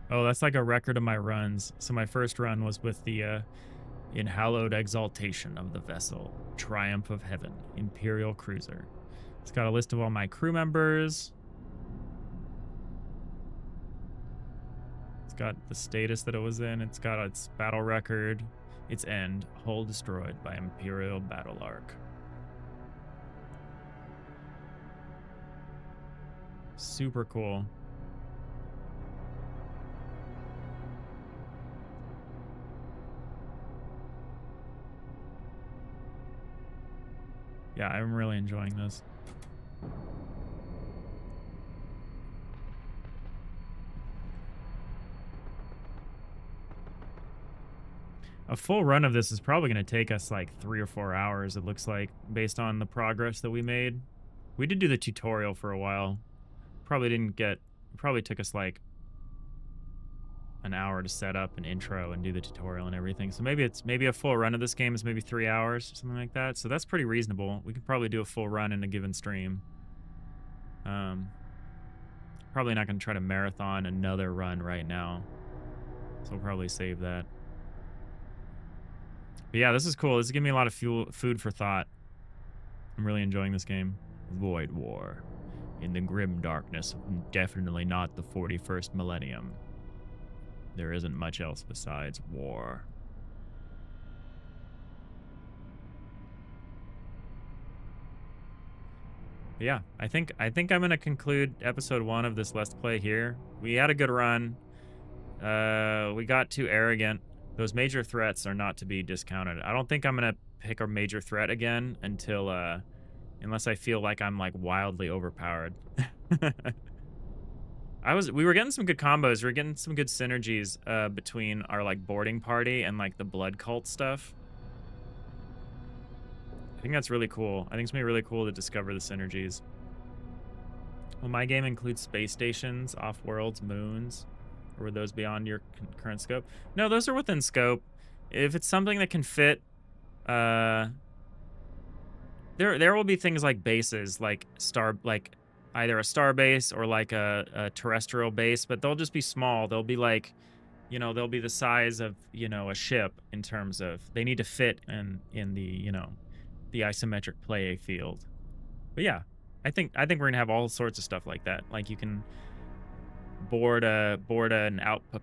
Oh, that's like a record of my runs. So my first run was with the In Hallowed Exaltation of the Vessel, Triumph of Heaven, Imperial Cruiser. It's got a list of all my crew members. It's got the status that it was in. It's got its battle record, its end, hull destroyed by Imperial Battle Arc. Super cool. Yeah, I'm really enjoying this. A full run of this is probably going to take us like 3 or 4 hours, it looks like, based on the progress that we made. We did do the tutorial for a while. Probably took us like an hour to set up an intro and do the tutorial and everything. So maybe a full run of this game is maybe 3 hours, something like that. So that's pretty reasonable. We could probably do a full run in a given stream. Probably not going to try to marathon another run right now. So we'll probably save that. But yeah, this is cool. This is giving me a lot of food for thought. I'm really enjoying this game. Void War. In the grim darkness of definitely not the 41st millennium. There isn't much else besides war. But yeah, I think I'm gonna conclude episode 1 of this Let's Play here. We had a good run. We got too arrogant. Those major threats are not to be discounted. I don't think I'm gonna pick a major threat again until unless I feel like I'm like wildly overpowered. We were getting some good combos. We were getting some good synergies between our like boarding party and like the blood cult stuff. I think that's really cool. I think it's gonna be really cool to discover the synergies. Will my game include space stations, off-worlds, moons? Or would those beyond your current scope? No, those are within scope. If it's something that can fit, there will be things like bases, like either a star base or like a terrestrial base, but they'll just be small. They'll be like, you know, they'll be the size of, you know, a ship in terms of they need to fit in the, you know, the isometric play field. But yeah, I think we're gonna have all sorts of stuff like that. Like you can board a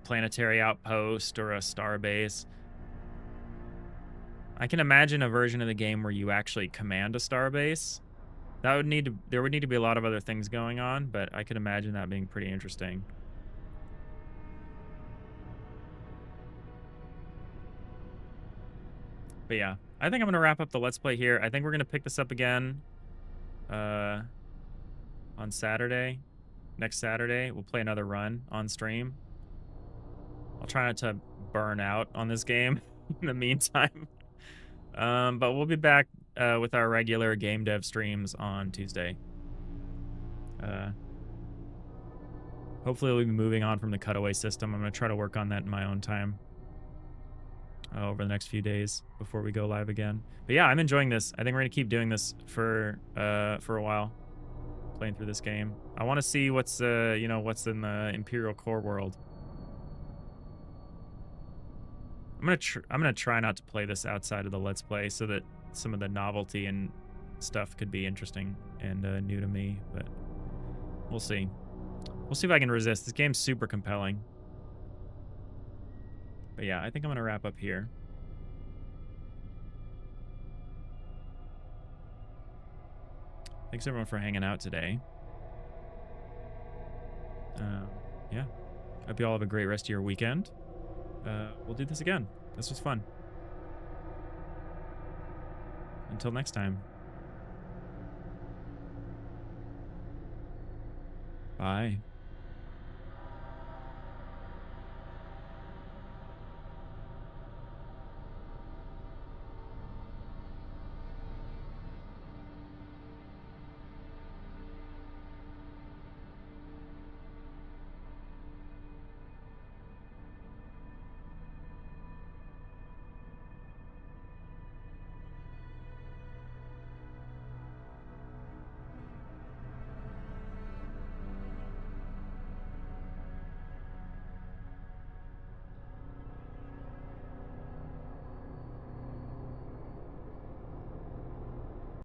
planetary outpost or a star base. I can imagine a version of the game where you actually command a star base. There would need to be a lot of other things going on, but I could imagine that being pretty interesting. But yeah, I think I'm gonna wrap up the Let's Play here. I think we're gonna pick this up again on Saturday. Next Saturday, we'll play another run on stream. I'll try not to burn out on this game in the meantime. But we'll be back with our regular game dev streams on Tuesday. Hopefully we'll be moving on from the cutaway system. I'm going to try to work on that in my own time. over the next few days before we go live again. But yeah, I'm enjoying this. I think we're gonna keep doing this for a while, playing through this game. I want to see what's you know, what's in the Imperial Core world. I'm gonna try not to play this outside of the Let's Play so that some of the novelty and stuff could be interesting and new to me, but we'll see. We'll see if I can resist. This game's super compelling. But yeah, I think I'm gonna wrap up here. Thanks everyone for hanging out today. Yeah, hope you all have a great rest of your weekend. We'll do this again. This was fun. Until next time. Bye.